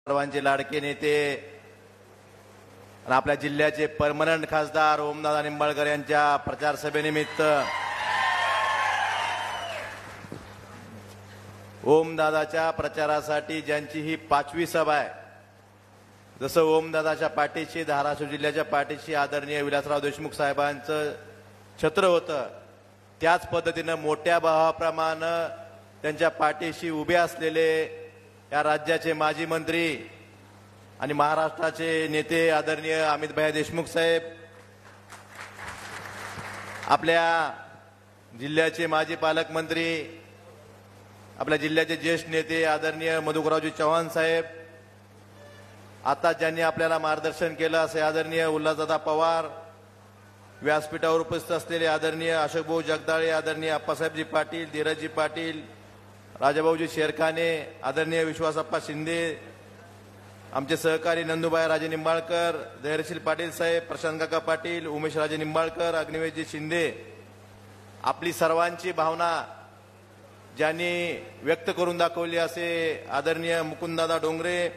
सर्वांचे लाडके नेते आणि आपल्या जिल्ह्याचे परमनंट खासदार ओमदादा निंबाळकर यांच्या प्रचार सभेनिमित्त ओमदादाच्या प्रचारासाठी ज्यांची ही 5वी सभा आहे, जसं ओमदादाच्या पाठीशी धाराशिव जिल्ह्याच्या पाठीशी आदरणीय विलासराव देशमुख साहेबांचं छत्र होतं, त्याच पद्धतीनं मोठ्या भावाप्रमाणे त्यांच्या पाठीशी उभे असलेले या राज्याचे माजी मंत्री आणि महाराष्ट्राचे नेते आदरणीय अमितभाई देशमुख साहेब, आपल्या जिल्ह्याचे माजी पालकमंत्री, आपल्या जिल्ह्याचे ज्येष्ठ नेते आदरणीय मधुकररावजी चव्हाण साहेब, आता ज्यांनी आपल्याला मार्गदर्शन केलं असे आदरणीय उल्हासदादा पवार, व्यासपीठावर उपस्थित असलेले आदरणीय अशोकभाऊ जगदाळे, आदरणीय अप्पासाहेबजी पाटील, धीरजजी पाटील, राजाभाऊजी शेरखाने, आदरणीय विश्वासप्पा शिंदे, आमचे सहकारी नंदुबाई राजे निंबाळकर, धैर्यशील पाटील साहेब, प्रशांत काका पाटील, उमेश राजे निंबाळकर, अग्निवेशजी शिंदे, आपली सर्वांची भावना ज्यांनी व्यक्त करून दाखवली असे आदरणीय मुकुंददादा डोंगरे,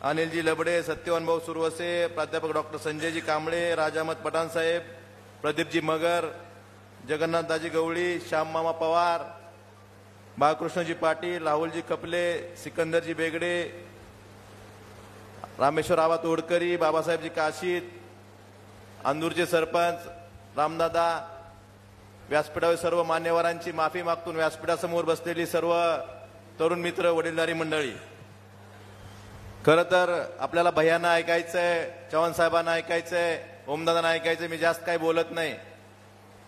अनिलजी लबडे, सत्यवान भाऊ सुरवसे, प्राध्यापक डॉक्टर संजयजी कांबळे, राजा अहमद पठाण साहेब, प्रदीपजी मगर, जगन्नाथदाजी गवळी, श्याममामा पवार, बाळकृष्णजी पाटील, राहुलजी कपले, सिकंदरजी बेगडे, रामेश्वर आबा तोडकरी, बाबासाहेबजी काशीद, अंदूरचे सरपंच रामदादा, व्यासपीठावर सर्व मान्यवरांची माफी मागतून व्यासपीठासमोर बसलेली सर्व तरुण मित्र, वडीलधारी मंडळी, खरं तर आपल्याला भैयांना ऐकायचंय, चव्हाण साहेबांना ऐकायचंय, ओमदादांना ऐकायचंय, मी जास्त काही बोलत नाही,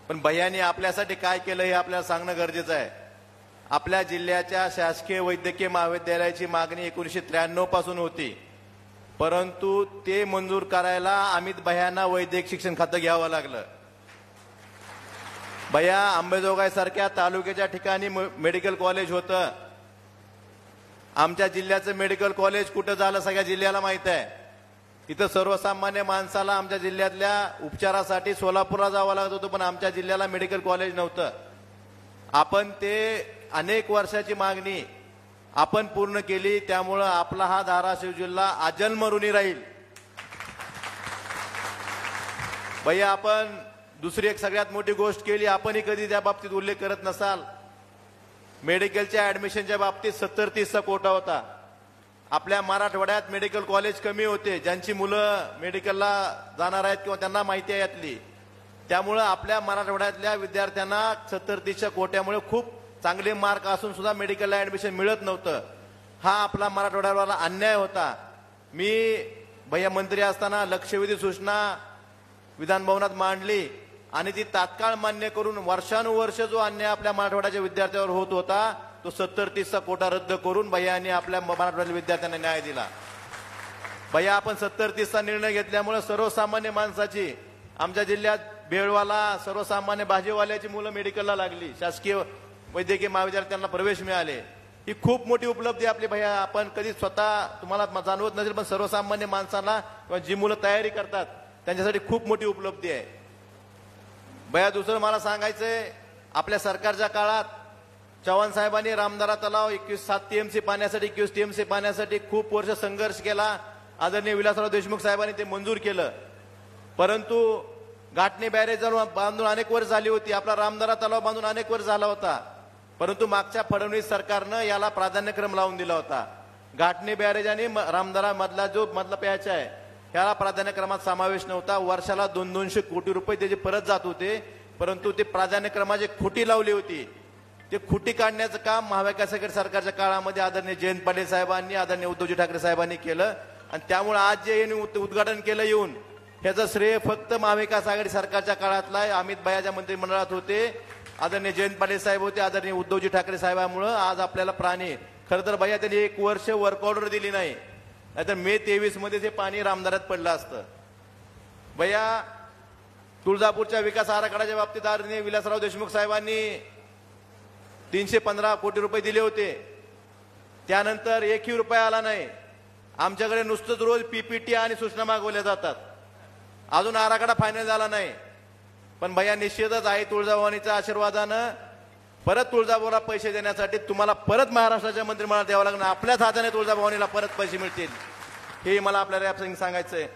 पण भैयांनी आपल्यासाठी काय केलं हे आपल्याला सांगणं गरजेचं आहे. आपल्या जिल्ह्याच्या शासकीय वैद्यकीय महाविद्यालयाची मागणी 1993 पासून होती, परंतु ते मंजूर करायला अमित भैयांना वैद्यकीय शिक्षण खातं घ्यावं लागलं. भैया अंबेजोगाई सारख्या तालुक्याच्या ठिकाणी मेडिकल कॉलेज होतं. आमच्या जिल्ह्याचं मेडिकल कॉलेज कुठं झालं सगळ्या जिल्ह्याला माहित आहे. इथं सर्वसामान्य माणसाला आमच्या जिल्ह्यातल्या उपचारासाठी सोलापूरला जावं लागत होतं, पण आमच्या जिल्ह्याला मेडिकल कॉलेज नव्हतं. आपण ते अनेक वर्षाची मागणी आपण पूर्ण केली, त्यामुळं आपला हा धाराशिव जिल्हा आजन्म ऋणी राहील. भैया आपण दुसरी एक सगळ्यात मोठी गोष्ट केली, आपणही कधी त्या बाबतीत उल्लेख करत नसाल. मेडिकलच्या ऍडमिशनच्या बाबतीत 70-30चा कोटा होता. आपल्या मराठवाड्यात मेडिकल कॉलेज कमी होते, ज्यांची मुलं मेडिकलला जाणार आहेत किंवा त्यांना माहिती आहे यातली, त्यामुळं आपल्या मराठवाड्यातल्या विद्यार्थ्यांना 70-30च्या कोट्यामुळे खूप चांगले मार्क असून सुद्धा मेडिकलला ऍडमिशन मिळत नव्हतं. हा आपला मराठवाड्याला अन्याय होता. मी भैया मंत्री असताना लक्षवेधी सूचना विधानभवनात मांडली आणि ती तात्काळ मान्य करून वर्षानुवर्ष जो अन्याय आपल्या मराठवाड्याच्या विद्यार्थ्यांवर होत होता तो 70-30चा कोटा रद्द करून भैयांनी आपल्या मराठवाड्याच्या विद्यार्थ्यांना न्याय दिला. भैया आपण 70-30चा निर्णय घेतल्यामुळे सर्वसामान्य माणसाची, आमच्या जिल्ह्यात बेळवाला सर्वसामान्य भाजीवाल्याची मुलं मेडिकलला लागली, शासकीय वैद्यकीय महाविद्यालयात त्यांना प्रवेश मिळाले. ही खूप मोठी उपलब्धी आपली भैया. आपण कधी स्वतः तुम्हाला जाणवत नसेल, पण सर्वसामान्य माणसांना किंवा जी मुलं तयारी करतात त्यांच्यासाठी खूप मोठी उपलब्धी आहे. भैया दुसरं मला सांगायचंय, आपल्या सरकारच्या काळात चव्हाण साहेबांनी रामदारा तलाव 7 TMC पाण्यासाठी 21 TMC पाण्यासाठी खूप वर्ष संघर्ष केला. आदरणीय विलासराव देशमुख साहेबांनी ते मंजूर केलं, परंतु घाटणे बॅरेज बांधून अनेक वर्ष झाली होती, आपला रामदारा तलाव बांधून अनेक वर्ष झाला होता, परंतु मागच्या फडणवीस सरकारनं याला प्राधान्यक्रम लावून दिला होता. घाटणे बॅरेज आणि रामदारा मधला जो पॅच आहे ह्याला प्राधान्यक्रमात समावेश नव्हता. वर्षाला 200-200 कोटी रुपये त्याचे परत जात होते, परंतु ते प्राधान्यक्रमाची खुटी लावली होती. ते खुटी काढण्याचं काम महाविकास आघाडी सरकारच्या काळामध्ये आदरणीय जयंत पाटील साहेबांनी, आदरणीय उद्धवजी ठाकरे साहेबांनी केलं, आणि त्यामुळे आज जे उद्घाटन केलं येऊन ह्याचं श्रेय फक्त महाविकास आघाडी सरकारच्या काळातला आहे. अमित भैयाच्या मंत्रिमंडळात होते, आदरणीय जयंत पाटील साहेब होते, आदरणीय उद्धवजी ठाकरे साहेबांमुळे आज आपल्याला प्राणी. खरं तर भैया त्यांनी 1 वर्ष वर्क ऑर्डर दिली नाही, नाहीतर मे 23 मध्ये ते पाणी रामदारात पडलं असतं. भैया तुळजापूरच्या विकास आराखड्याच्या बाबतीत आदरणीय विलासराव देशमुख साहेबांनी 315 कोटी रुपये दिले होते, त्यानंतर 1ही रुपया आला नाही. आमच्याकडे नुसतंच रोज PPT आणि सूचना मागवल्या जातात, अजून आराखडा फायनल झाला नाही. पण भैया निश्चितच आहे तुळजाभवानीच्या आशीर्वादानं परत तुळजाभवानीला पैसे देण्यासाठी तुम्हाला परत महाराष्ट्राच्या मंत्रिमंडळात द्यावं लागणार. आपल्याच हाताने तुळजाभवानीला परत पैसे मिळतील. हे मला आपल्याला या प्रसंगी सांगायचं आहे.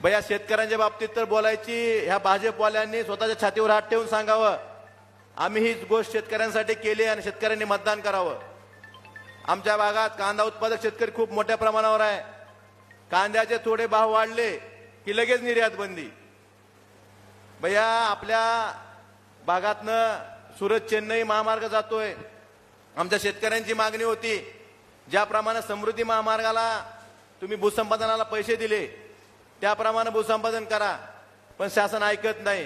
भैया शेतकऱ्यांच्या बाबतीत तर बोलायची, ह्या भाजपवाल्यांनी स्वतःच्या छातीवर हात ठेवून सांगावं आम्ही हीच गोष्ट शेतकऱ्यांसाठी केली आणि शेतकऱ्यांनी मतदान करावं. आमच्या भागात कांदा उत्पादक शेतकरी खूप मोठ्या प्रमाणावर आहे. कांद्याचे थोडे भाव वाढले की लगेच निर्यात बंदी. भैया आपल्या भागातनं सुरत चेन्नई महामार्ग जातोय. आमच्या शेतकऱ्यांची मागणी होती ज्याप्रमाणे समृद्धी महामार्गाला तुम्ही भूसंपादनाला पैसे दिले त्याप्रमाणे भूसंपादन करा, पण शासन ऐकत नाही.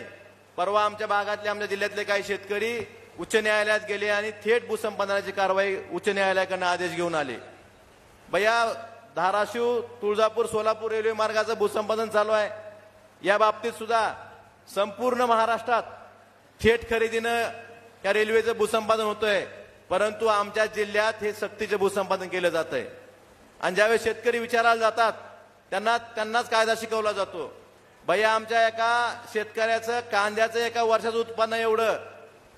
परवा आमच्या भागातले आमच्या जिल्ह्यातले काही शेतकरी उच्च न्यायालयात गेले आणि थेट भूसंपादनाची कारवाई उच्च न्यायालयाकडून आदेश घेऊन आले. भैया धाराशिव तुळजापूर सोलापूर रेल्वे मार्गाचं भूसंपादन चालू आहे. या बाबतीत सुद्धा संपूर्ण महाराष्ट्रात थेट खरेदीनं या रेल्वेचं भूसंपादन होतंय, परंतु आमच्या जिल्ह्यात हे सक्तीचं भूसंपादन केलं जात आहे. आणि ज्यावेळेस शेतकरी विचारायला जातात त्यांनाच कायदा शिकवला जातो. भैया आमच्या एका शेतकऱ्याचं कांद्याचं एका वर्षाचं उत्पन्न एवढं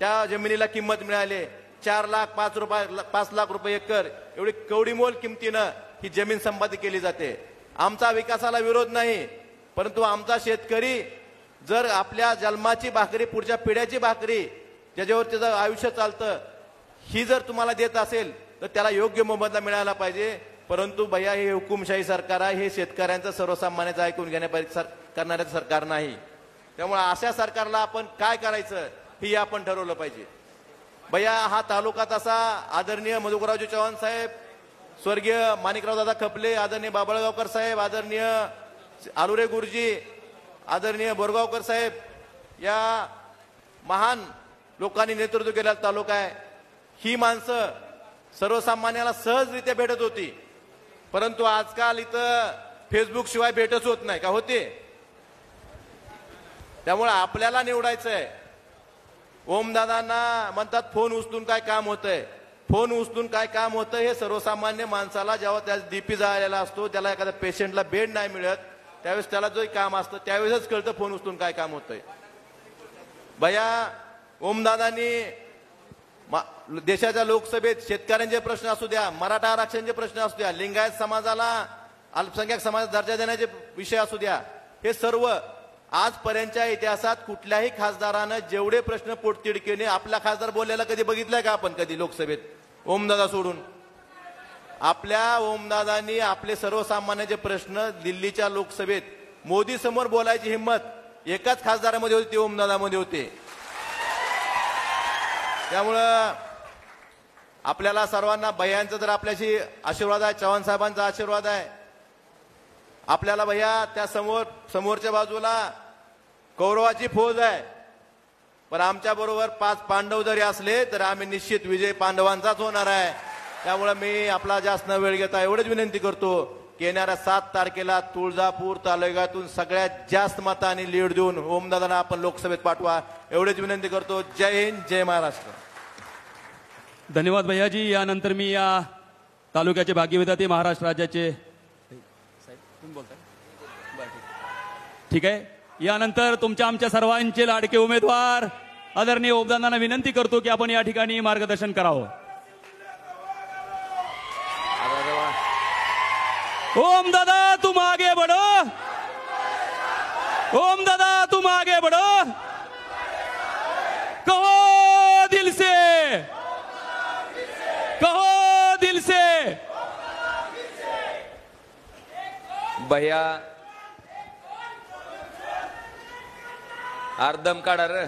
त्या जमिनीला किंमत मिळाली 4 लाख 5 लाख रुपये एकर, एवढी कवडीमोल किमतीनं ही जमीन संपादित केली जाते. आमचा विकासाला विरोध नाही, परंतु आमचा शेतकरी जर आपल्या जन्माची भाकरी, पुढच्या पिढ्याची भाकरी, ज्याच्यावर त्याचं आयुष्य चालतं, ही जर तुम्हाला देत असेल तर त्याला योग्य मोबदला मिळाला पाहिजे. परंतु भैया हे हुकुमशाही सरकार आहे, हे शेतकऱ्यांचं सर्वसामान्याचं ऐकून घेण्यापाहिजे करणाऱ्याचं सरकार नाही. त्यामुळे अशा सरकारला आपण काय करायचं हे आपण ठरवलं पाहिजे. भैया हा तालुका तसा आदरणीय मधुकररावजी चव्हाण साहेब, स्वर्गीय माणिकराव दादा खपले, आदरणीय बाबळगावकर साहेब, आदरणीय आलुरे गुरुजी, आदरणीय बोरगावकर साहेब, या महान लोकांनी नेतृत्व केलेला तालुका आहे. ही माणसं सर्वसामान्याला सहजरित्या भेटत होती, परंतु आजकाल इथं फेसबुक शिवाय भेटच होत नाही का होते. त्यामुळे आपल्याला निवडायचं आहे. ओमदादांना म्हणतात फोन उचलून काय काम होतंय, फोन उचलून काय काम होतं हे सर्वसामान्य माणसाला जेव्हा त्या डीपी झालेला असतो, त्याला एखाद्या पेशंटला बेड नाही मिळत, त्यावेळेस त्याला जो काम असतं त्यावेळेसच कळतं फोन उचलून काय काम होतंय. भैया ओमदादांनी देशाच्या लोकसभेत शेतकऱ्यांचे प्रश्न असू द्या, मराठा आरक्षणाचे प्रश्न असू द्या, लिंगायत समाजाला अल्पसंख्याक समाजाचा दर्जा देण्याचे विषय असू द्या, हे सर्व आजपर्यंतच्या इतिहासात कुठल्याही खासदारानं जेवढे प्रश्न पोटतिडकीने आपला खासदार बोललेला कधी बघितलाय का आपण कधी लोकसभेत ओमदादा सोडून? आपल्या ओमदादांनी आपले सर्वसामान्यांचे प्रश्न दिल्लीच्या लोकसभेत मोदी समोर बोलायची हिंमत एकाच खासदारामध्ये होती, ती ओमदादामध्ये होते. त्यामुळं आपल्याला सर्वांना भैयांचा जर आपल्याशी आशीर्वाद आहे, चव्हाण साहेबांचा आशीर्वाद आहे आपल्याला. भैया त्या समोरच्या बाजूला कौरवाची फौज आहे, पण आमच्या बरोबर 5 पांडव जरी असले तर आम्ही निश्चित विजय पांडवांचाच होणार आहे. त्यामुळे मी आपला जास्त न वेळ घेता एवढीच विनंती करतो की येणाऱ्या 7 तारखेला तुळजापूर तालुक्यातून सगळ्यात जास्त मतांनी लीड देऊन ओमदादांना आपण लोकसभेत पाठवा, एवढीच विनंती करतो. जय हिंद, जय महाराष्ट्र. धन्यवाद भैयाजी. यानंतर मी या तालुक्याचे भाग्यविधाते महाराष्ट्र राज्याचे ठीक आहे, यानंतर तुमच्या आमच्या सर्वांचे लाडके उमेदवार आदरणीय ओमदादांना विनंती करतो की आपण या ठिकाणी मार्गदर्शन करावं. ओम दादा तुम आगे बढ़ो, ओम दादा तुम आगे बढ़ो, कहो दिल से, कहो दिल से. भैया अर्धम काढा रे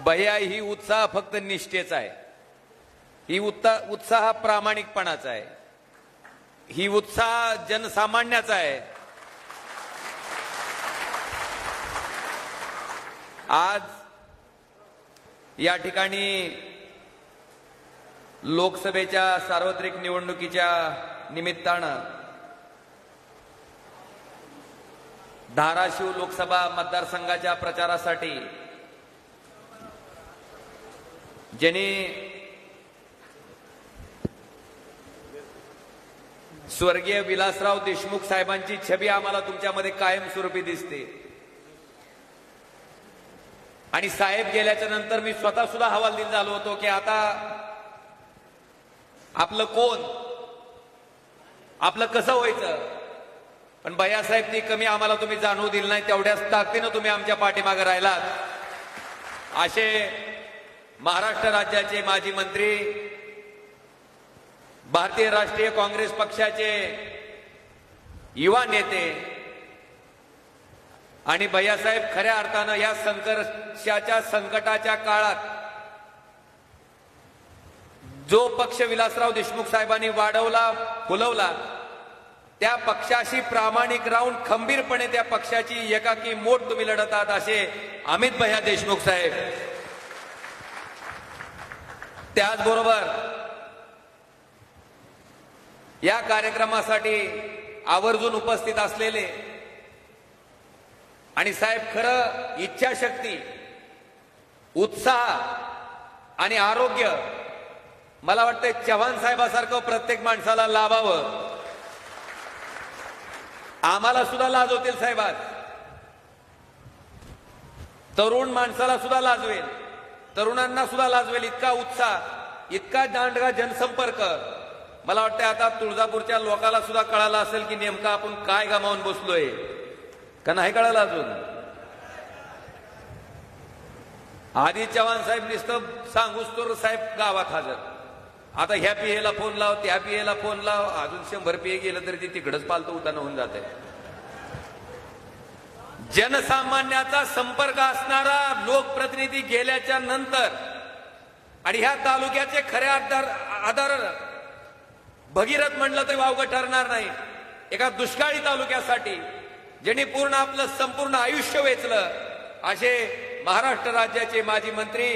भैया. ही उत्साह फक्त निष्ठेचा आहे, ही उत्साह प्रामाणिकपणाचा आहे, ही उत्साह जनसामान्याचा आहे. आज या ठिकाणी लोकसभेच्या सार्वत्रिक निवडणुकीच्या निमित्तानं धाराशिव लोकसभा मतदारसंघाच्या प्रचारासाठी ज्यांनी स्वर्गीय विलासराव देशमुख साहेबांची छबी आम्हाला तुमच्यामध्ये कायमस्वरूपी दिसते, आणि साहेब गेल्याच्या नंतर मी स्वतः सुद्धा हवालदिल झालो होतो की आता आपलं कोण, आपलं कसं व्हायचं. पण भैयासाहेबनी कमी आम्हाला तुम्ही जाणवू दिलं नाही, तेवढ्याच ताकदीनं तुम्ही आमच्या पाठीमागे राहिलात. असे महाराष्ट्र राज्याचे माजी मंत्री, भारतीय राष्ट्रीय काँग्रेस पक्षाचे युवा नेते आणि भैयासाहेब खऱ्या अर्थानं या संघर्षाच्या संकटाच्या काळात जो पक्ष विलासराव देशमुख साहेबांनी वाढवला, फुलवला, त्या पक्षाशी प्रामाणिक राहून खंबीरपणे त्या पक्षाची एकाकी मोठ तुम्ही लढत आहात असे अमित भैया देशमुख साहेब. त्याचबरोबर या कार्यक्रमासाठी आवर्जून उपस्थित असलेले आणि साहेब खरं इच्छाशक्ती, उत्साह आणि आरोग्य मला वाटतं चव्हाण साहेबासारखं प्रत्येक माणसाला लाभावं. आम्हाला सुद्धा लाज होतील साहेब, आज तरुण माणसाला सुद्धा लाजवेल, तरुणांना सुद्धा लाजवेल इतका उत्साह, इतका दांडगा जनसंपर्क. मला वाटतं आता तुळजापूरच्या लोकांना सुद्धा कळालं असेल की नेमकं आपण काय गमावून बसलोय, का नाही कळालं अजून. आधी चव्हाण साहेब नुसतं सांगूच तर साहेब गावात हजर, आता ह्या पियेला फोन लाव, त्या पियेला फोन लाव, अजून 100 पिये गेलं तरी ते तिकडच पालतं उताना होऊन जात आहे. जनसामान्याचा संपर्क असणारा लोकप्रतिनिधी गेल्याच्या नंतर आणि ह्या तालुक्याचे खरे आधार भगीरथ म्हणलं तरी वावगं ठरणार नाही. एका दुष्काळी तालुक्यासाठी ज्यांनी पूर्ण आपलं संपूर्ण आयुष्य वेचलं असे महाराष्ट्र राज्याचे माजी मंत्री,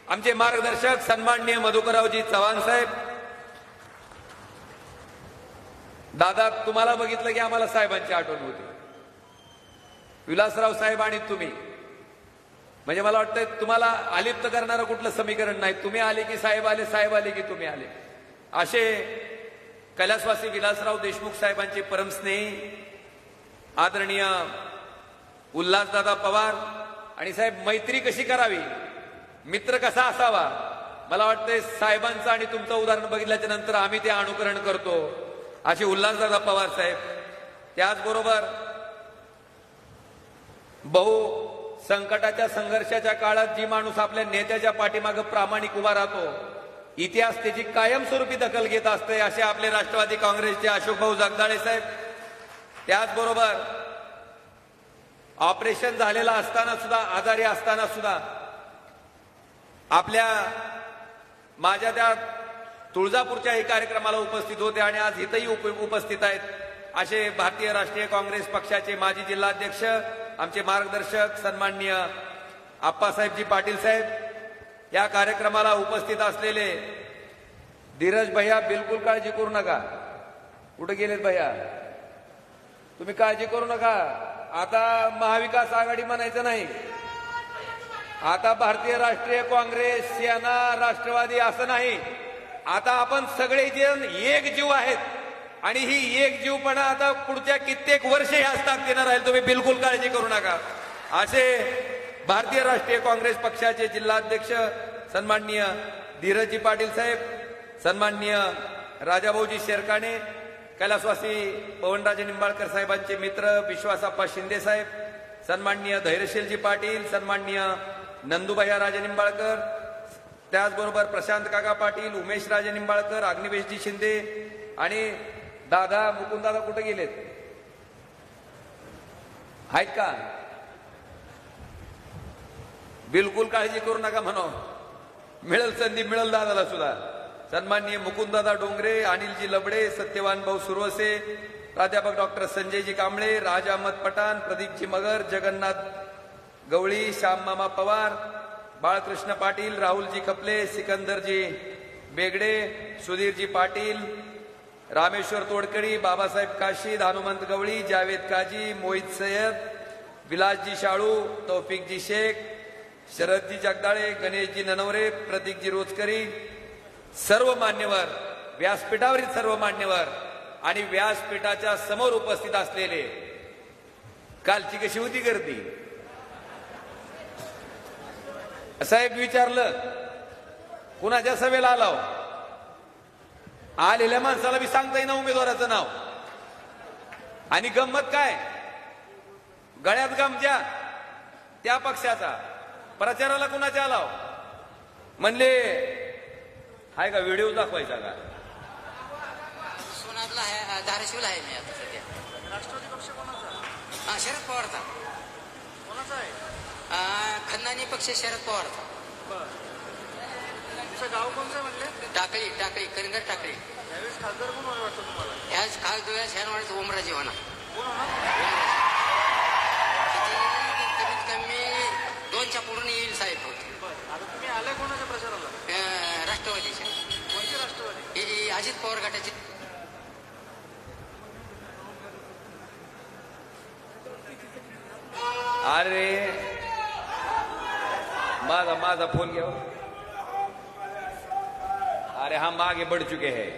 आमचे मार्गदर्शक सन्माननीय मधुकररावजी चव्हाण साहेब. दादा, तुम्हाला बघितलं की आम्हाला साहेबांची आठवण होती. विलासराव साहेब आणि तुम्ही म्हणजे मला वाटतं तुम्हाला अलिप्त करणारं कुठलं समीकरण नाही. तुम्ही आले की साहेब आले, साहेब आले की तुम्ही आले. असे कैलासवासी विलासराव देशमुख साहेबांचे परमस्नेही आदरणीय उल्हासदादा पवार. आणि साहेब, मैत्री कशी करावी, मित्र कसा असावा, मला वाटतंय साहेबांचं आणि तुमचं उदाहरण बघितल्याच्या नंतर आम्ही ते अनुकरण करतो असे उल्हासदादा पवार साहेब. त्याचबरोबर संकटाच्या संघर्षाच्या काळात जी माणूस आपल्या नेत्याच्या पाठीमागे प्रामाणिक उभा राहतो, इतिहास त्याची कायमस्वरूपी दखल घेत असते असे आपले राष्ट्रवादी काँग्रेसचे अशोकभाऊ जगदाळे साहेब. त्याचबरोबर ऑपरेशन झालेला असताना सुद्धा, आजारी असताना सुद्धा आपल्या माझ्या त्या तुळजापूरच्याही कार्यक्रमाला उपस्थित होते आणि आज इथंही उपस्थित आहेत असे भारतीय राष्ट्रीय काँग्रेस पक्षाचे माजी जिल्हाध्यक्ष, आमचे मार्गदर्शक सन्माननीय आप्पासाहेबजी पाटील साहेब. या कार्यक्रमाला उपस्थित असलेले धीरज भैया, बिलकुल काळजी करू नका. कुठे गेलेत भैया? तुम्ही काळजी करू नका. आता महाविकास आघाडी म्हणायचं नाही, आता भारतीय राष्ट्रीय काँग्रेस, सेना, राष्ट्रवादी असं नाही. आता आपण सगळे जण एक जीव आहेत आणि ही एक जीवपणा आता पुढच्या कित्येक वर्ष ह्याच ताकदीनं राहील. तुम्ही बिलकुल काळजी करू नका. असे भारतीय राष्ट्रीय काँग्रेस पक्षाचे जिल्हाध्यक्ष सन्माननीय धीरजजी पाटील साहेब, सन्माननीय राजाभाऊजी शेरकाणे, कैलासवासी पवनराजे निंबाळकर साहेबांचे मित्र विश्वासाप्पा शिंदे साहेब, सन्माननीय धैर्यशीलजी पाटील, सन्माननीय नंदुभैया राजे निंबाळकर, त्याचबरोबर प्रशांत काका पाटील, उमेश राजे निंबाळकर, अग्निवेशजी शिंदे आणि दादा मुकुंदादा कुठे गेलेत? आहेत का? बिलकुल काळजी करू नका म्हणो, मिळेल संधी, मिळेल दादाला सुद्धा. सन्माननीय मुकुंददादा डोंगरे, अनिलजी लबडे, सत्यवान भाऊ सुरवसे, प्राध्यापक डॉक्टर संजयजी कांबळे, राज अहमद पठाण, प्रदीपजी मगर, जगन्नाथ गवळी, श्याम मामा पवार, बाळकृष्ण पाटील, राहुलजी खपले, सिकंदरजी बेगडे, सुधीरजी पाटील, रामेश्वर तोडकरी, बाबासाहेब काशीद, हनुमंत गवळी, जावेद काजी, मोहित सय्यद, विलासजी शाळू, तौफिकजी शेख, शरदजी जगदाळे, गणेशजी ननवरे, प्रतीकजी रोजकरी, सर्व मान्यवर, व्यासपीठावरील सर्व मान्यवर आणि व्यासपीठाच्या समोर उपस्थित असलेले. कालची कशी होती गर्दी? साहेब विचारलं कुणाच्या सभेला आलाव? आलेल्या माणसाला बी सांगता येईना उमेदवाराचं नाव. आणि गंमत काय, गळ्यात गमजा त्या पक्षाचा, प्रचाराला कुणाच्या आलाव म्हणले हाय का व्हिडिओ दाखवायचा का? सोनारला आहे, धाराशिवला आहे मी आता सध्या. राष्ट्रवादी पक्ष कोणाचा? हा, शरद पवारचा. कोणाचा आहे? खंदानी पक्ष शरद पवारचा. बरं. तुमचं गाव कोणतं म्हणले? टाकळी करिंदर टाकळी. यावेळेस खासदार कोण होणार वाटतं तुम्हाला? ह्याच खास डोळ्यात शहरवाडीचं ओमराजे होणार. कोण होणार? कमीत कमी 2च्या पुढून येईल साहेब होते. बरं. आता तुम्ही आलाय कोणाच्या प्रचाराला? राष्ट्रवादीच्या. कोणती राष्ट्रवादी? अजित पवार गटाचे. अरे माझा फोन घ्या. अरे हम आगे बढ़ चुके हैं.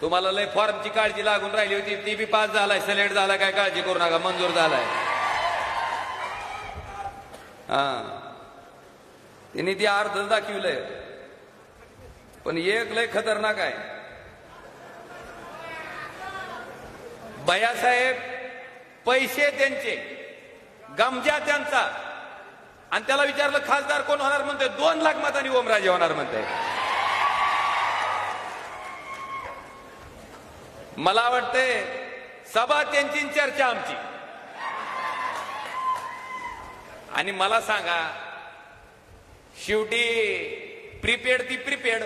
तुम्हाला लय फॉर्मची काळजी लागून राहिली होती, ती बी पास झालाय, सिलेक्ट झालाय, काय काळजी करू नका, मंजूर झालाय. हा, तिने ती अर्ध दाखवलंय. पण एक लय खतरनाक आहे. भैयासाहेब पैसे त्यांचे, गमजा त्यांचा, आणि त्याला विचारलं खासदार कोण होणार, म्हणतोय 2 लाख मतांनी ओमराजे होणार म्हणते. मला वाटतंय सभा त्यांची, चर्चा आमची. आणि मला सांगा, शेवटी प्रीपेड ती प्रीपेड,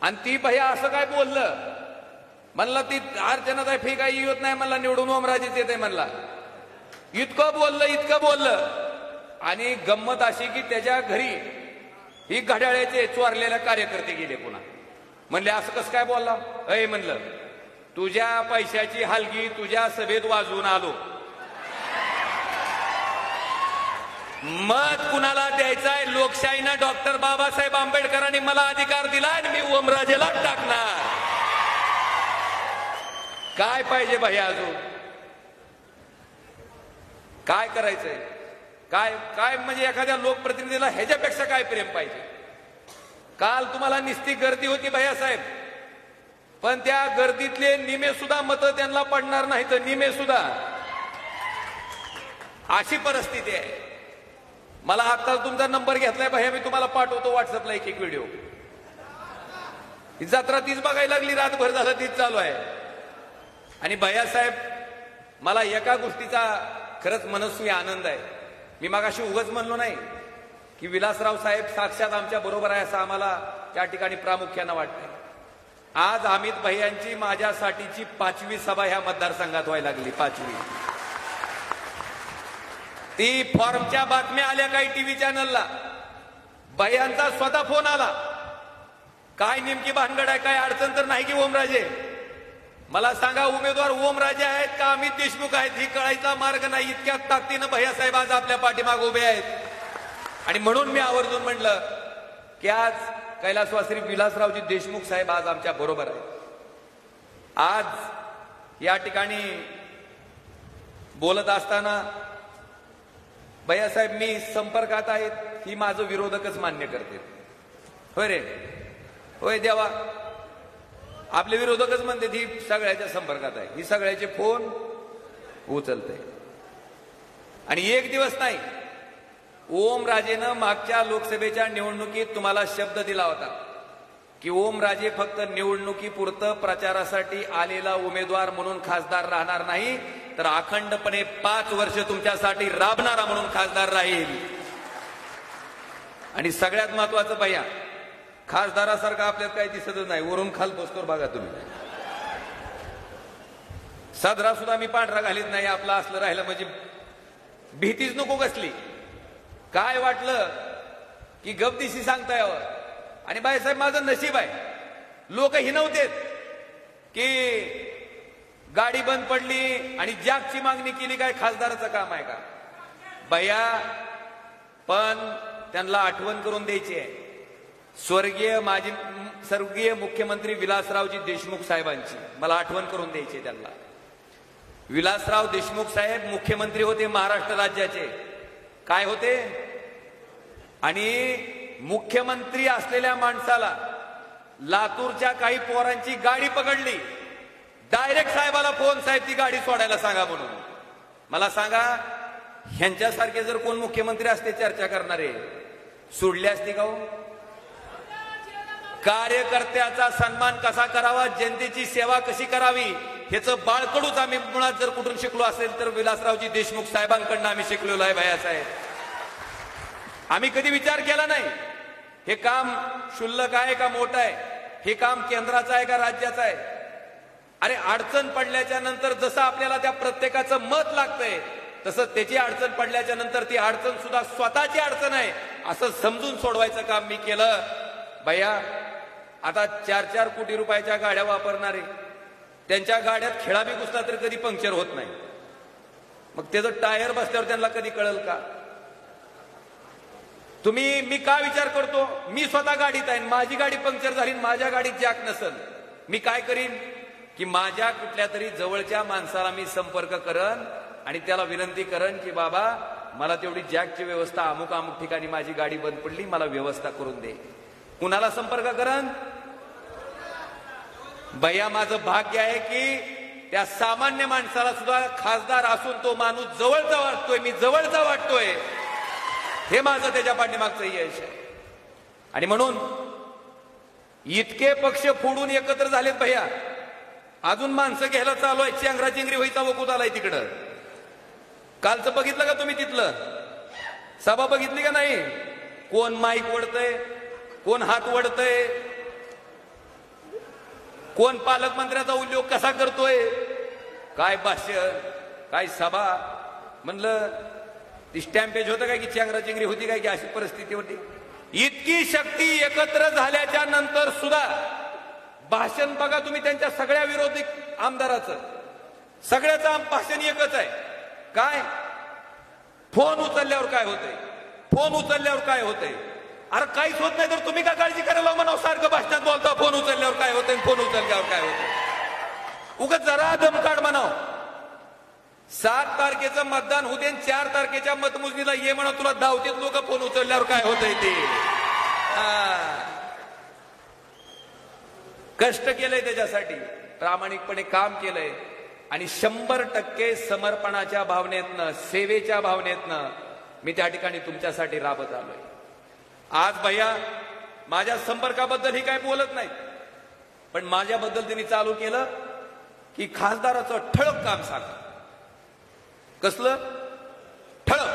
आणि ती भैया असं काय बोललं, म्हणला ती अर्चनाताई फी काही येत नाही, म्हणला निवडून ओमराजेच येते म्हणला. इतकं बोललं. आणि गंमत अशी की त्याच्या घरी ही घड्याळ्याचे चोरलेले कार्यकर्ते गेले पुन्हा. म्हणले असं कसं काय बोलला? अय म्हणलं, तुझ्या पैशाची हलगी तुझ्या सभेत वाजवून आलो. मत कुणाला द्यायचंय? लोकशाहीनं डॉक्टर बाबासाहेब आंबेडकरांनी मला अधिकार दिला आणि मी ओमराजेला टाकणार. काय पाहिजे भैया अजून? काय करायचंय? काय म्हणजे एखाद्या लोकप्रतिनिधीला ह्याच्यापेक्षा काय प्रेम पाहिजे? काल तुम्हाला निस्ती गर्दी होती भैयासाहेब, पण त्या गर्दीतले निमे सुद्धा मतं त्यांना पडणार नाहीत, निमे सुद्धा. अशी परिस्थिती आहे. मला आता तुमचा नंबर घेतलाय भैया, मी तुम्हाला पाठवतो व्हॉट्सअपला एक व्हिडिओ. ही जत्रा तीच बघायला लागली, रातभर झालं तीच चालू आहे. आणि भैयासाहेब, मला एका गोष्टीचा खरंच मनस्वी आनंद आहे. मी मगाशी उगाच म्हणलो नाही की विलासराव साहेब साक्षात आमच्या बरोबर आहे, असं आम्हाला त्या ठिकाणी प्रामुख्यानं वाटतंय. आज अमित भैयांची माझ्यासाठीची 5वी सभा ह्या मतदारसंघात व्हायला लागली, 5वी. ती फॉर्मच्या बातम्या आल्या काही टीव्ही चॅनलला, भैयांचा स्वतः फोन आला, काय नेमकी भानगड आहे, काय अडचण तर नाही की ओमराजे? मला सांगा, उमेदवार ओमराजे आहेत का अमित देशमुख आहेत ही कळायचा मार्ग नाही. इतक्या ताकदीनं भैयासाहेब आज आपल्या पाठीमागे उभे आहेत. आणि म्हणून मी आवर्जून म्हटलं की आज कैलासवासी विलासरावजी देशमुख साहेब आज आमच्या बरोबर आहेत. आज या ठिकाणी बोलत असताना भैयासाहेब मी संपर्कात आहेत ही माझं विरोधकच मान्य करते. होय रे, होय देवा, आपले विरोधकच म्हणते ही सगळ्याच्या संपर्कात आहे, ही सगळ्याचे फोन उचलते. आणि एक दिवस नाही, ओमराजेनं मागच्या लोकसभेच्या निवडणुकीत तुम्हाला शब्द दिला होता की ओमराजे फक्त निवडणुकीपुरतं प्रचारासाठी आलेला उमेदवार म्हणून खासदार राहणार नाही, तर अखंडपणे 5 वर्ष तुमच्यासाठी राबणारा म्हणून खासदार राहील. आणि सगळ्यात महत्वाचं भैया, खासदारासारखं आपल्यात काही दिसतच नाही, वरून खाल पोचतोर बघा तुम्ही. सदरा सुद्धा मी पांढरा घालीत नाही, आपलं असलं राहिलं म्हणजे भीतीच नको कसली. काय वाटलं की गपदिशी सांगता यावं. आणि बाईसाहेब माझं नशीब आहे, लोक हिनवतेत की गाडी बंद पडली आणि जॅकची मागणी केली, काय खासदाराचं काम आहे का? भैया, पण त्यांना आठवण करून द्यायची आहे स्वर्गीय मुख्यमंत्री विलासरावजी देशमुख साहेबांची. मला आठवण करून द्यायची त्यांना. विलासराव देशमुख साहेब मुख्यमंत्री होते महाराष्ट्र राज्याचे. काय होते? आणि मुख्यमंत्री असलेल्या माणसाला लातूरच्या काही पोरांची गाडी पकडली, डायरेक्ट साहेबाला फोन, साहेब ती गाडी सोडायला सांगा म्हणून. मला सांगा, ह्यांच्यासारखे जर कोण मुख्यमंत्री असते चर्चा करणारे, सोडले असते का हो? कार्यकर्त्याचा सन्मान कसा करावा, जनतेची सेवा कशी करावी, ह्याचं बाळकडूच आम्ही मुळात जर कुठून शिकलो असेल तर विलासरावजी देशमुख साहेबांकडनं आम्ही शिकलेलो आहे भैयासाहेब. आम्ही कधी विचार केला नाही हे काम क्षुल्लक आहे का मोठं आहे, हे काम केंद्राचं आहे का राज्याचं आहे. अरे अडचण पडल्याच्या नंतर जसं आपल्याला त्या प्रत्येकाचं मत लागतंय तसं त्याची अडचण पडल्याच्या नंतर ती अडचण सुद्धा स्वतःची अडचण आहे असं समजून सोडवायचं काम मी केलं. भैया आता 4-4 कोटी रुपयाच्या गाड्या वापरणारे, त्यांच्या गाड्यात खेळा बी घुसला तरी कधी पंक्चर होत नाही. मग त्याचं टायर बसल्यावर त्यांना कधी कळेल का? मी का विचार करतो, मी स्वतः गाडीत आहे, माझी गाडी पंक्चर झाली, माझ्या गाडीत जॅक नसेल, मी काय करीन की माझ्या कुठल्या तरी जवळच्या माणसाला मी संपर्क करन आणि त्याला विनंती करन की बाबा मला तेवढी जॅकची व्यवस्था अमुक अमुक ठिकाणी माझी गाडी बंद पडली, मला व्यवस्था करून दे. कुणाला संपर्क करन? भैया माझं भाग्य आहे की त्या सामान्य माणसाला सुद्धा खासदार असून तो माणूस जवळचा वाटतोय, मी जवळचा वाटतोय, हे माझं त्याच्या पाठीमागचं यश आहे. आणि म्हणून इतके पक्ष फोडून एकत्र झालेत भैया, अजून माणसं घ्यायला चालू आहे, चेंगराचेंगरी व्हायचा वकूत आलाय तिकडं. कालचं बघितलं का तुम्ही? तिथलं सभा बघितली का नाही? कोण माईक वडतय, कोण हात वडतय, कोण पालकमंत्र्याचा उल्लेख कसा करतोय, काय भाष्य, काय सभा. म्हणलं ती स्टॅम्पेज होतं काय की चेंगराचेंगरी होती काय की अशी परिस्थिती होती? इतकी शक्ती एकत्र झाल्याच्या नंतर सुद्धा भाषण बघा तुम्ही त्यांच्या सगळ्या विरोधी आमदाराचं, सगळ्याचं भाषण एकच आहे. काय? फोन उचलल्यावर काय होतंय, फोन उचलल्यावर काय होतंय. अरे काहीच होत नाही तर तुम्ही का काळजी करायला म्हणावं, सारखं भाषणात बोलता फोन उचलल्यावर काय होतंय, फोन उचलल्यावर काय होतंय. उगाच जरा दमकाड म्हणाव. 7 तारखेचं मतदान होते, 4 तारखेच्या मतमोजणीला ये म्हणा, तुला धावतेच लोक फोन उचलल्यावर काय होतंय ते. कष्ट केलंय त्याच्यासाठी, प्रामाणिकपणे काम केलंय आणि 100% समर्पणाच्या भावनेतनं, सेवेच्या भावनेतनं मी त्या ठिकाणी तुमच्यासाठी राबत आलोय. आज भैया माझ्या संपर्काबद्दल ही काय बोलत नाही, पण माझ्याबद्दल त्यांनी चालू केलं की खासदाराचं ठळक काम सांगा. कसलं ठळक?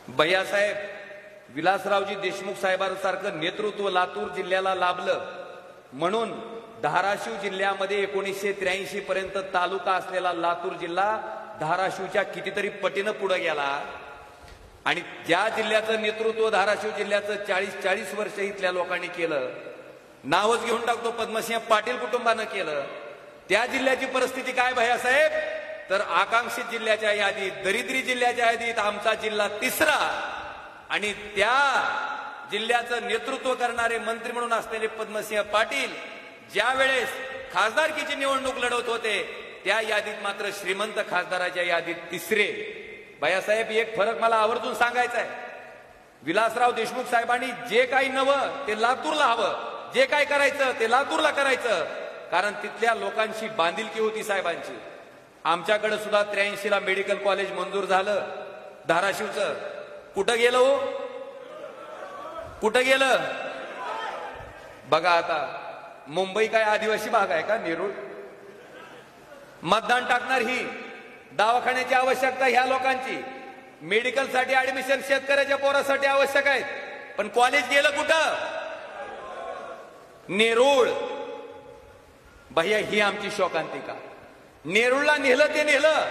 भैयासाहेब विलासरावजी देशमुख साहेबांसारखं नेतृत्व लातूर जिल्ह्याला लाभलं म्हणून धाराशिव जिल्ह्यामध्ये 1983 पर्यंत तालुका असलेला लातूर जिल्हा धाराशिवच्या कितीतरी पटीनं पुढे गेला. आणि ज्या जिल्ह्याचं नेतृत्व धाराशिव जिल्ह्याचं 40 वर्ष इथल्या लोकांनी केलं, नावच घेऊन टाकतो, पद्मसिंह पाटील कुटुंबानं केलं. त्या जिल्ह्याची परिस्थिती काय भैयासाहेब? तर आकांक्षित जिल्ह्याच्या यादीत, दरिद्री जिल्ह्याच्या यादीत आमचा जिल्हा 3रा. आणि त्या जिल्ह्याचं नेतृत्व करणारे मंत्री म्हणून असलेले पद्मसिंह पाटील ज्या वेळेस खासदारकीची निवडणूक लढवत होते त्या यादीत मात्र श्रीमंत खासदाराच्या यादीत 3रे. भैयासाहेब एक फरक मला आवर्जून सांगायचा आहे. विलासराव देशमुख साहेबांनी जे काही नवं ते लातूरला हवं, जे काय करायचं ते लातूरला करायचं, कारण तिथल्या लोकांची बांधिलकी होती साहेबांची. आमच्याकडे सुद्धा 83ला मेडिकल कॉलेज मंजूर झालं धाराशिवचं. कुठं गेलं हो? कुठं गेलं? बघा आता मुंबई काय आदिवासी भाग आहे का? नेरूळ. मतदान टाकणार ही दवाखान्याची आवश्यकता ह्या लोकांची, मेडिकलसाठी ऍडमिशन शेतकऱ्याच्या पोरासाठी आवश्यक आहेत, पण कॉलेज गेलं कुठं? नेरूळ. भैया ही आमची शोकांतिका. नेरूळला नेलं ते नेलं,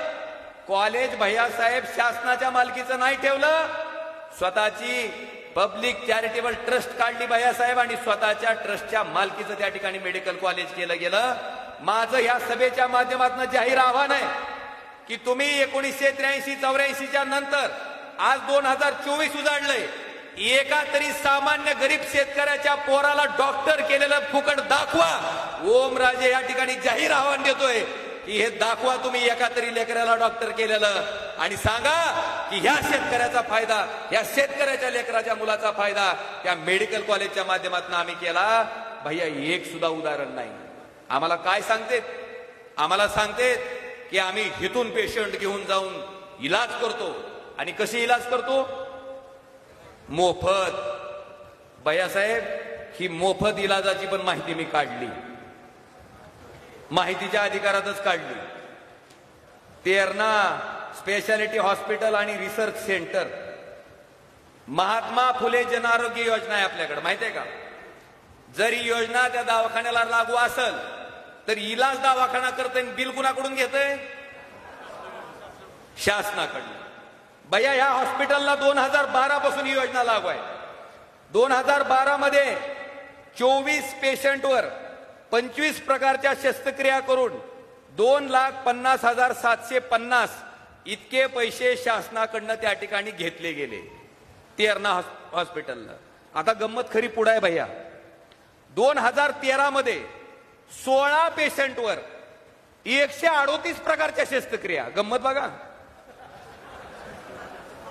कॉलेज भैयासाहेब शासनाच्या मालकीचं नाही ठेवलं, स्वतःची पब्लिक चॅरिटेबल ट्रस्ट काढली भैयासाहेब आणि स्वतःच्या ट्रस्टच्या मालकीचं त्या ठिकाणी मेडिकल कॉलेज केलं गेलं. माझं या सभेच्या माध्यमातून जाहीर आव्हान आहे की तुम्ही 1983-84च्या नंतर आज 2024 उजाडलंय, एका तरी सामान्य गरीब शेतकऱ्याच्या पोराला डॉक्टर केलेलं फुकट दाखवा. ओमराजे या ठिकाणी जाहीर आव्हान देतोय की हे दाखवा तुम्ही एका तरी लेकराला डॉक्टर केलेलं. आणि सांगा की ह्या शेतकऱ्याचा फायदा, या शेतकऱ्याच्या लेकराच्या मुलाचा फायदा त्या मेडिकल कॉलेजच्या माध्यमातून आम्ही केला. भैया एक सुद्धा उदाहरण नाही. आम्हाला काय सांगतेत? आम्हाला सांगतेत की आम्ही हिथून पेशंट घेऊन जाऊन इलाज करतो. आणि कशी इलाज करतो? मोफत. भैयासाहेब, ही मोफत इलाजाची पण माहिती मी काढली, माहितीच्या अधिकारातच काढली. तेरणा स्पेशालिटी हॉस्पिटल आणि रिसर्च सेंटर, महात्मा फुले जन आरोग्य योजना आहे आपल्याकडे, माहिती आहे का? जर ही योजना त्या दवाखान्याला लागू असेल तर इलाज दवाखाना करते, बिल कुणाकडून घेतय? शासनाकडून. भैया, या हॉस्पिटलला 2012 पासून ही योजना लागू आहे. 2012 मध्ये 24 पेशंटवर 25 प्रकारच्या शस्त्रक्रिया करून 2,50,750 इतके पैसे शासनाकडनं त्या ठिकाणी घेतले गेले तेरणा हॉस्पिटलला. आता गंमत खरी पुढे आहे भैया. 2013 मध्ये 16 पेशंटवर 138 प्रकारच्या शस्त्रक्रिया. गंमत बघा.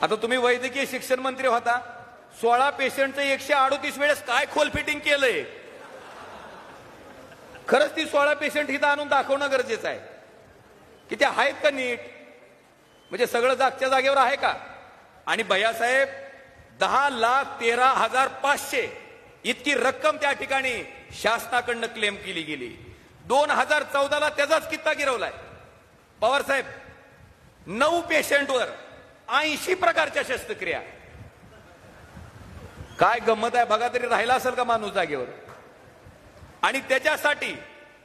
आता तुम्ही वैद्यकीय शिक्षण मंत्री होता, 16 पेशंटचं 138 वेळेस काय खोल फिटिंग केलंय? खरंच ती 16 पेशंट इथं आणून दाखवणं गरजेचं आहे की त्या आहेत का नीट, म्हणजे सगळं जागच्या जागेवर आहे का? आणि भैयासाहेब, 10,13,500 इतकी रक्कम त्या ठिकाणी शासनाकडनं क्लेम केली गेली. 2014ला त्याचाच कित्ता गिरवलाय. पवार साहेब, 9 पेशंटवर 80 प्रकारच्या शस्त्रक्रिया. काय गंमत आहे बघा, तरी राहिला असेल का माणूस जागेवर? आणि त्याच्यासाठी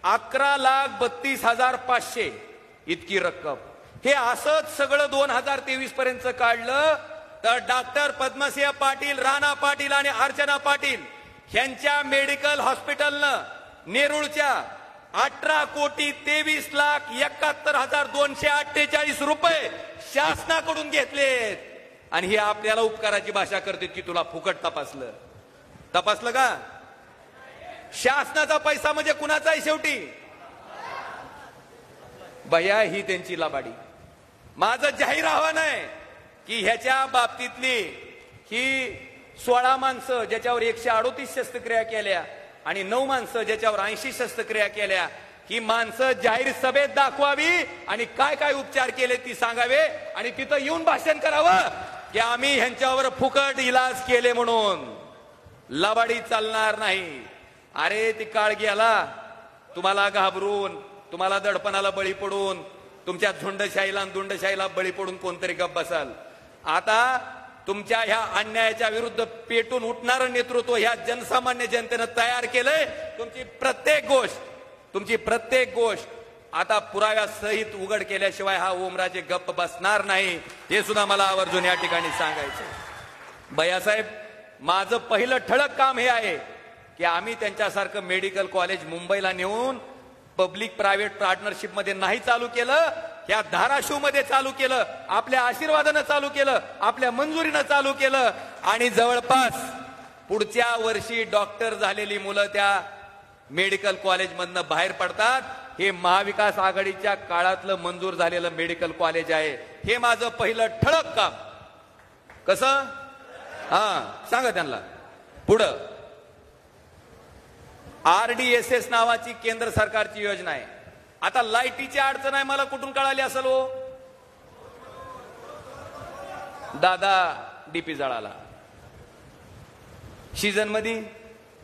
11,32,500 इतकी रक्कम. हे असंच सगळं 2023 पर्यंत काढलं तर डॉक्टर पद्मसिंह पाटील, राणा पाटील आणि अर्चना पाटील यांच्या मेडिकल हॉस्पिटलनं नेरूळच्या 18,23,71,248 रुपये शासनाकडून घेतलेत. आणि हे आपल्याला उपकाराची भाषा करते की तुला फुकट तपासलं. तपासलं का? शासनाचा पैसा म्हणजे कुणाचा आहे शेवटी? भैया, ही त्यांची लबाडी. माझं जाहीर आव्हान आहे की ह्याच्या बाबतीतली ही 16 माणसं ज्याच्यावर 138 शस्त्रक्रिया केल्या आणि 9 माणसं ज्याच्यावर 80 शस्त्रक्रिया केल्या, ही माणसं जाहीर सभेत दाखवावी आणि काय काय उपचार केले ती सांगावे आणि तिथं येऊन भाषण करावं की आम्ही ह्यांच्यावर फुकट इलाज केले म्हणून. लबाडी चालणार नाही. अरे, ती काळ गेला. तुम्हाला घाबरून, तुम्हाला दडपणाला बळी पडून, तुमच्या झुंडशाहीला आणि दुंडशाहीला बळी पडून कोणतरी गप्प बसाल. आता तुमच्या ह्या अन्यायाच्या विरुद्ध पेटून उठणारं नेतृत्व ह्या जनसामान्य जनतेनं तयार केलंय. तुमची प्रत्येक गोष्ट आता पुराव्यासहित उघड केल्याशिवाय हा ओमराजे गप्प बसणार नाही, हे सुद्धा मला आवर्जून या ठिकाणी सांगायचं. भैयासाहेब, माझं पहिलं ठळक काम हे आहे की आम्ही त्यांच्यासारखं मेडिकल कॉलेज मुंबईला नेऊन पब्लिक प्रायव्हेट पार्टनरशिप मध्ये नाही चालू केलं, ह्या धाराशिव मध्ये चालू केलं, आपल्या आशीर्वादानं चालू केलं, आपल्या मंजुरीनं चालू केलं. आणि जवळपास पुढच्या वर्षी डॉक्टर झालेली मुलं त्या मेडिकल कॉलेजमधनं बाहेर पडतात. हे महाविकास आघाडीच्या काळातलं मंजूर झालेलं मेडिकल कॉलेज आहे. हे माझं पहिलं ठळक काम. कसं? सांगा त्यांना. पुढं RDSS नावाची केंद्र सरकारची योजना आहे. आता लाईटीची अडचण आहे, मला कुठून कळाली असेल हो? दादा डीपी जळाला. सीझन मध्ये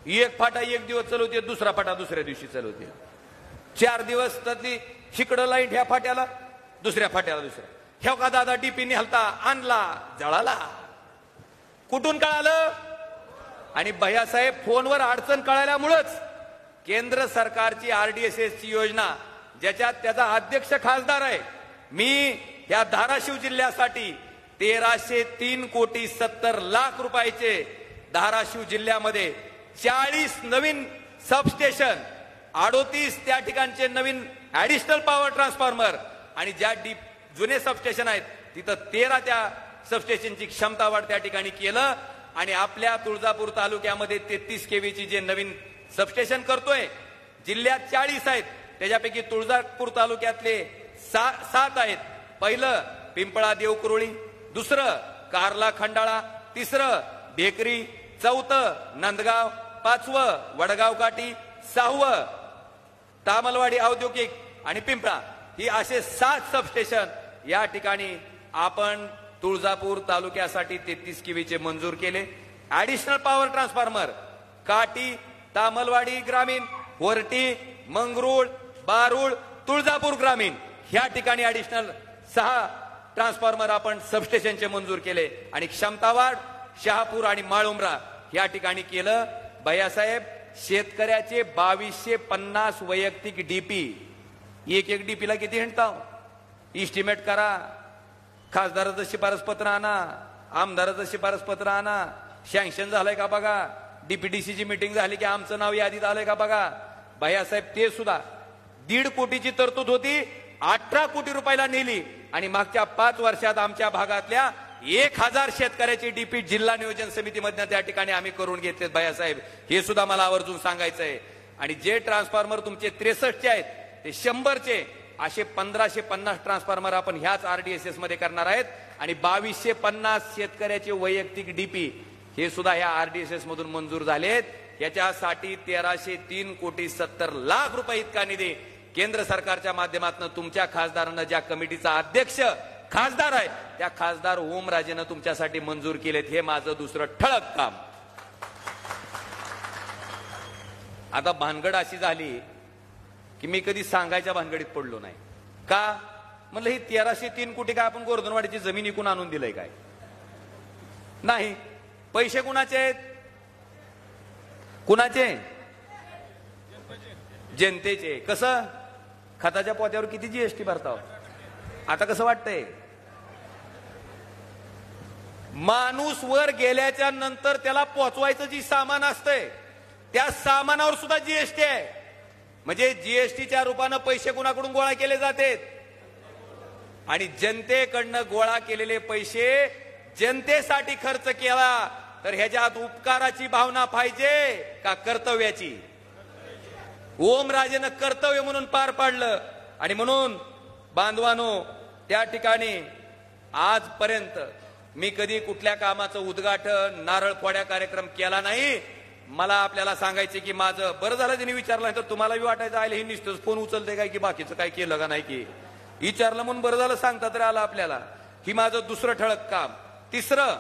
एक फाटा एक दिवस चालवते, दुसरा फाटा दुसऱ्या दिवशी चालवते. 4 दिवस त्यातली शिकडं लाईट ह्या फाट्याला, दुसऱ्या फाट्याला दुसऱ्या. ह्या का दादा डीपी नेलता, आणला, जळाला. कुठून कळालं? आणि भैयासाहेब, फोनवर अडचण कळाल्यामुळेच केंद्र सरकारची RDSS ची योजना, ज्याच्यात त्याचा अध्यक्ष खासदार आहे, मी या धाराशिव जिल्ह्यासाठी 1,370,00,000 रुपयाचे धाराशिव जिल्ह्यामध्ये 40 नवीन सबस्टेशन, 38 त्या ठिकाणचे नवीन ऍडिशनल पॉवर ट्रान्सफॉर्मर आणि ज्या जुने सबस्टेशन आहेत तिथं 13 त्या सबस्टेशनची क्षमता वाढ त्या ठिकाणी केलं. आणि आपल्या तुळजापूर तालुक्यामध्ये 33 केव्हीची जे नवीन सबस्टेशन करतोय, जिल्ह्यात 40 आहेत, त्याच्यापैकी तुळजापूर तालुक्यातले 7 आहेत. पहिलं पिंपळा देवकुरळी, दुसरं कारला खंडाळा, तिसरं ढेकरी, चौथं नंदगाव, पाचवं वडगाव काठी, सहावं तामलवाडी औद्योगिक आणि पिंपळा. ही असे 7 सबस्टेशन या ठिकाणी आपण तुळजापूर तालुक्यासाठी 33 केव्हीचे मंजूर केले. ऍडिशनल पॉवर ट्रान्सफॉर्मर काटी, तामलवाडी ग्रामीण, होर्टी, मंगरूळ, बारूळ, तुळजापूर ग्रामीण ह्या ठिकाणी ऍडिशनल 6 ट्रान्सफॉर्मर आपण सबस्टेशनचे मंजूर केले. आणि क्षमतावाढ शहापूर आणि माळुंब्रा या ठिकाणी केलं. भैयासाहेब, शेतकऱ्याचे 2250 वैयक्तिक डीपी, एक डीपीला किती हिंडताव इस्टिमेट करा. खासदाराचं शिफारस पत्र आणा, आमदाराचं शिफारस पत्र आणा, सँक्शन झालंय का बघा, डीपीडीसीची मीटिंग झाली की आमचं नाव यादीत आलंय का बघा. भैयासाहेब, ते सुद्धा 1.5 कोटीची तरतूद होती, 18 कोटी रुपयाला नेली. आणि मागच्या 5 वर्षात आमच्या भागातल्या 1000 शेतकऱ्याची डीपी जिल्हा नियोजन समितीमधनं त्या ठिकाणी आम्ही करून घेतलेत. भैयासाहेब, हे सुद्धा मला आवर्जून सांगायचंय. आणि जे ट्रान्सफॉर्मर तुमचे 63चे आहेत ते 100चे असे 1550 ट्रान्सफॉर्मर आपण ह्याच RDSS मध्ये करणार आहेत. आणि 2250 शेतकऱ्याचे वैयक्तिक डीपी हे सुद्धा ह्या RDSS मधून मंजूर झालेत. याच्यासाठी 1303 कोटी 70 लाख रुपये इतका निधी केंद्र सरकारच्या माध्यमातून तुमच्या खासदारांना, ज्या कमिटीचा अध्यक्ष खासदार आहे त्या खासदार ओमराजेनं तुमच्यासाठी मंजूर केलेत. हे माझं दुसरं ठळक काम. आता भानगड अशी झाली की मी कधी सांगायच्या भानगडीत पडलो नाही. का म्हणलं, ही 1303 कोटी काय आपण गोर्धनवाडीची जमीन इकून आणून दिलंय काय? नाही. पैसे कुणाचे आहेत? कुणाचे? जनतेचे. कसं? खताच्या पोत्यावर किती जीएसटी भरताव? आता कसं वाटतंय? माणूस वर गेल्याच्या नंतर त्याला पोचवायचं जी सामान असतंय त्या सामानावर सुद्धा जीएसटी आहे. म्हणजे जीएसटीच्या रूपानं पैसे कुणाकडून गोळा केले जातात? आणि जनतेकडनं गोळा केलेले पैसे जनतेसाठी खर्च केला तर ह्याच्यात उपकाराची भावना पाहिजे का कर्तव्याची? ओमराजेनं कर्तव्य म्हणून पार पाडलं. आणि म्हणून बांधवानो, त्या ठिकाणी आजपर्यंत मी कधी कुठल्या कामाचं उद्घाटन, नारळ फोड्या कार्यक्रम केला नाही. मला आपल्याला सांगायचे की माझं बरं झालं त्यांनी विचारलं, तर तुम्हालाही वाटायचं आले हे नुसतंच फोन उचलते काय की बाकीचं काय केलं का नाही की. विचारलं म्हणून बरं झालं सांगता तरी आलं आपल्याला. ही माझं दुसरं ठळक काम. तिसरं,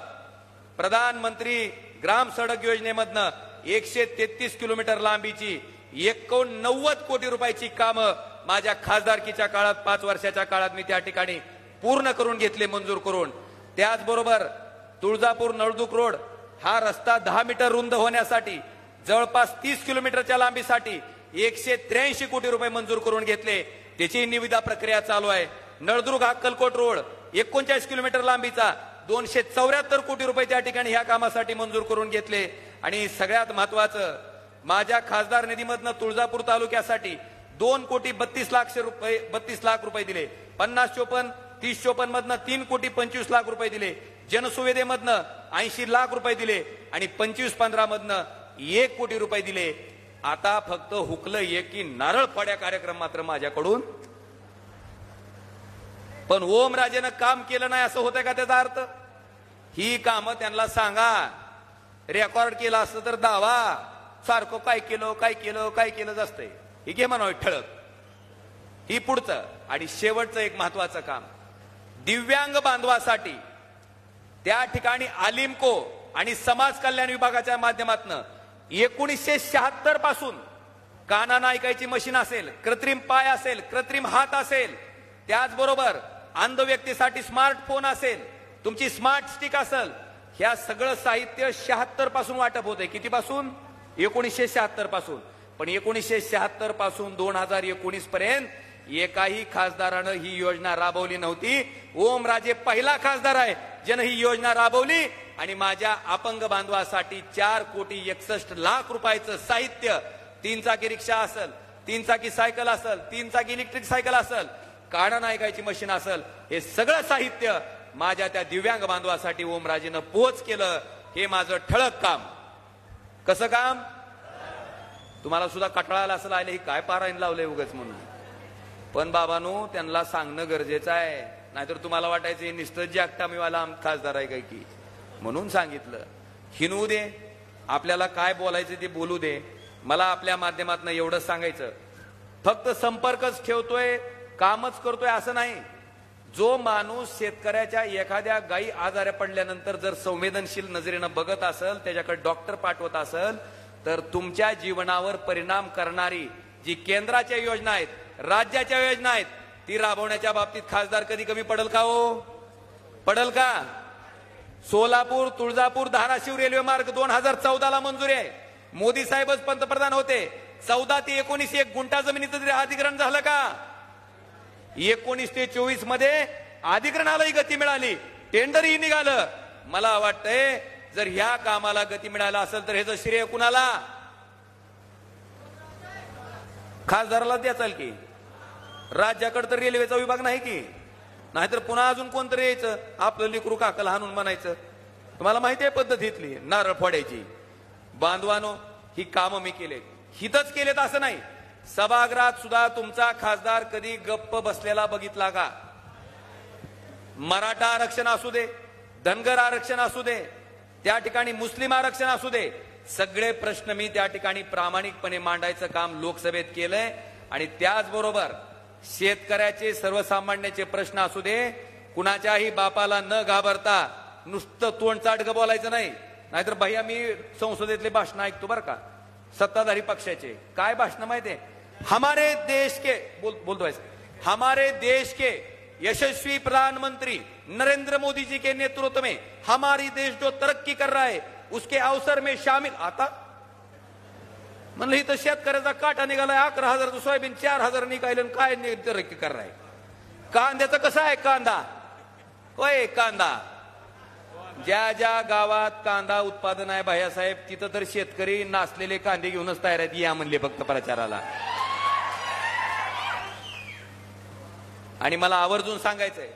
प्रधानमंत्री ग्राम सडक योजनेमधनं 133 किलोमीटर लांबीची 89 कोटी रुपयाची कामं माझ्या खासदारकीच्या काळात 5 वर्षाच्या काळात मी त्या ठिकाणी पूर्ण करून घेतले, मंजूर करून. त्याचबरोबर तुळजापूर नळदुर्ग रोड हा रस्ता 10 मीटर रुंद होण्यासाठी जवळपास 30 किलोमीटरच्या लांबीसाठी 183 कोटी रुपये मंजूर करून घेतले. त्याची निविदा प्रक्रिया चालू आहे. नळदुर्ग अक्कलकोट रोड 39 किलोमीटर लांबीचा 274 कोटी रुपये त्या ठिकाणी ह्या कामासाठी मंजूर करून घेतले. आणि सगळ्यात महत्वाचं, माझ्या खासदार निधीमधनं तुळजापूर तालुक्यासाठी 2 कोटी 32 लाख रुपये दिले. 50-54, 30-54 मधनं 3 कोटी 25 लाख रुपये दिले. जनसुविधेमधनं 80 लाख रुपये दिले. आणि 25-15 मधनं 1 कोटी रुपये दिले. आता फक्त हुकलं एक की नारळ फोड्या कार्यक्रम मात्र माझ्याकडून. पण ओमराजेनं काम केलं नाही असं होतंय का त्याचा अर्थ? ही कामं त्यांना सांगा, रेकॉर्ड केलं असतं तर दावा सारखं काय केलं असतंय. ही घे म्हणा ठळक. ही पुढचं आणि शेवटचं एक महत्वाचं काम, दिव्यांग बांधवासाठी त्या ठिकाणी आलिमको आणि समाज कल्याण विभागाच्या माध्यमातून 1976 पासून कानानं ऐकायची मशीन असेल, कृत्रिम पाय असेल, कृत्रिम हात असेल, त्याचबरोबर अंध व्यक्तीसाठी स्मार्टफोन असेल, तुमची स्मार्ट स्टिक असेल, ह्या सगळं साहित्य 76 पासून वाटप होतंय. कितीपासून? 1976 पासून. पण 1976 पासून 2019 पर्यंत एकाही खासदारानं ही योजना राबवली नव्हती. ओमराजे पहिला खासदार आहे ज्यानं ही योजना राबवली. आणि माझ्या अपंग बांधवासाठी 4 कोटी 61 लाख रुपयाचं साहित्य, 3 चाकी रिक्षा असेल, 3 चाकी सायकल असेल, 3 चाकी इलेक्ट्रिक सायकल असेल, कानानं ऐकायची मशीन असेल, हे सगळं साहित्य माझ्या त्या दिव्यांग बांधवासाठी ओमराजेनं पोच केलं. हे माझं ठळक काम. कसं काम? तुम्हाला सुद्धा कटाळाला असं आले, ही काय पारायण लावलंय उगाच म्हणून. पण बाबांनो, त्यांना सांगणं गरजेचं आहे. नाहीतर तुम्हाला वाटायचं हे नुसतं जागता मीवाला खासदार आहे काय की. म्हणून सांगितलं हिनवू दे, आपल्याला काय बोलायचं ते बोलू दे. मला आपल्या माध्यमातून एवढंच सांगायचं, फक्त संपर्कच ठेवतोय, कामच करतोय असं नाही. जो माणूस शेतकऱ्याच्या एखाद्या गायी आजारी पडल्यानंतर जर संवेदनशील नजरेनं बघत असेल, त्याच्याकडे डॉक्टर पाठवत असेल, तर तुमच्या जीवनावर परिणाम करणारी जी केंद्राच्या योजना आहेत, राज्याच्या योजना आहेत, ती राबवण्याच्या बाबतीत खासदार कधी कमी पडेल का हो? पडेल का? सोलापूर, तुळजापूर, धाराशिव रेल्वे मार्ग 2014ला मंजुरी आहे. मोदी साहेबच पंतप्रधान होते. 14 ते 19 एक गुंठा जमिनीचं तरी अधिग्रहण झालं का? 19 ते 24 मध्ये अधिग्रहणालाही गती मिळाली, टेंडरही निघालं. मला वाटतंय जर ह्या कामाला गती मिळालं असेल तर ह्याचं श्रेय कुणाला? खासदाराला द्याचाल की? राज्याकडे तर रेल्वेचा विभाग नाही की, नाहीतर पुन्हा अजून कोणतरी यायचं, आपलं लेकरू काकाला हाणून म्हणायचं. तुम्हाला माहिती आहे पद्धतीतली नारळ फोडायची. बांधवानो, ही कामं मी केलेत, हितच केलेत असं नाही. सभागृहात सुद्धा तुमचा खासदार कधी गप्प बसलेला बघितला का? मराठा आरक्षण असू दे, धनगर आरक्षण असू दे, त्या ठिकाणी मुस्लिम आरक्षण असू दे, सगळे प्रश्न मी त्या ठिकाणी प्रामाणिकपणे मांडायचं काम लोकसभेत केलंय. आणि त्याचबरोबर शेतकऱ्याचे, सर्वसामान्याचे प्रश्न असू दे, कुणाच्याही बापाला न घाबरता नुसतं तोंड चाटकं बोलायचं नाही. नाहीतर भैया मी संसदेतले भाषण ऐकतो बरं का, सत्ताधारी पक्षाचे. काय भाषण माहितीये? हमारे देश के बोलतो ऐसे, हमारे देश के यशस्वी प्रधानमंत्री नरेंद्र मोदी जी के नेतृत्व में हमारी देश जो तरक्की कर रहा है उसके अवसर में शामिल. आता म्हणलं इथं शेतकऱ्याचा काटा निघालाय, 11,000 सोयाबीन 4,000 निघाले, काय तरक्की कर रहा है? कांद्याचं कसं आहे? कांदा होय, कांदा ज्या ज्या गावात कांदा उत्पादन आहे भायासाहेब, तिथं तर शेतकरी नासलेले कांदे घेऊनच तयार आहेत. या म्हणले फक्त प्रचाराला. आणि मला आवर्जून सांगायचंय,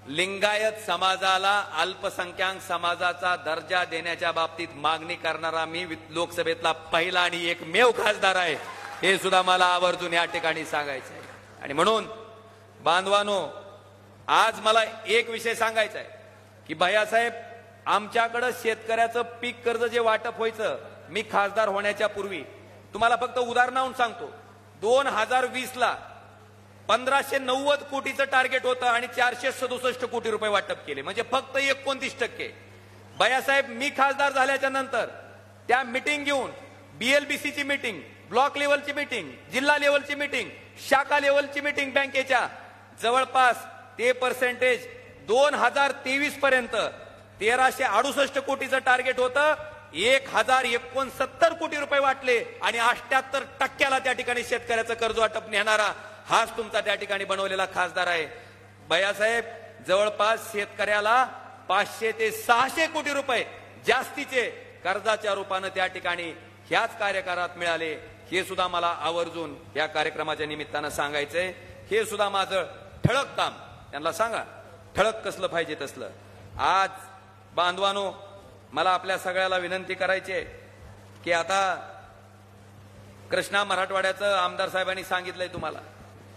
लिंगायत समाजाला अल्पसंख्याक समाजाचा दर्जा देण्याच्या बाबतीत मागणी करणारा मी लोकसभेतला पहिला आणि एकमेव खासदार आहे, हे सुद्धा मला आवर्जून या ठिकाणी सांगायचंय. आणि म्हणून बांधवानो, आज मला एक विषय सांगायचा आहे की भैयासाहेब, आमच्याकडं शेतकऱ्याचं पीक कर्ज जे वाटप व्हायचं, मी खासदार होण्याच्या पूर्वी तुम्हाला फक्त उदाहरणावरून सांगतो, 2020ला 1590 कोटीचं टार्गेट होतं आणि 467 कोटी रुपये वाटप केले, म्हणजे फक्त 29%. भैयासाहेब, मी खासदार झाल्याच्या नंतर त्या मीटिंग घेऊन, BLBCची मीटिंग, ब्लॉक लेवलची मीटिंग, जिल्हा लेवलची मीटिंग, शाखा लेवलची मीटिंग बँकेच्या, जवळपास ते पर्सेंटेज 2023 पर्यंत 1368 कोटीचं टार्गेट होतं, 1069 कोटी रुपये वाटले आणि 78% त्या ठिकाणी शेतकऱ्याचं कर्ज वाटप नेणारा हाच तुमचा त्या ठिकाणी बनवलेला खासदार आहे. भैयासाहेब, जवळपास शेतकऱ्याला 500 ते 600 कोटी रुपये जास्तीचे कर्जाच्या रूपानं त्या ठिकाणी ह्याच कार्यकाळात मिळाले. हे सुद्धा मला आवर्जून या कार्यक्रमाच्या निमित्तानं सांगायचंय. हे सुद्धा माझं ठळक काम, त्यांना सांगा ठळक कसलं पाहिजे तसलं. आज बांधवानो, मला आपल्या सगळ्याला विनंती करायची आहे की आता कृष्णा मराठवाड्याचं आमदार साहेबांनी सांगितलंय तुम्हाला,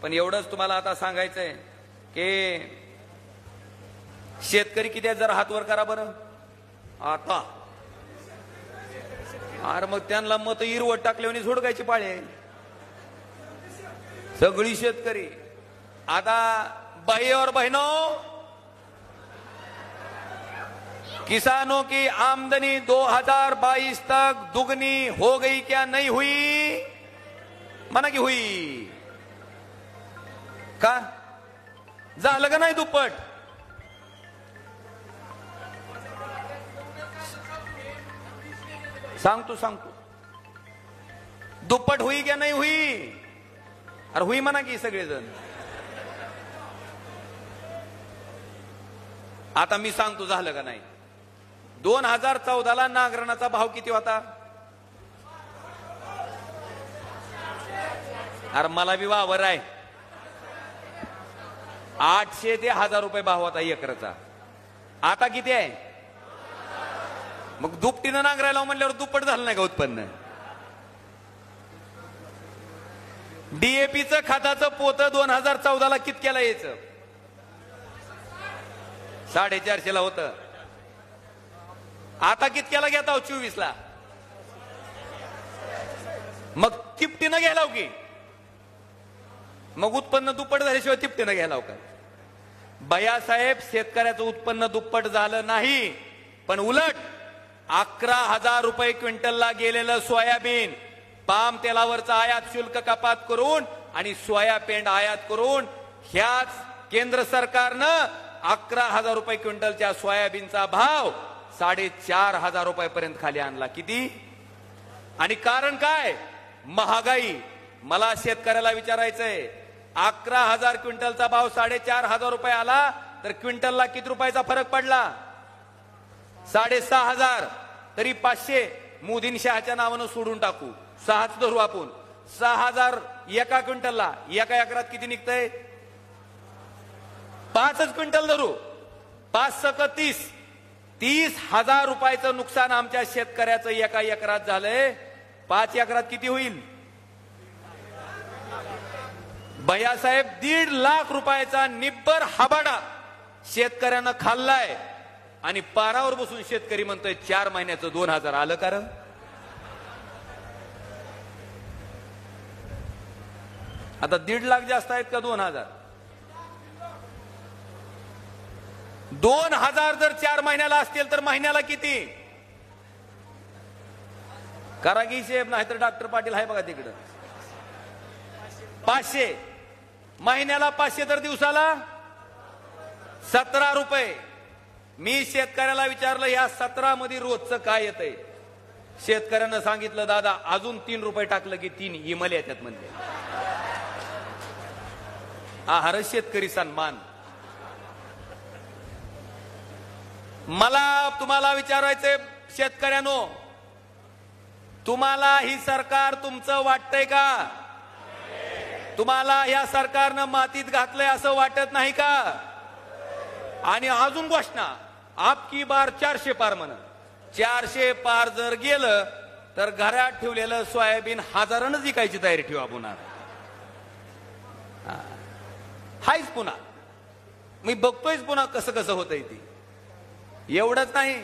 पण एवढंच तुम्हाला आता सांगायचंय की शेतकरी किती जरा हात वर करा बरं आता. अरे मग त्यांना मत इरवट टाकल्याने झोडकायची पाळी आहे सगळी शेतकरी. आता भाई और बहनों, किसानों की आमदनी 2022 तक दुगनी हो गई क्या नहीं हुई? माना की हुई का? झालं का नाही दुप्पट? सांगतो दुप्पट हुई क्या नहीं हुई? अरे हुई म्हणा की सगळेजण. आता मी सांगतो झालं का नाही. 2014ला नांगरणाचा भाव किती होता? अरे मला बी वावर आहे, 800 ते 1000 रुपये भाव होता एकरचा. आता किती आहे? मग दुपटीनं नांगरायला म्हणल्यावर दुप्पट झालं नाही का उत्पन्न? डीएपीचं खताचं पोतं 2014ला कितक्याला यायचं? 450 होतं. आता कितक्याला घेता हो? 24 मग तिपटीनं घ्यायला हो की? मग उत्पन्न दुप्पट झाल्याशिवाय तिपटीनं घ्यायला हो का? भैयासाहेब, शेतकऱ्याचं उत्पन्न दुप्पट झालं नाही, पण उलट 11,000 रुपये क्विंटलला गेलेलं सोयाबीन, पाम तेलावरचं आयात शुल्क कपात करून आणि सोया पेंड आयात करून ह्याच केंद्र सरकारनं 11,000 रुपये क्विंटलच्या सोयाबीनचा भाव 4,500 रुपयापर्यंत खाली आणला. किती? आणि कारण काय? महागाई. मला शेतकऱ्याला विचारायचंय, 11,000 क्विंटलचा भाव 4,500 रुपये आला तर क्विंटलला किती रुपयाचा फरक पडला? 6,500. तरी 500 मोदींशहाच्या नावानं सोडून टाकू, 6च धरू आपण. 6,000 एका क्विंटलला. एका एकरात किती निघतंय? 5च क्विंटल धरू. 5 सक 30. 30,000 रुपयाचं नुकसान आमच्या शेतकऱ्याचं एका एकरात झालंय. 5 एकरात किती होईल? भैयासाहेब, 1.5 लाख रुपयाचा निब्बर हाबाडा शेतकऱ्यानं खाल्लाय आणि पारावर बसून शेतकरी म्हणतोय 4 महिन्याचं 2,000 आलं. कारण आता 1.5 लाख जास्त आहेत का 2,000? 2,000 जर 4 महिन्याला असतील तर महिन्याला किती? करागी साहेब नाही तर डॉक्टर पाटील आहे बघा तिकडं. 500 महिन्याला, 500 तर दिवसाला 17 रुपये. मी शेतकऱ्याला विचारलं या 17 मध्ये रोजचं काय येतंय? शेतकऱ्यानं सांगितलं, दादा अजून 3 रुपये टाकलं की 3 इमल येतात म्हणजे. आहार शेतकरी सन्मान. मला तुम्हाला विचारायचंय शेतकऱ्यांनो, तुम्हाला ही सरकार तुमचं वाटतंय का? तुम्हाला या सरकारनं मातीत घातलंय असं वाटत नाही का? आणि अजून घोषणा, आपकी बार 400 पार म्हणा. 400 पार जर गेलं तर घरात ठेवलेलं सोयाबीन हजारानं विकायची तयारी ठेवा पुन्हा. हायच पुन्हा. मी बघतोयच पुन्हा कसं कसं होतंय ती. एवढंच नाही,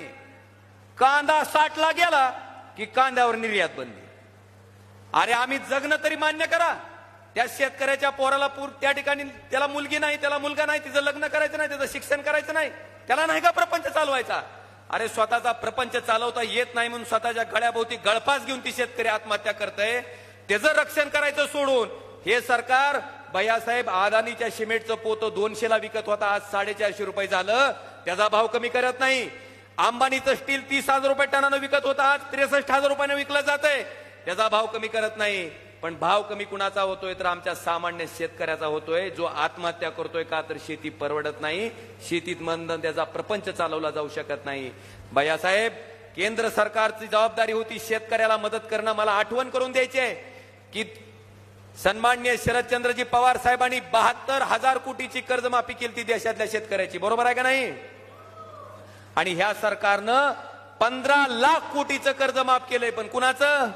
कांदा 60ला गेला की कांद्यावर निर्यात बंदी. अरे आम्ही जगणं तरी मान्य करा. त्या शेतकऱ्याच्या पोराला त्या ठिकाणी त्याला मुलगी नाही, त्याला मुलगा नाही, तिचं लग्न करायचं नाही, त्याचं शिक्षण करायचं नाही, त्याला नाही का प्रपंच चालवायचा? अरे स्वतःचा प्रपंच चालवता येत नाही म्हणून स्वतःच्या गळ्याभोवती गळफास घेऊन ती शेतकरी आत्महत्या करतय. त्याचं रक्षण करायचं सोडून हे सरकार, भैयासाहेब, अदानीच्या सिमेंटचं पोतं 200ला विकत होता, आज 450 रुपये झालं, त्याचा भाव कमी करत नाही. अंबानीचं स्टील 30,000 रुपये टनानं विकत होता, आज 63,000 रुपयानं विकलं जातंय, त्याचा भाव कमी करत नाही. पण भाव कमी कुणाचा होतोय? तर आमच्या सामान्य शेतकऱ्याचा होतोय, जो आत्महत्या करतोय. का तर शेती परवडत नाही, शेतीत मंद, त्याचा प्रपंच चालवला जाऊ शकत नाही. भैयासाहेब, केंद्र सरकारची जबाबदारी होती शेतकऱ्याला मदत करणं. मला आठवण करून द्यायची की सन्माननीय शरदचंद्रजी पवार साहेबांनी 72,000 कोटीची कर्जमाफी केली ती देशातल्या शेतकऱ्याची. बरोबर आहे का नाही? आणि ह्या सरकारनं 15 लाख कोटीचं कर्ज माफ केलंय. पण कुणाचं?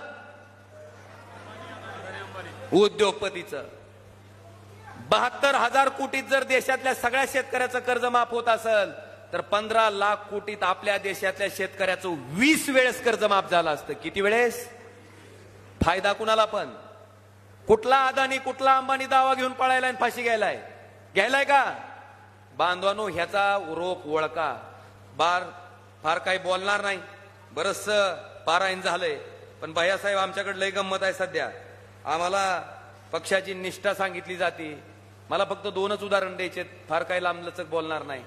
उद्योगपतीचं. 72,000 कोटीत जर देशातल्या सगळ्या शेतकऱ्याचं कर्ज माफ होत असेल तर 15 लाख कोटीत आपल्या देशातल्या शेतकऱ्याचं 20 वेळेस कर्ज माफ झालं असतं. किती वेळेस? फायदा कुणाला? पण कुठला अदानी, कुठला अंबानी दावा घेऊन पळायलाय आणि फाशी घ्यायलाय का? बांधवानो, ह्याचा रोख ओळखा. फार काही बोलणार नाही, बरंच पारायण झालंय. पण भैयासाहेब, आमच्याकडे लय गंमत आहे सध्या. आम्हाला पक्षाची निष्ठा सांगितली जाते. मला फक्त 2च उदाहरण द्यायचे, फार काही लांबलचक बोलणार नाही.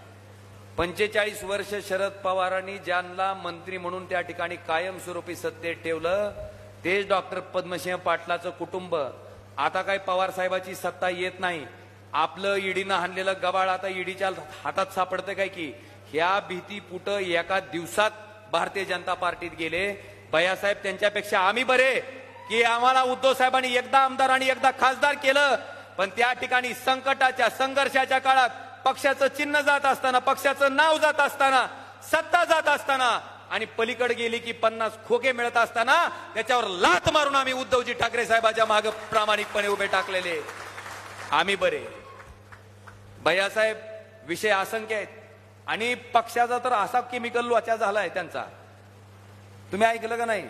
45 वर्ष शरद पवारांनी ज्यांना मंत्री म्हणून त्या ठिकाणी कायमस्वरूपी सत्तेत ठेवलं, तेच डॉक्टर पद्मसिंह पाटलाचं कुटुंब. आता काही पवार साहेबाची सत्ता येत नाही. आपलं ईडीनं हाणलेलं गबाळ आता ईडीच्या हातात सापडतं काय? की ह्या भीतीपुट एका दिवसात भारतीय जनता पार्टीत गेले. भैयासाहेब, त्यांच्यापेक्षा आम्ही बरे की आम्हाला उद्धव साहेबांनी एकदा आमदार आणि एकदा खासदार केलं. पण त्या ठिकाणी संकटाच्या, संघर्षाच्या काळात पक्षाचं चिन्ह जात असताना, पक्षाचं नाव जात असताना, सत्ता जात असताना आणि पलीकडे गेली की 50 खोके मिळत असताना त्याच्यावर लात मारून आम्ही उद्धवजी ठाकरे साहेबांच्या मागे प्रामाणिकपणे उभे टाकलेले आम्ही बरे. भैयासाहेब, विषय असंख्य आहेत. आणि पक्षाचा तर असा केमिकल लोचा झालाय त्यांचा. तुम्ही ऐकलं का नाही?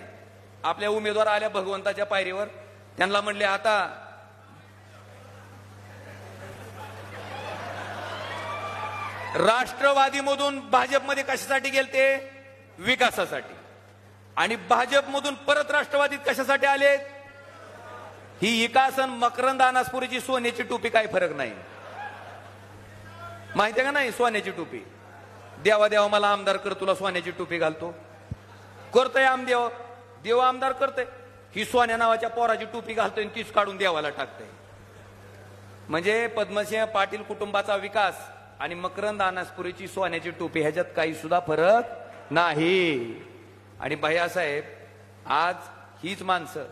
आपल्या उमेदवार आल्या भगवंताच्या पायरीवर, त्यांना म्हणले आता राष्ट्रवादीमधून भाजपमध्ये कशासाठी गेलते? विकासासाठी. आणि भाजपमधून परत राष्ट्रवादीत कशासाठी आलेत? ही विकासन मकरंद अनासपुरीची सोन्याची टोपी, काही फरक नाही. माहितीये का नाही? सोन्याची टोपी. देवा देवा मला आमदार कर, तुला सोन्याची टोपी घालतो. करतोय आमदेव, देव आमदार करतोय. ही सोन्या नावाच्या पोराची टोपी घालतोय आणि तीच काढून देवाला टाकतोय. म्हणजे पद्मसिंह पाटील कुटुंबाचा विकास आणि मकरंद अनासपुरीची सोन्याची टोपी ह्याच्यात काही सुद्धा फरक नाही. आणि भैयासाहेब, आज हीच माणसं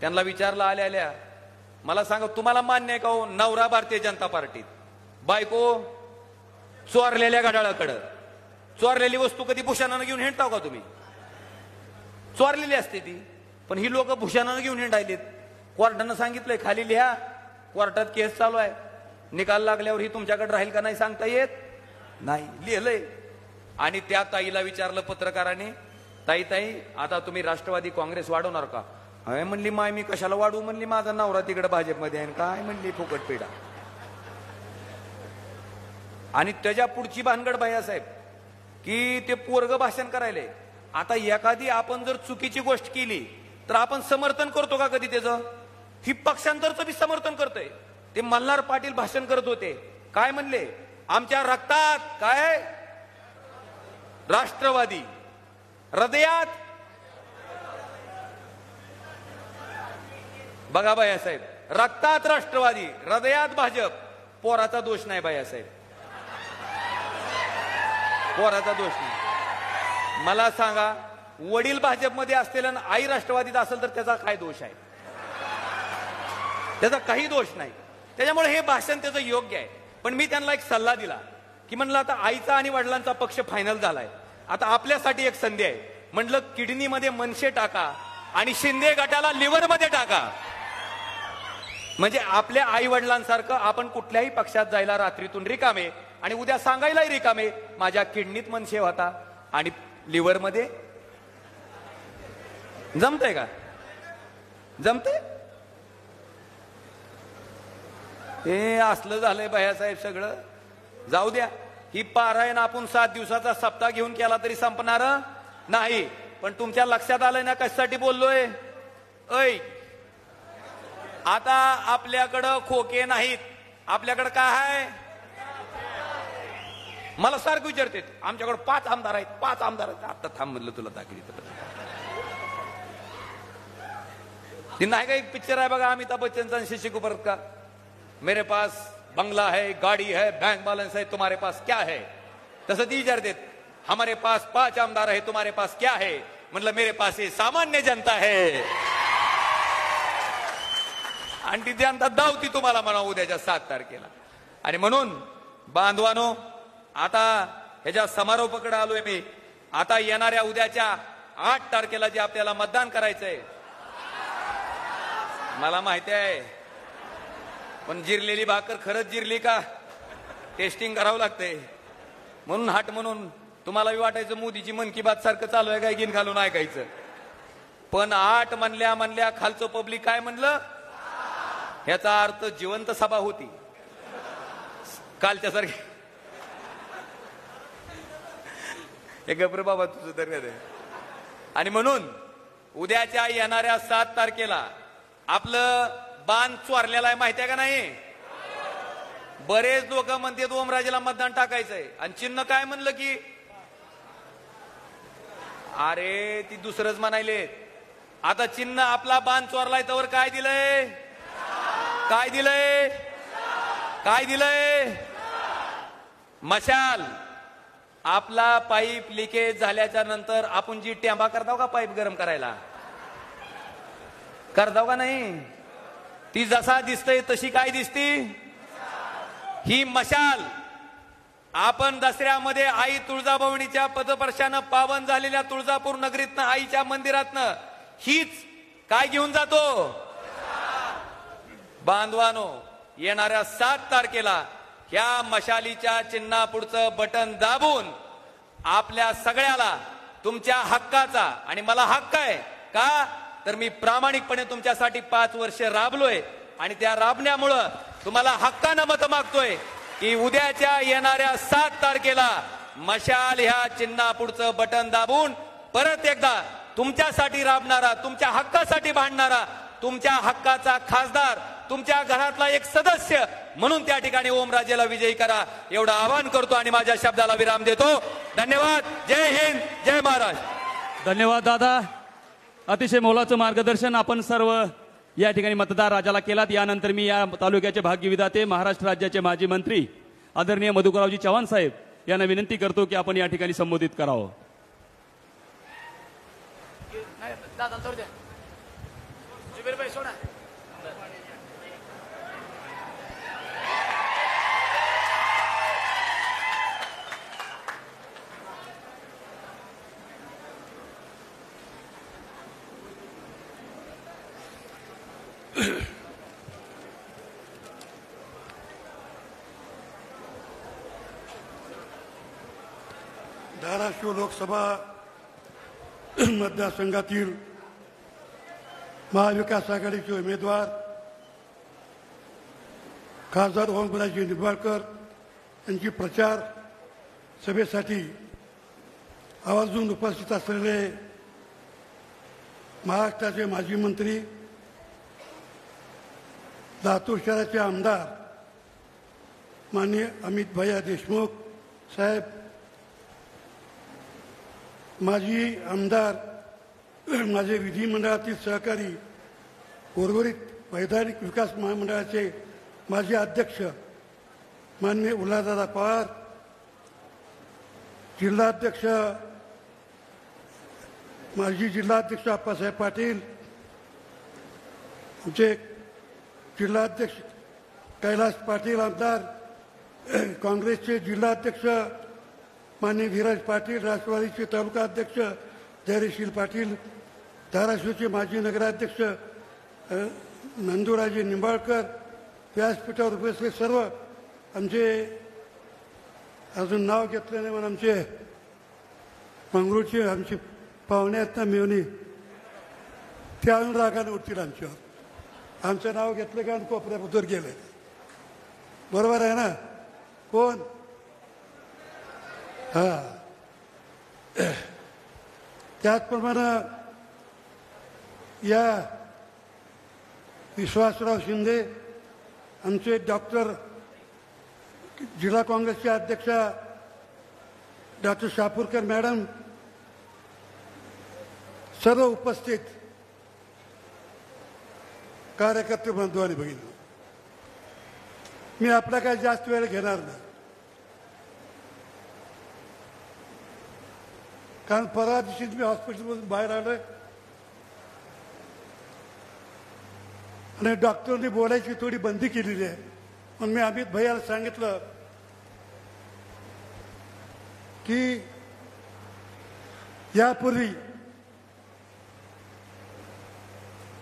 त्यांना विचारलं आल्या आल्या, मला सांगा तुम्हाला मान्य आहे का हो नवरा भारतीय जनता पार्टीत, बायको चोरलेल्या घड्याळाकडं? चोरलेली वस्तू कधी भूषणानं घेऊन हिंडताव का तुम्ही? चोरलेली असते ती, पण ही लोक भूषणानं घेऊन हिंडायलेत. कोर्टानं सांगितलंय खाली लिहा, कोर्टात केस चालू आहे, निकाल लागल्यावर ही तुमच्याकडे राहील का नाही सांगता येत नाही, लिहिलंय. आणि त्या ताईला विचारलं पत्रकाराने, ताई ताई आता तुम्ही राष्ट्रवादी काँग्रेस वाढवणार का? अय म्हणली माय मी कशाला वाढवू, म्हणली माझा नवरा तिकडे भाजपमध्ये आहे. काय म्हणली फुकट पेडा. आणि त्याच्या पुढची भानगड भैयासाहेब की ते पोरग भाषण करायले. आता एखादी आपण जर चुकीची गोष्ट केली तर आपण समर्थन करतो का कधी त्याचं? ही पक्षांतरचं बी समर्थन करतोय. ते मल्हार पाटील भाषण करत होते, काय म्हणले? आमच्या रक्तात काय राष्ट्रवादी, हृदयात. बघा भैयासाहेब, रक्तात राष्ट्रवादी, हृदयात भाजप. पोराचा दोष नाही भैयासाहेब, पोराचा दोष नाही. मला सांगा, वडील भाजपमध्ये असतील आणि आई राष्ट्रवादीत असेल तर त्याचा काय दोष आहे? त्याचा काही दोष नाही. त्याच्यामुळे हे भाषण त्याचं योग्य आहे. पण मी त्यांना एक सल्ला दिला की म्हणलं आता आईचा आणि वडिलांचा पक्ष फायनल झालाय, आता आपल्यासाठी एक संधी आहे. म्हटलं किडनीमध्ये मनसे टाका आणि शिंदे गटाला लिव्हरमध्ये टाका. म्हणजे आपल्या आई वडिलांसारखं आपण कुठल्याही पक्षात जायला रात्रीतून रिकामे आणि उद्या सांगायलाही रिकामे, माझ्या किडनीत मनसे होता आणि लिव्हरमध्ये. जमतंय का? जमतंय? हे असलं झालंय भैयासाहेब सगळं. जाऊ द्या, ही पारायण आपण 7 दिवसाचा सप्ताह घेऊन केला तरी संपणार नाही. पण तुमच्या लक्षात आलंय ना कशासाठी बोललोय? ऐ, आता आपल्याकडं खोके नाहीत, आपल्याकडं काय आहे? मला सारखं विचारते, आमच्याकडे 5 आमदार आहेत, 5 आमदार आहेत. आता थांब म्हणलं तुला दाखली. ती नाही का एक पिक्चर आहे बघा अमिताभ बच्चनचा आणि शशी कपूर का, मेरे पास बंगला है, गाड़ी है, बैंक बैलेंस है, तुम्हारे पास क्या है? तसं ती विचारते, हमारे पास 5 आमदार है, तुम्हारे पास क्या है? मतलब मेरे पास ये सामान्य जनता है. आणि ती जनता धावती तुम्हाला म्हणा उद्याच्या 7 तारखेला. आणि म्हणून बांधवानो, आता ह्याच्या समारोपाकडे आलोय मी. आता येणाऱ्या उद्याच्या 8 तारखेला जे आपल्याला मतदान करायचंय, मला माहिती आहे, पण जिरलेली भाकर खरंच जिरली का टेस्टिंग करावं लागते. म्हणून हाट म्हणून तुम्हाला वाटायचं मोदीची मन की बात सारखं चालू आहे काय गिन घालून ऐकायचं. पण 8 म्हणल्या खालचं पब्लिक काय म्हणलं, ह्याचा अर्थ जिवंत सभा होती कालच्या सारखी. हे गप्र बाबा तुझं तर. आणि म्हणून उद्याच्या येणाऱ्या 7 तारखेला आपलं बाण चोरलेला आहे, माहिती आहे का नाही? बरेच लोक म्हणतात ओमराजेला मतदान टाकायचंय आणि चिन्ह काय म्हणलं की अरे ती दुसरंच म्हणायले. आता चिन्ह आपला बाण चोरलाय तर काय दिलंय? काय दिलंय? काय दिलंय? मशाल. आपला पाईप लिकेज झाल्याच्या नंतर आपण जी टेंबा करताव का पाईप गरम करायला, करताव का नाही? ती जसा दिसतंय तशी काय दिसती? ही मशाल. आपण दसऱ्यामध्ये आई तुळजाभवानीच्या पदस्पर्शानं पावन झालेल्या तुळजापूर नगरीतनं, आईच्या मंदिरातनं हीच काय घेऊन जातो? बांधवानो, येणाऱ्या 7 तारखेला ह्या मशालीच्या चिन्हापुढचं बटन दाबून आपल्या सगळ्याला तुमच्या हक्काचा, आणि मला हक्क आहे का तर मी प्रामाणिकपणे तुमच्यासाठी 5 वर्ष राबलोय आणि त्या राबण्यामुळं तुम्हाला हक्कानं मत मागतोय की उद्याच्या येणाऱ्या 7 तारखेला मशाल ह्या चिन्हापुढचं बटन दाबून परत एकदा तुमच्यासाठी राबणारा, तुमच्या हक्कासाठी भांडणारा, तुमच्या हक्काचा खासदार, तुमच्या घरातला एक सदस्य म्हणून त्या ठिकाणी ओमराजेला विजयी करा एवढं आवाहन करतो आणि माझ्या शब्दाला विराम देतो. धन्यवाद. जय हिंद, जय महाराष्ट्र. धन्यवाद दादा. अतिशय मोलाचं मार्गदर्शन आपण सर्व या ठिकाणी मतदार राजाला केलात. यानंतर मी या तालुक्याचे भाग्यविधाते महाराष्ट्र राज्याचे माजी मंत्री आदरणीय मधुकररावजी चव्हाण साहेब यांना विनंती करतो की आपण या ठिकाणी संबोधित करावं. दादा तर द्या जुबेर भाई सोडा. धाराशिव लोकसभा मतदारसंघातील महाविकास आघाडीचे उमेदवार खासदार ओमराजे निंबाळकर यांची प्रचार सभेसाठी आवर्जून उपस्थित असलेले महाराष्ट्राचे माजी मंत्री, लातूर शहराचे आमदार माननीय अमित भैया देशमुख साहेब, माजी आमदार, माझे विधिमंडळातील सहकारी, उर्वरित वैधानिक विकास महामंडळाचे माजी अध्यक्ष माननीय उल्हासदादा पवार, जिल्हाध्यक्ष, माजी जिल्हाध्यक्ष आप्पासाहेब पाटील, आमचे जिल्हाध्यक्ष कैलास पाटील आमदार, काँग्रेसचे जिल्हाध्यक्ष माननीय धीरज पाटील, राष्ट्रवादीचे तालुका अध्यक्ष धैर्यशील पाटील, धाराशिवचे माजी नगराध्यक्ष नंदुराजे निंबाळकर, व्यासपीठावर उपस्थित सर्व आमचे, अजून नाव घेतलं नाही पण आमचे मंगरूळचे आमचे पाहुणे आहेत ना मिळवणी, ते अजून रागाने उठतील आमच्यावर. आमचं नाव घेतलं का कोपऱ्याबद्दल गेलं. बरोबर आहे ना? कोण? हा. त्याचप्रमाणे या विश्वासराव शिंदे, आमचे डॉक्टर, जिल्हा काँग्रेसचे अध्यक्ष डॉक्टर शापूरकर मॅडम, सर्व उपस्थित कार्यकर्ते बंधू आणि भगिनी, मी आपला काही जास्त वेळ घेणार नाही, कारण परवा दिवशीच मी हॉस्पिटलमधून बाहेर आलोय आणि डॉक्टरांनी बोलायची थोडी बंदी केलेली आहे. म्हणून मी अमित भैयाला सांगितलं की यापूर्वी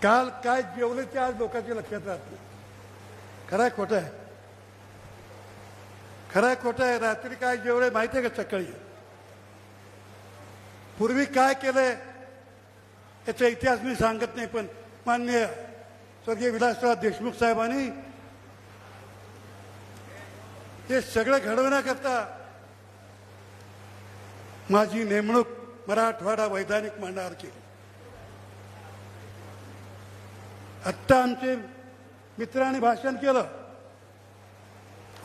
काल काय जेवले ते आज लोकांच्या लक्षात राहत नाही. खरं आहे खोटं आहे? खरं आहे खोटं आहे? रात्री काय जेवले माहिती आहे का? सकाळी पूर्वी काय केलंय याचा इतिहास मी सांगत नाही, पण माननीय स्वर्गीय विलासराव देशमुख साहेबांनी हे सगळं घडवण्याकरता माझी नेमणूक मराठवाडा वैधानिक मंडळावर केली. आत्ता आमचे मित्रांनी भाषण केलं,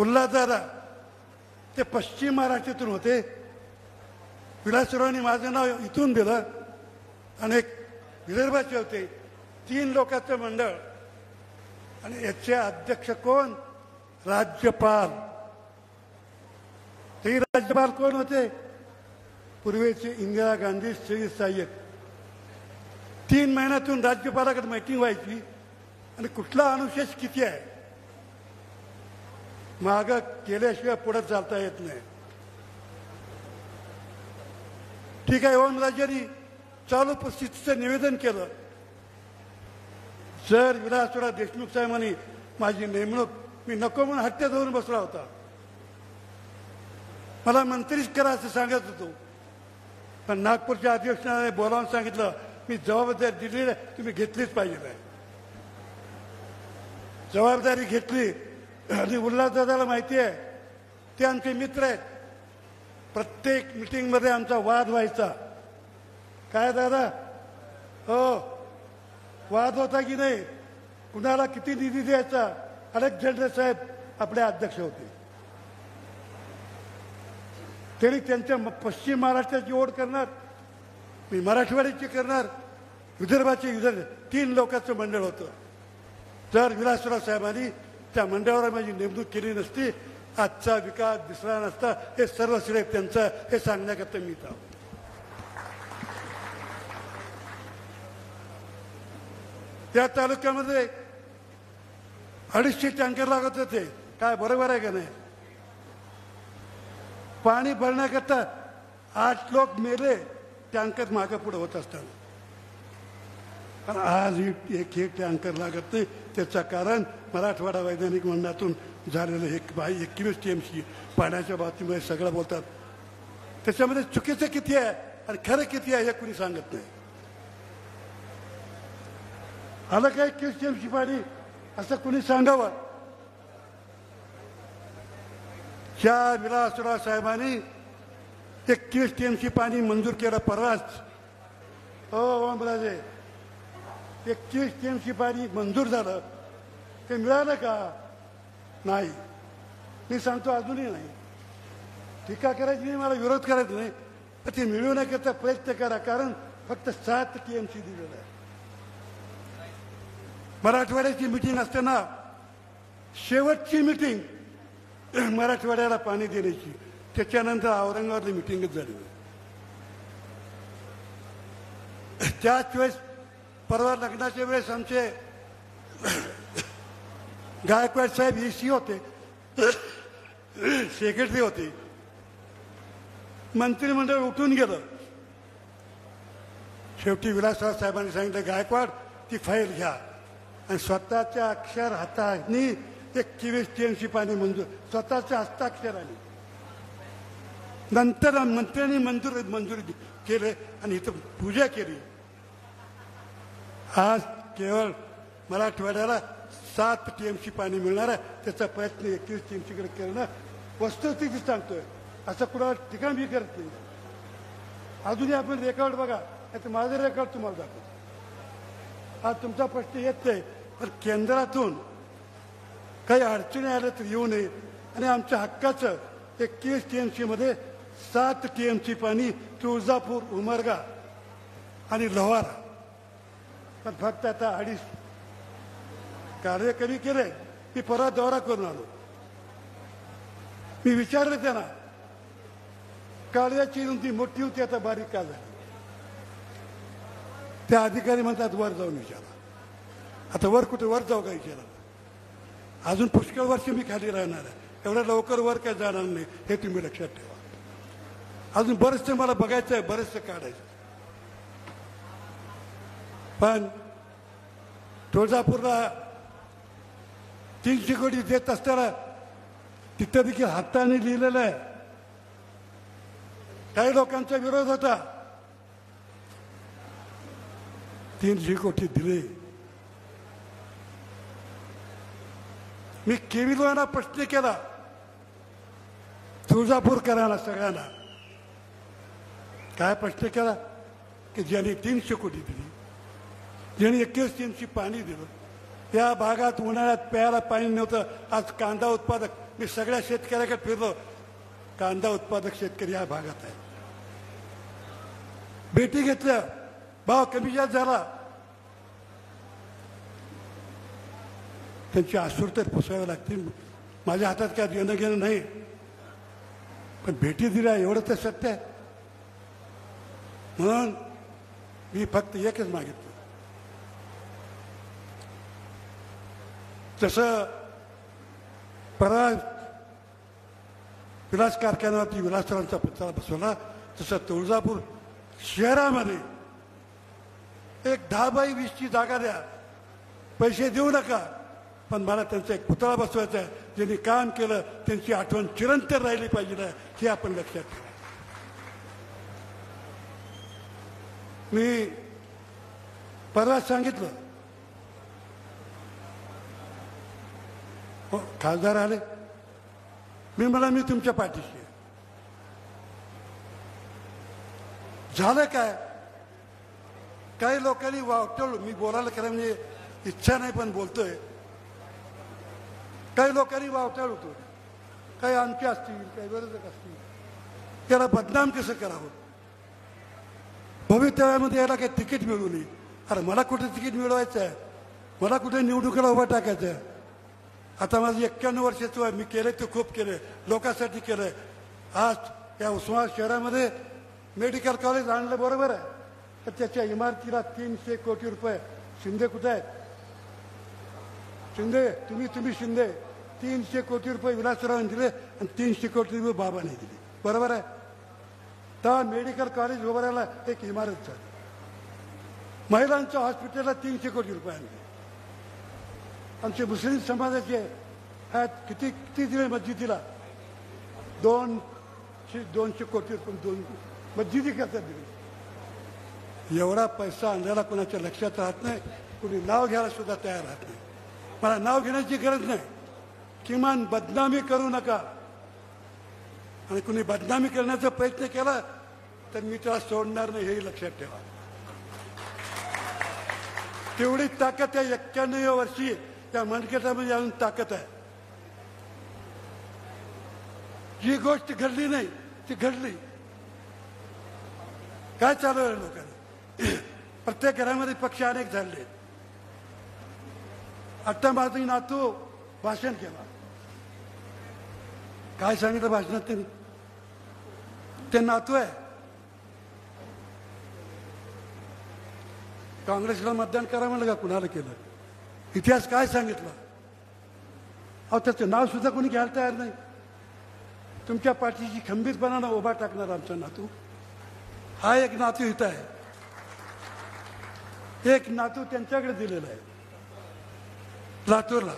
उल्हासदादा, ते पश्चिम महाराष्ट्रातून होते, विलासरावांनी माझं नाव इथून दिलं आणि एक विदर्भाचे होते, 3 लोकांचं मंडळ, आणि याचे अध्यक्ष कोण? राज्यपाल. ते राज्यपाल कोण होते? पूर्वीचे इंदिरा गांधी श्री सहाय्यक. 3 महिन्यातून राज्यपालाकडे मीटिंग व्हायची आणि कुठला अनुशेष किती आहे मागं केल्याशिवाय पुढे चालता येत नाही. ठीक आहे, ओमराजेंनी चालू परिस्थितीचं निवेदन केलं. जर विलासराव देशमुख साहेबांनी माझी नेमणूक, मी नको म्हणून हट्ट धरून बसला होता, मला मंत्रीच करा असं सांगत होतो, पण नागपूरच्या अध्यक्षाने बोलावून सांगितलं मी जबाबदारी दिली आहे, तुम्ही घेतलीच पाहिजे. जबाबदारी घेतली आणि उल्हासदादाला माहिती आहे ते आमचे मित्र आहेत. प्रत्येक मिटिंगमध्ये आमचा वाद व्हायचा. काय दादा हो वाद होता की नाही, कुणाला किती निधी द्यायचा. अलेक्झांडर साहेब आपले अध्यक्ष होते. तरी त्यांच्या पश्चिम महाराष्ट्राची ओढ करणार, मी मराठवाड्याची करणार, विदर्भाचे 3 लोकांचं मंडळ होतं. जर विलासराव साहेबांनी त्या मंडळावर माझी नेमणूक केली नसती, आजचा विकास दिसला नसता. हे सर्व श्रेय त्यांचं हे सांगण्याकरता मी इथं. त्या तालुक्यामध्ये 250 टँकर लागत होते. काय बरोबर आहे का नाही? पाणी भरण्याकरता 8 लोक मेले टँकर मागं पुढे होत असताना. पण आज एक टँकर लागत नाही. त्याचं कारण मराठवाडा वैज्ञानिक मंडळातून झालेलं 21 TMC पाण्याच्या बाबतीमध्ये सगळं बोलतात. त्याच्यामध्ये चुकीचं किती आहे आणि खरं किती आहे हे कुणी सांगत नाही. आलं काय 21 TMC पाणी असं कुणी सांगावं. ज्या विलासराव साहेबांनी 21 TMC पाणी मंजूर केलं परवाच. हो ओमराजे 21 TMC पाणी मंजूर झालं, ते मिळालं का? नाही. मी सांगतो अजूनही नाही. टीका करायची नाही, मला विरोध करायचा नाही, पण ते मिळवण्याकरता प्रयत्न करा. कारण फक्त 7 TMC दिलेलं आहे. मराठवाड्याची मिटिंग असताना शेवटची मिटिंग मराठवाड्याला पाणी देण्याची, त्याच्यानंतर औरंगाबादला मिटिंगच झाली. त्याच वेळेस परवा लग्नाच्या वेळेस आमचे गायकवाड साहेब EC होते, सेक्रेटरी होते. मंत्रिमंडळ उठून गेलं. शेवटी विलासराव साहेबांनी सांगितलं गायकवाड ती फाईल घ्या आणि स्वतःच्या अक्षर हाताने 21 TMC पाणी मंजूर, स्वतःच्या हस्ताक्षराने. नंतर मंत्र्यांनी मंजूर केले आणि इथं पूजा केली. आज केवळ मराठवाड्याला 7 TMC पाणी मिळणार आहे. त्याचा प्रयत्न 21 TMC कडे करणं वस्तुस्थिती सांगतोय. असं कुणाला ठिकाण मी करत नाही. अजूनही आपण रेकॉर्ड बघा, आता माझं रेकॉर्ड तुम्हाला दाखवतो. आज तुमचा प्रश्न येत नाही, पण केंद्रातून काही अडचणी आल्या तर येऊ नये. आणि आमच्या हक्काचं 21 TMC मध्ये 7 TMC पाणी तुळजापूर, उमरगा आणि लोहारा. पण फक्त आता 2.5 कार्य कमी केले. मी परवा दौरा करून आलो. मी विचारलं त्यांना काळ्याची रुंदी मोठी होती आता बारीक का झाली. त्या अधिकारी म्हणतात वर जाऊन विचारा. आता वर कुठे वर जाऊ का विचारा. अजून पुष्कळ वर्ष मी खाली राहणार आहे. एवढ्या लवकर वर काय जाणार नाही हे तुम्ही लक्षात ठेवा. अजून बरेचसे मला बघायचं आहे, बरेचसे काढायचं. पण तुळजापूरला 300 कोटी देत असताना तिथं देखील हाताने लिहिलेलं आहे. काही लोकांचा विरोध होता. 300 कोटी दिले. मी केविलवाना प्रश्न केला तुळजापूरकरांना सगळ्यांना. काय प्रश्न केला की ज्यांनी 300 कोटी दिली, ज्यांनी 21 TMC पाणी दिलं, या भागात उन्हाळ्यात प्यायला पाणी नव्हतं. आज कांदा उत्पादक, मी सगळ्या शेतकऱ्याकडे फिरलो, कांदा उत्पादक शेतकरी या भागात आहे. भेटी घेतल्या, भाव कमी जास्त झाला. त्यांची आसूर तर पुसावे लागतील. माझ्या हातात काय देणं घेणं नाही, पण भेटी दिल्या एवढं तर सत्य आहे. म्हणून मी फक्त एकच मागितलं. जसं परवा विलास कारखान्यावरती विलासरावांचा पुतळा बसवला, तसं तुळजापूर शहरामध्ये एक 10 बाय 20ची जागा द्या. पैसे देऊ नका, पण मला त्यांचा एक पुतळा बसवायचा आहे. ज्यांनी काम केलं त्यांची आठवण चिरंतन राहिली पाहिजे ना, हे आपण लक्षात ठेवा. मी परवा सांगितलं, हो खासदार आले, मी तुमच्या पाठीशी आहे. झालं काय, काही लोकांनी वाटलं, मी बोलायला खरं म्हणजे इच्छा नाही पण बोलतोय, काही लोकांनी वावटाळ होतो, काही आमचे असतील, काही विरोधक असतील, त्याला बदनाम कसं करावं, भवितव्यामध्ये याला काही तिकीट मिळू नये. अरे मला कुठे तिकीट मिळवायचं आहे, मला कुठे निवडणुकीला उभा टाकायचं आहे. आता माझं 91 वर्षाचं आहे, मी केलं ते खूप केलं, लोकांसाठी केलं. आज या उस्मानाबाद शहरामध्ये मेडिकल कॉलेज आणलं बरोबर आहे, तर त्याच्या इमारतीला 300 कोटी रुपये, शिंदे कुठे आहेत, शिंदे तुम्ही शिंदे 300 कोटी रुपये विलासरावांनी दिले आणि 300 कोटी रुपये बाबांनी दिले, बरोबर आहे. तर मेडिकल कॉलेज उभं राहायला एक इमारत झाली. महिलांच्या हॉस्पिटलला 300 कोटी रुपये आणले. आमचे मुस्लिम समाजाचे आहेत, किती दिले मस्जिदीला, 200 कोटी रुपये, 2 मस्जिदी करता दिली. एवढा पैसा आणलेला कोणाच्या लक्षात राहत नाही, कोणी नाव घ्यायला सुद्धा तयार राहत नाही. मला नाव घेण्याची गरज नाही, किमान बदनामी करू नका. आणि कुणी बदनामी करण्याचा प्रयत्न केला तर मी त्याला सोडणार नाही, हेही लक्षात ठेवा. तेवढी ताकद आहे 91 वर्षी त्या मनगटामध्ये अजून ताकद आहे. जी गोष्ट घडली नाही ती घडली. काय चालू आहे लोकांनी, प्रत्येक घरामध्ये पक्ष अनेक झाले. आता माझी नातू भाषण केला, काय सांगितलं भाषणात त्यांनी, ते नातू आहे, काँग्रेसला मतदान करा म्हणलं का, कुणाला केलं, इतिहास काय सांगितलं. अहो त्याचं नाव सुद्धा कोणी घ्यायला तयार नाही. तुमच्या पाठीशी खंबीरपणानं उभा टाकणार आमचा नातू. हा एक नातू इथं आहे, एक नातू त्यांच्याकडे दिलेला आहे लातूरला.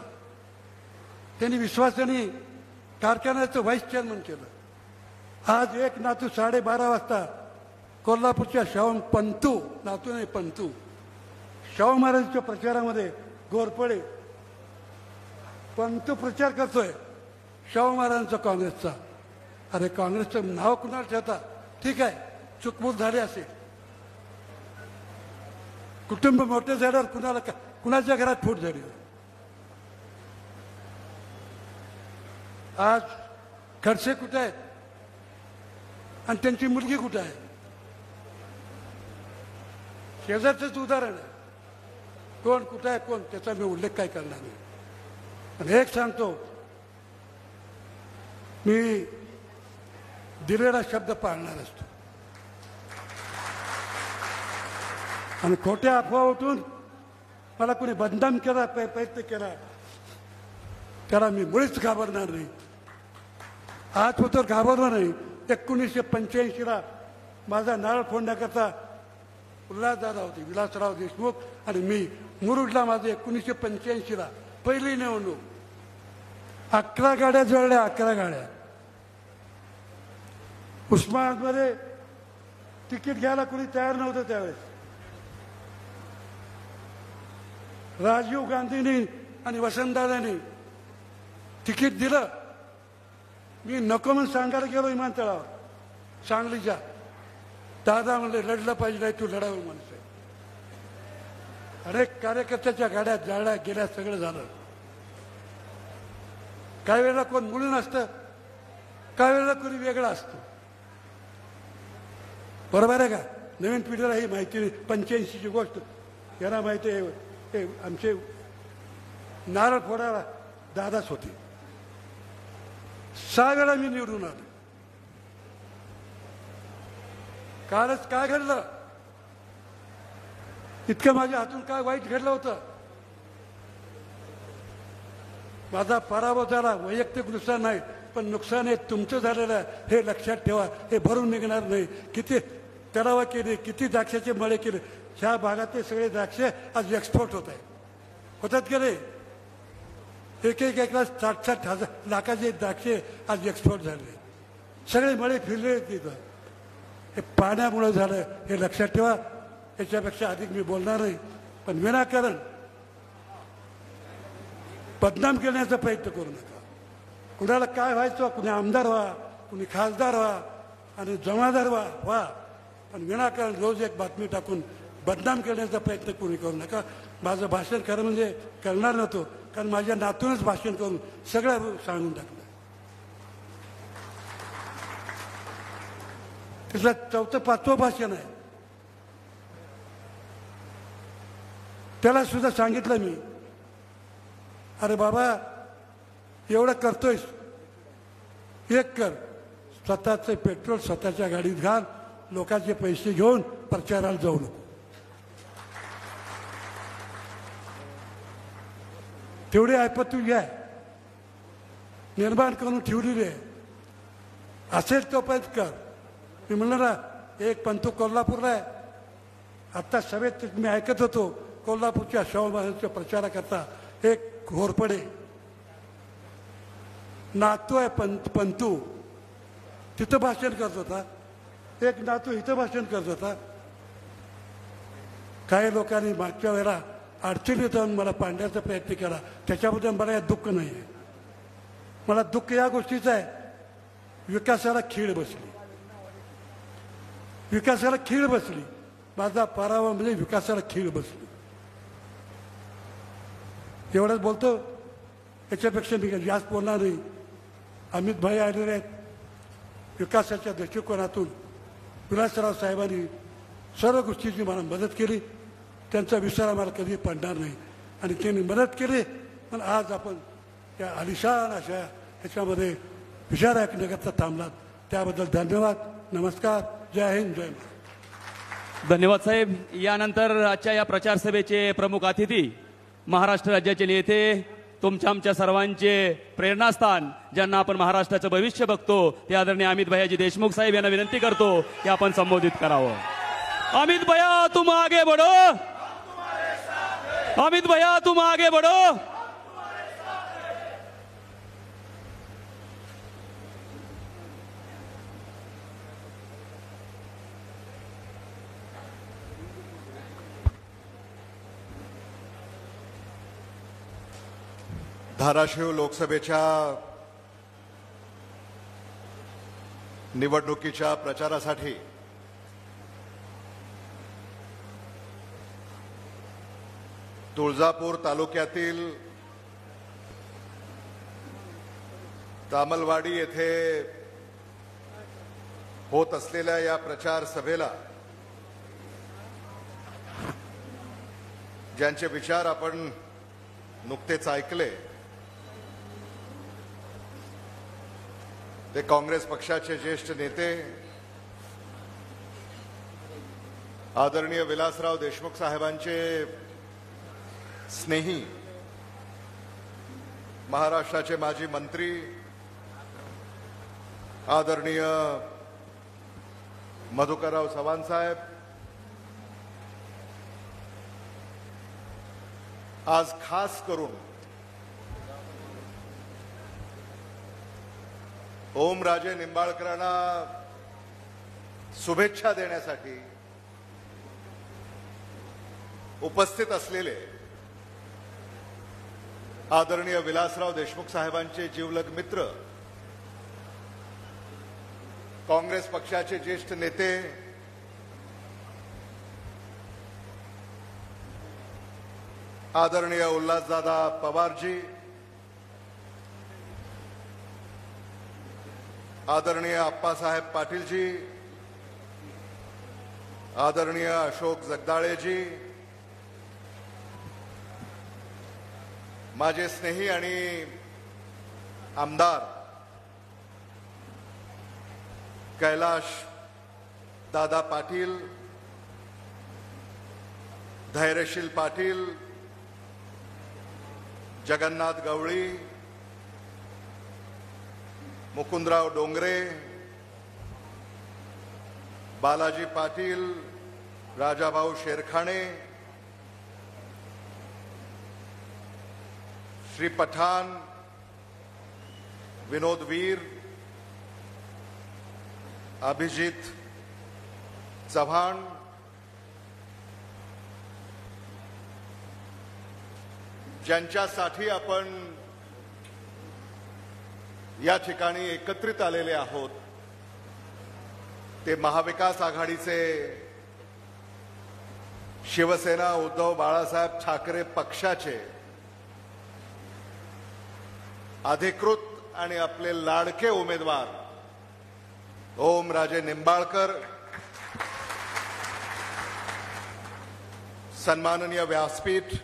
त्यांनी विश्वासाने कारखान्याचं व्हाईस चेअरमन केलं. आज एक नातू 12:30 वाजता कोल्हापूरच्या शाहू पंतू, नातू नाही पंतू, शाहू महाराजांच्या प्रचारामध्ये घोरपडे पंतू प्रचार करतोय शाहू महाराजांचा, काँग्रेसचा. अरे काँग्रेसचं नाव कुणाला ठेवता, ठीक आहे, चुकबुक झाली असेल, कुटुंब मोठं झाल्यावर कुणाच्या घरात फूट झाली. आज खडसे कुठे आहेत आणि त्यांची मुलगी कुठे आहे, शेजारचंच उदाहरण आहे. कोण कुठे आहे कोण त्याचा मी उल्लेख काय करणार नाही. पण एक सांगतो, मी दिलेला शब्द पाळणार असतो. आणि खोट्या अफवा उठून मला कोणी बदनाम केला, प्रयत्न केला, त्याला मी मुळीच घाबरणार नाही. आजपत्र घाबरलो नाही. 1985ला माझा नारळ फोडण्याकरता उल्हासदादा होते, विलासराव देशमुख आणि मी. मुरुडला माझं 1985ला पहिली निवडणूक. 11 गाड्या जळल्या, 11 गाड्या. उस्मानाबादमध्ये तिकीट घ्यायला कोणी तयार नव्हतं त्यावेळेस. राजीव गांधींनी आणि वसंतदादांनी तिकीट दिलं. मी नको म्हणून सांगायला गेलो विमानतळावर सांगलीच्या. दादा म्हणले लढलं पाहिजे, नाही तू लढावं माणूस आहे. अनेक कार्यकर्त्याच्या गाड्या जाळल्या गेल्या, सगळं झालं. काही वेळेला कोण मुलं नसतं, काही वेळेला कोणी वेगळं असतं, बरोबर आहे का. नवीन पिढीला ही माहिती नाही. 85ची गोष्ट यांना माहिती आहे. ते आमचे नारळ फोडायला दादाच होते. 6 वेळा मी निवडून आलो. कालच काय घडलं, इतकं माझ्या हातून काय वाईट घडलं होतं. माझा पराभव झाला, वैयक्तिक नुकसान नाही, पण नुकसान हे तुमचं झालेलं आहे, हे लक्षात ठेवा. हे भरून निघणार नाही. किती तलावा केले, किती द्राक्षाचे मळे केले. ह्या भागातले सगळे द्राक्ष आज एक्सपोर्ट होत आहे, होतात गेले. एक लाख 60 लाखाचे द्राक्षे आज एक्सपोर्ट झाले. सगळे मळे फिरले तिथं. हे पाण्यामुळे झालं हे लक्षात ठेवा. याच्यापेक्षा अधिक मी बोलणार नाही. पण विनाकारण बदनाम करण्याचा प्रयत्न करू नका. कुणाला काय व्हायचं, कुणी आमदार व्हा, कुणी खासदार व्हा आणि जमादार व्हा, पण विनाकारण रोज एक बातमी टाकून बदनाम करण्याचा प्रयत्न कोणी करू नका. माझं भाषण खरं म्हणजे करणार नव्हतो, कारण माझ्या नातूनच भाषण करून सगळं सांगून टाकलं. तिथलं 4th 5वं भाषण आहे. त्याला सुद्धा सांगितलं मी, अरे बाबा एवढं करतोयस, एक कर, स्वतःचं पेट्रोल स्वतःच्या गाडीत घाल, लोकांचे पैसे घेऊन प्रचाराला जाऊ नको. तेवढी ऐपत तू घ्या, निर्माण करून ठेवलेली आहे. असेल तोपर्यंत कर. मी म्हणलं ना, एक पंतू कोल्हापूरला आहे. आत्ता सभेत मी ऐकत होतो, कोल्हापूरच्या शाहू महाराजांच्या प्रचाराकरता एक घोरपडे नातू आहे पंतू, तिथं भाषण करत होता. एक नातू इथं भाषण करत होता. काही लोकांनी मागच्या वेळेला अडचणीत जाऊन मला पाडण्याचा प्रयत्न केला. त्याच्याबद्दल मला या दुःख नाही आहे. मला दुःख या गोष्टीचं आहे, विकासाला खीळ बसली. विकासाला खीळ बसली. माझा पराभव म्हणजे विकासाला खीळ बसली. एवढंच बोलतो, याच्यापेक्षा मी जास्त बोलणार नाही. अमित भाई आलेले आहेत. विकासाच्या दृष्टिकोनातून विलासराव साहेबांनी सर्व गोष्टीची मला मदत केली. त्यांचा विसर आम्हाला कधी पडणार नाही. आणि त्यांनी मदत केली. पण आज आपण या आलिशान अशा ह्याच्यामध्ये विचार ऐकण्याकरता थांबलात, त्याबद्दल धन्यवाद. नमस्कार. जय हिंद, जय महाराष्ट्र. धन्यवाद साहेब. यानंतर आजच्या या प्रचार सभेचे प्रमुख अतिथी, महाराष्ट्र राज्याचे नेते, तुमच्या आमच्या सर्वांचे प्रेरणास्थान, ज्यांना आपण महाराष्ट्राचं भविष्य बघतो, ते आदरणीय अमित भैयाजी देशमुख साहेब यांना विनंती करतो की आपण संबोधित करावं. अमित भैया तुम आगे बढ़ो. अमित भैया तुम आगे बढ़ो. धाराशिव लोकसभेच्या निवडणुकीच्या प्रचारासाठी तुळजापूर तालुक्यातील तामलवाडी येथे होत असलेल्या या प्रचार सभेला ज्यांचे विचार आपण नुकतेच ऐकले, ते काँग्रेस पक्षाचे ज्येष्ठ नेते आदरणीय विलासराव देशमुख साहेबांचे स्नेही, महाराष्ट्राचे माजी मंत्री आदरणीय मधुकरराव चव्हाण साहेब, आज खास करून ओमराजे निंबाळकरांना शुभेच्छा देण्यासाठी उपस्थित असलेले आदरणीय विलासराव देशमुख साहेबांचे जिवलग मित्र, काँग्रेस पक्षाचे ज्येष्ठ नेते आदरणीय उल्हासदादा पवारजी, आदरणीय अप्पासाहेब पाटीलजी, आदरणीय अशोक जगदाळेजी, माझे स्नेही आणि आमदार कैलाश दादा पाटील, धैर्यशील पाटील, जगन्नाथ गवळी, मुकुंदराव डोंगरे, बालाजी पाटील, राजाभाऊ शेरखाणे, श्री पठाण, विनोद वीर, अभिजित चव्हाण, ज्यांच्यासाठी आपण या ठिकाणी एकत्रित आलेले आहोत ते महाविकास आघाडीचे शिवसेना उद्धव बाळासाहेब ठाकरे पक्षाचे अधिकृत आणि आपले लाडके उमेदवार ओमराजे निंबाळकर, सन्माननीय व्यासपीठ,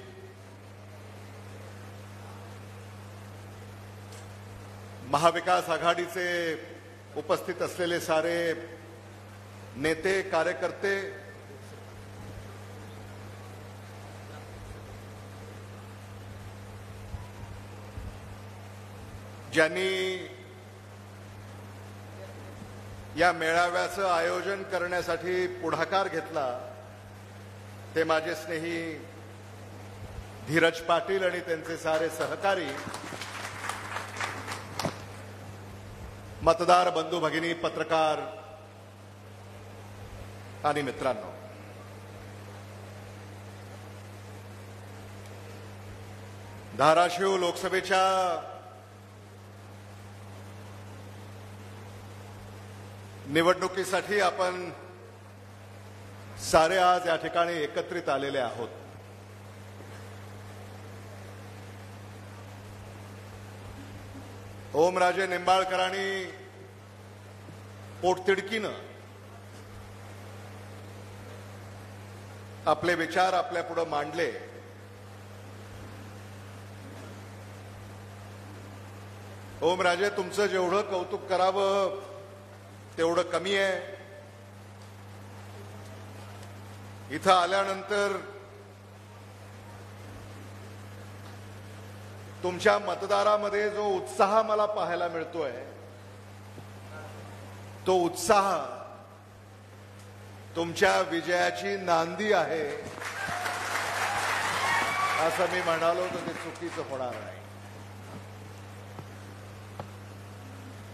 महाविकास आघाडीचे उपस्थित असलेले सारे नेते कार्यकर्ते, ज्यांनी या मेळाव्याचं आयोजन करण्यासाठी पुढाकार घेतला ते माझे स्नेही धीरज पाटील आणि त्यांचे सारे सहकारी, मतदार बंधू भगिनी, पत्रकार आणि मित्रांनो, धाराशिव लोकसभेच्या निवडणुकीसाठी आपण सारे आज या ठिकाणी एकत्रित आलेले आहोत. ओमराजे निंबाळकरांनी पोटतिडकीनं आपले विचार आपल्या पुढे मांडले. ओमराजे, तुमचं जेवढं कौतुक करावं तेवढं कमी आहे. इथं आल्यानंतर तुमच्या मतदारामध्ये जो उत्साह मला पाहायला मिळतोय तो उत्साह तुमच्या विजयाची नांदी आहे असं मी म्हणालो तर ते चुकीचं होणार नाही.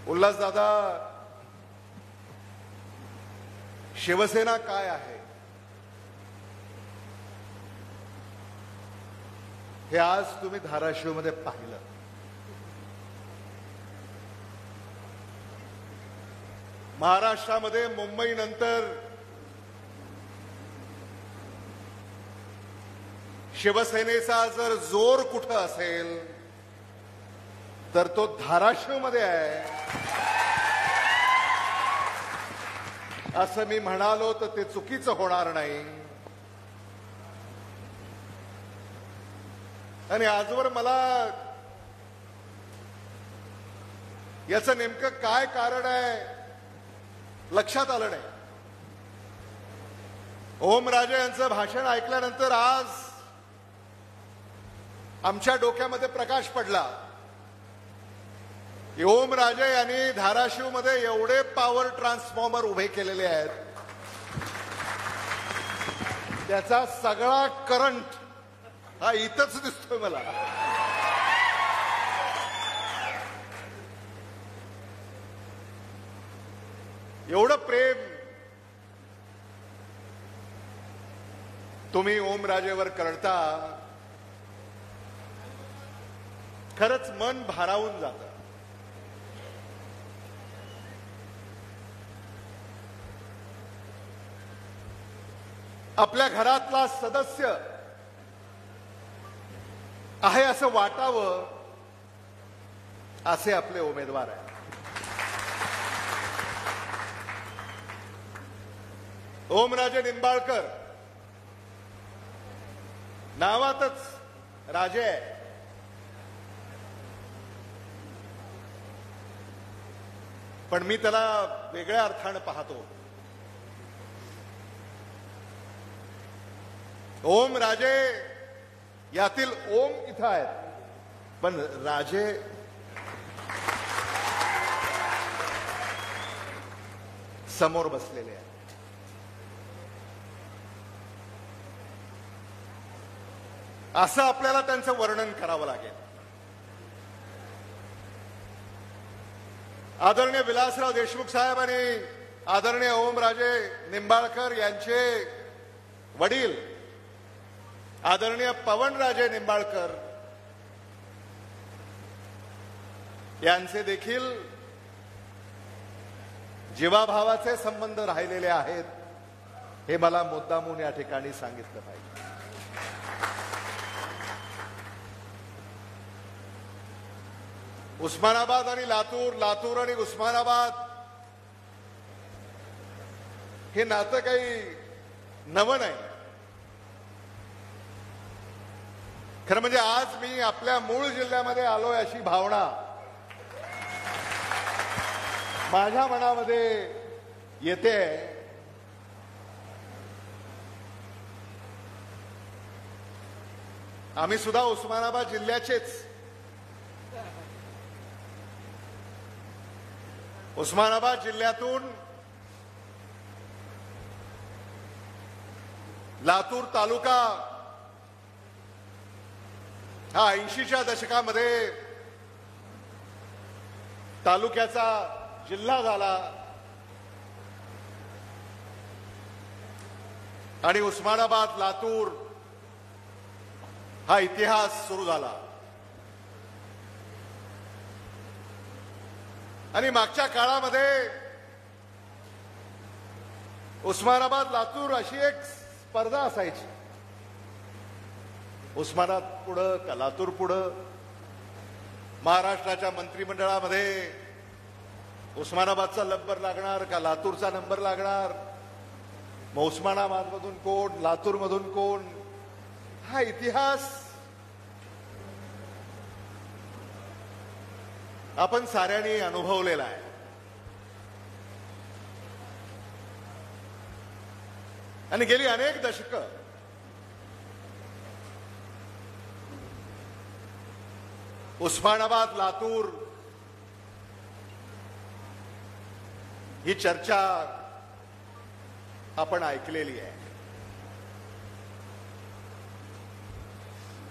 उल्हासदादा, शिवसेना काय आहे हे आज तुम्ही धाराशिवमध्ये पाहिलं. महाराष्ट्रामध्ये मुंबईनंतर शिवसेनेचा जर जोर कुठं असेल तर तो धाराशिवमध्ये आहे असं मी म्हणालो तर ते चुकीचं होणार नाही. आणि आजवर मला याचं नेमकं काय कारण आहे लक्षात आलं नाही. ओमराजे यांचं भाषण ऐकल्यानंतर आज आमच्या डोक्यामध्ये प्रकाश पडला. ओमराजे यांनी धाराशिवमध्ये एवढे पॉवर ट्रान्सफॉर्मर उभे केलेले आहेत, त्याचा सगळा करंट हा इथंच दिसतोय मला. एवढं प्रेम तुम्ही ओमराजेवर करता, खरंच मन भारावून जातं. आपल्या घरातला सदस्य आहे असं वाटावं असे आपले उमेदवार आहेत. ओमराजे निंबाळकर नावातच राजे आहे. पण मी त्याला वेगळ्या अर्थानं पाहतो. ओम राजे यातील ओम इथं आहेत, पण राजे समोर बसलेले आहेत. असं आपल्याला त्यांचं वर्णन करावं लागेल. आदरणीय विलासराव देशमुख साहेब आणि आदरणीय ओमराजे निंबाळकर यांचे वडील आदरणीय पवनराजे निंबाळकर यांचे देखील जीवाभावाचे संबंध राहिलेले आहेत, हे मला मुद्दामून या ठिकाणी सांगितलं पाहिजे. उस्मानाबाद आणि लातूर, लातूर आणि उस्मानाबाद हे नातं काही नवं नाही. खरं म्हणजे आज मी आपल्या मूळ जिल्ह्यामध्ये आलोय अशी भावना माझ्या मनामध्ये येते. आम्ही सुद्धा उस्मानाबाद जिल्ह्याचेच. उस्मानाबाद जिल्ह्यातून लातूर तालुका हा 80च्या दशकामध्ये तालुक्याचा जिल्हा झाला आणि उस्मानाबाद लातूर हा इतिहास सुरू झाला. आणि मागच्या काळामध्ये उस्मानाबाद लातूर अशी एक स्पर्धा असायची. उस्मानाबाद पुढं का लातूर पुढं. महाराष्ट्राच्या मंत्रिमंडळामध्ये उस्मानाबादचा नंबर लागणार का लातूरचा नंबर लागणार. मग उस्मानाबादमधून कोण, लातूरमधून कोण, हा इतिहास आपण साऱ्यांनी अनुभवलेला आहे. आणि गेली अनेक दशकं उस्मानाबाद लातूर ही चर्चा आपण ऐकलेली आहे.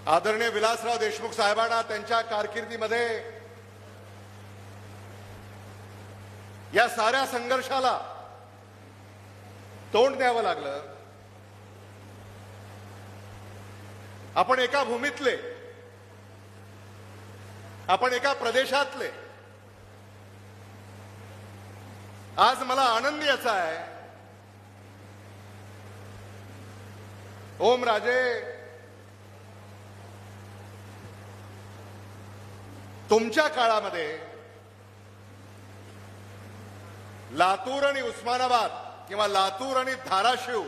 आदरणीय विलासराव देशमुख साहेबांना त्यांच्या कारकिर्दीमध्ये या साऱ्या संघर्षाला तोंड द्यावं लागलं. आपण एका भूमीतले, आपण एका प्रदेशातले. आज मला आनंद याचा आहे, ओमराजे, तुमच्या काळामध्ये लातूर आणि उस्मानाबाद किंवा लातूर आणि धाराशिव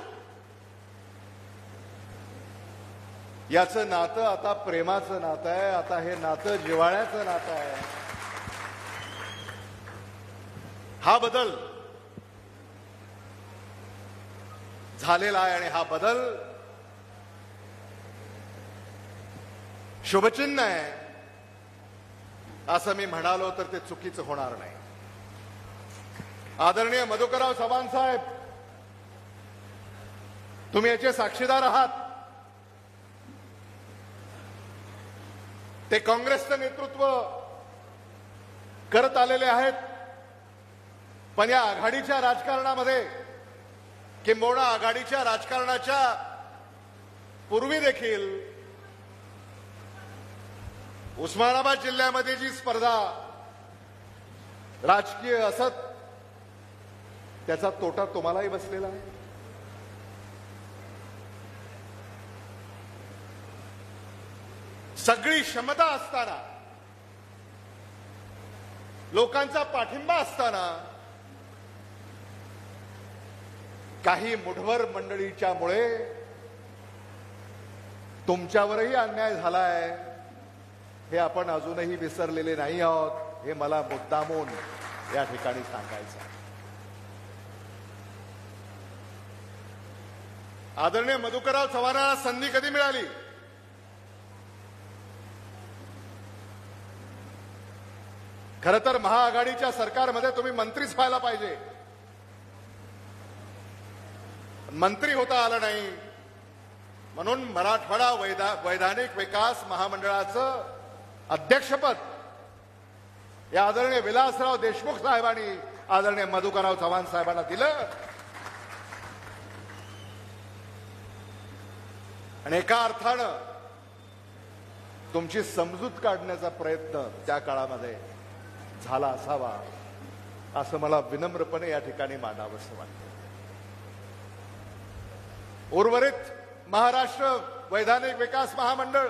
याचं नातं आता प्रेमाचं नातं आहे. आता हे नातं जिव्हाळ्याचं नातं आहे. हा बदल झालेला आहे आणि हा बदल शुभचिन्ह आहे असं मी म्हणालो तर ते चुकीचं होणार नाही. आदरणीय मधुकरराव चव्हाण साहेब, तुम्ही याचे साक्षीदार आहात. ते काँग्रेसचं नेतृत्व करत आलेले आहेत, पण या आघाडीच्या राजकारणामध्ये किंबहुना आघाडीच्या राजकारणाच्या पूर्वी देखील उस्मानाबाद जिल्ह्यामध्ये जी स्पर्धा राजकीय असत त्याचा तोटा तुम्हालाही बसलेला आहे. सगळी क्षमता असताना, लोकांचा पाठिंबा असताना काही मुठभर मंडळीच्यामुळे तुमच्यावरही अन्याय झालाय हे आपण अजूनही विसरलेले नाही आहोत. हे मला मुद्दामून या ठिकाणी सांगायचं आहे. आदरणीय मधुकरराव चव्हाणांना संधी कधी मिळाली? खरं तर महाआघाडीच्या सरकारमध्ये तुम्ही मंत्रीच व्हायला पाहिजे. मंत्री होता आलं नाही म्हणून मराठवाडा वैधानिक विकास महामंडळाचं अध्यक्षपद या आदरणीय विलासराव देशमुख साहेबांनी आदरणीय मधुकरराव चव्हाण साहेबांना दिलं. आणि एका अर्थानं तुमची समजूत काढण्याचा प्रयत्न त्या काळामध्ये झाला असावा असं मला विनम्रपणे या ठिकाणी मानावंसं वाटतं. उर्वरित महाराष्ट्र वैधानिक विकास महामंडळ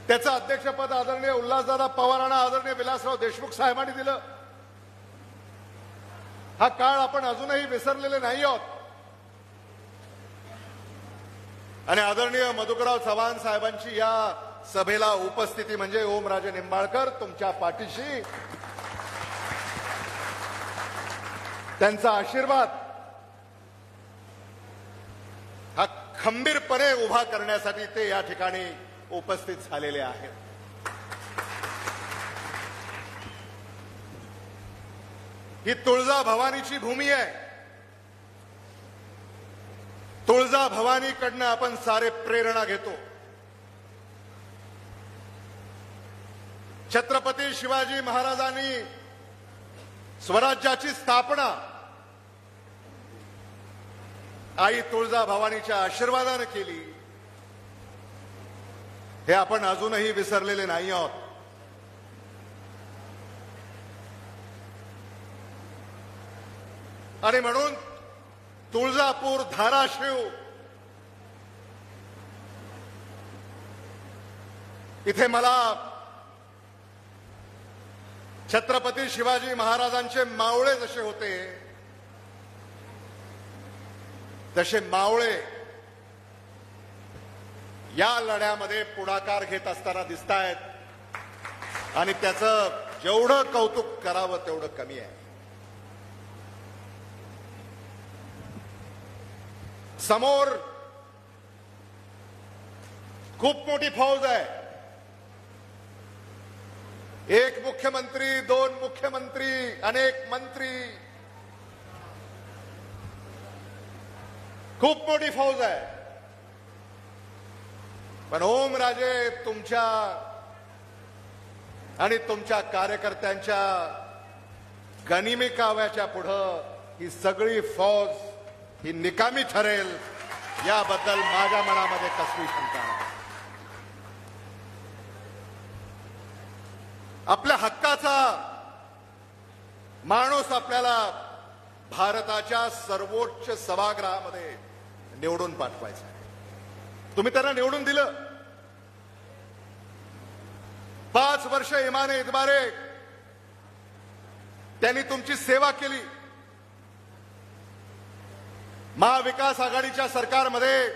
त्याचं अध्यक्षपद आदरणीय उल्हासदादा पवारांना आदरणीय विलासराव देशमुख साहेबांनी दिलं. हा काळ आपण अजूनही विसरलेले नाही आहोत. आणि आदरणीय मधुकरराव चव्हाण साहेबांची या सभेला उपस्थिती म्हणजे ओमराजे निंबाळकर तुमच्या पाठीशी त्यांचा आशीर्वाद हा खंबीरपणे उभा करण्यासाठी ते या ठिकाणी उपस्थित झालेले आहेत. ही तुळजा भवानीची भूमी आहे. तुळजा भवानीकडनं आपण सारे प्रेरणा घेतो. छत्रपती शिवाजी महाराजांनी स्वराज्याची स्थापना आई तुळजा भवानीच्या आशीर्वादाने केली. हे आपण अजूनही विसरलेले नाही आहोत. आणि म्हणून तुळजापूर धाराशिव इथे मला छत्रपती शिवाजी महाराजांचे मावळे जसे होते तसे मावळे या लढ्यामध्ये पुढाकार घेत असताना दिसतायत. आणि त्याचं जेवढं कौतुक करावं तेवढं कमी आहे. समोर खूप मोठी फौज आहे. एक मुख्यमंत्री, दोन मुख्यमंत्री, अनेक मंत्री, खूप मोठी फौज आहे. पण ओमराजे तुमच्या आणि तुमच्या कार्यकर्त्यांच्या गनिमी काव्याच्या पुढं ही सगळी फौज ही निकामी ठरेल याबद्दल माझ्या मनामध्ये कसली शंका नाही. आपल्या हक्काचा माणूस आपल्याला भारताच्या सर्वोच्च सभागृहामध्ये निवडून पाठवायचा आहे. तुम्ही त्यांना निवडून दिलं. 5 वर्ष इमाने इतबारे त्यांनी तुमची सेवा केली. महाविकास आघाडीच्या सरकारमध्ये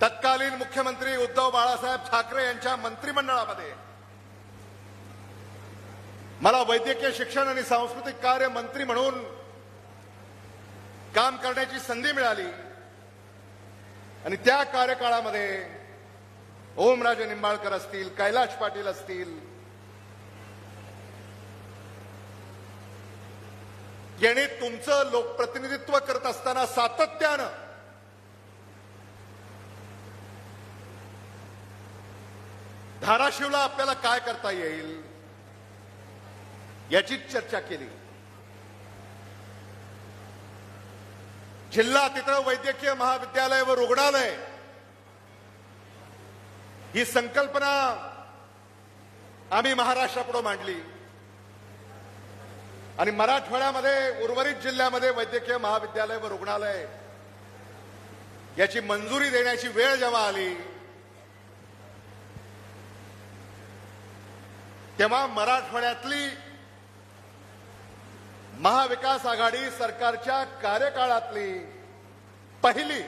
तत्कालीन मुख्यमंत्री उद्धव बाळासाहेब ठाकरे यांच्या मंत्रिमंडळामध्ये मला वैद्यकीय शिक्षण आणि सांस्कृतिक कार्य मंत्री म्हणून काम करण्याची संधी मिळाली. आणि त्या कार्यकाळामध्ये ओमराजे निंबाळकर असतील, कैलाश पाटील असतील, यांनी तुमचं लोकप्रतिनिधित्व करत असताना सातत्यानं धाराशिवला आपल्याला काय करता येईल याचीच चर्चा केली. जिल्हा तिथं वैद्यकीय महाविद्यालय व रुग्णालय ही संकल्पना आम्ही महाराष्ट्रापुढे मांडली. आणि मराठवाड्यामध्ये उर्वरित जिल्ह्यामध्ये वैद्यकीय महाविद्यालय व रुग्णालय याची मंजुरी देण्याची वेळ जेव्हा आली तेव्हा मराठवाड्यातली महाविकास आघाडी सरकारच्या कार्यकाळातली पहिली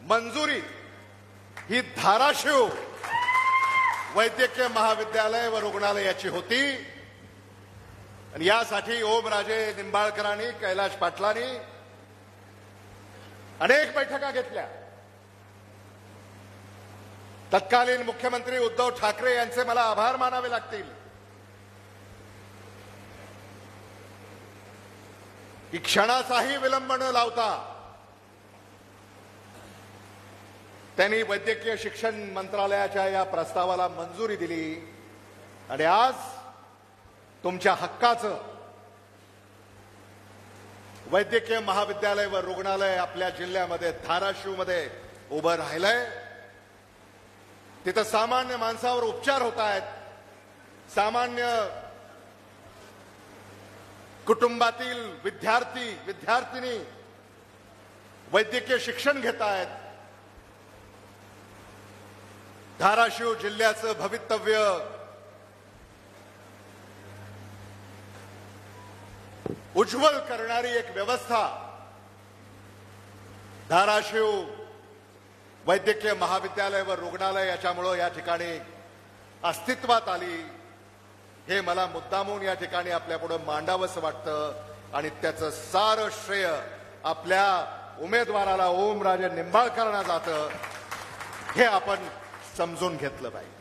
मंजुरी ही धाराशिव वैद्यकीय महाविद्यालय व रुग्णालयाची होती. आणि यासाठी ओमराजे निंबाळकरांनी, कैलाश पाटलांनी अनेक बैठका घेतल्या. तत्कालीन मुख्यमंत्री उद्धव ठाकरे यांचे मला आभार मानावे लागतील की क्षणाचाही विलंब न लावता त्यांनी वैद्यकीय शिक्षण मंत्रालयाच्या या प्रस्तावाला मंजुरी दिली आणि आज तुमच्या हक्काचं वैद्यकीय महाविद्यालय व रुग्णालय आपल्या जिल्ह्यामध्ये धाराशिवमध्ये उभं राहिलंय. तिथं सामान्य माणसावर उपचार होत आहेत. सामान्य कुटुंबातील विद्यार्थी विद्यार्थिनी वैद्यकीय शिक्षण घेत आहेत. धाराशिव जिल्ह्याचं भवितव्य उज्ज्वल करणारी एक व्यवस्था धाराशिव वैद्यकीय महाविद्यालय व रुग्णालय याच्यामुळं या ठिकाणी अस्तित्वात आली. हे मला मुद्दामून या ठिकाणी आपल्यापुढे मांडावंसं वाटतं आणि त्याचं सारं श्रेय आपल्या उमेदवाराला ओमराजे निंबाळकरांना जातं. हे आपण समजून घेतलं पाहिजे.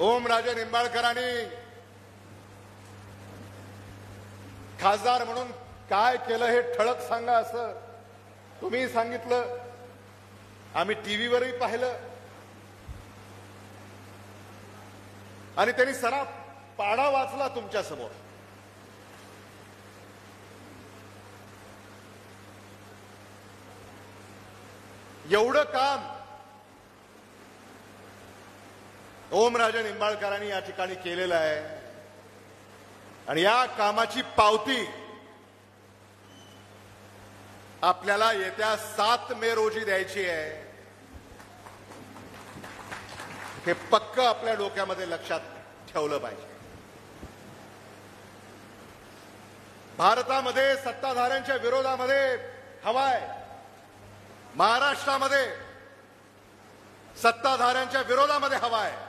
ओमराजे निंबाळकरांनी खासदार म्हणून काय केलं हे ठळक सांगा असं तुम्ही सांगितलं. आम्ही टीव्हीवरही पाहिलं आणि त्यांनी सारा पाडा वाचला तुमच्या समोर. एवढं काम ओमराजे निंबाळकरांनी या ठिकाणी केलेलं आहे आणि या कामाची पावती आपल्याला येत्या 7 मे रोजी द्यायची आहे. हे पक्क आपल्या डोक्यामध्ये लक्षात ठेवलं पाहिजे. भारतामध्ये सत्ताधाऱ्यांच्या विरोधामध्ये हवा आहे. महाराष्ट्रामध्ये सत्ताधाऱ्यांच्या विरोधामध्ये हवा आहे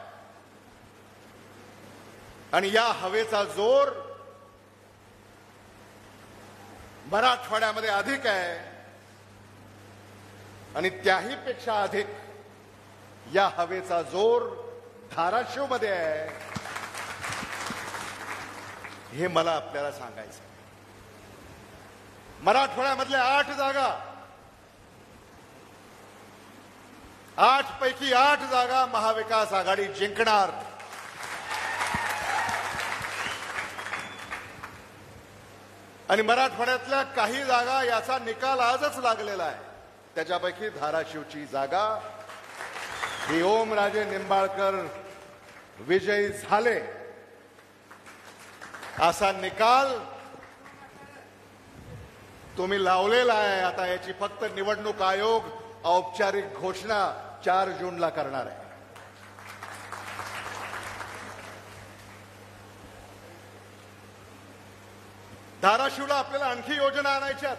आणि या हवेचा जोर मराठवाड्यामध्ये अधिक आहे आणि त्याही पेक्षा अधिक या हवेचा जोर धाराशिवमध्ये आहे. हे मला आपल्याला सांगायचं. मराठवाड्यामधल्या 8 जागा 8 पैकी 8 जागा महाविकास आघाडी जिंकणार. आणि मराठवाड्यातल्या काही जागा याचा निकाल आजच लागलेला आहे. त्याच्यापैकी धाराशिवची जागा ही ओमराजे निंबाळकर विजयी झाले असा निकाल तुम्ही लावलेला आहे. आता याची फक्त निवडणूक आयोग औपचारिक घोषणा 4 जूनला करणार आहे. धाराशिवला आपल्याला आणखी योजना आणायच्यात.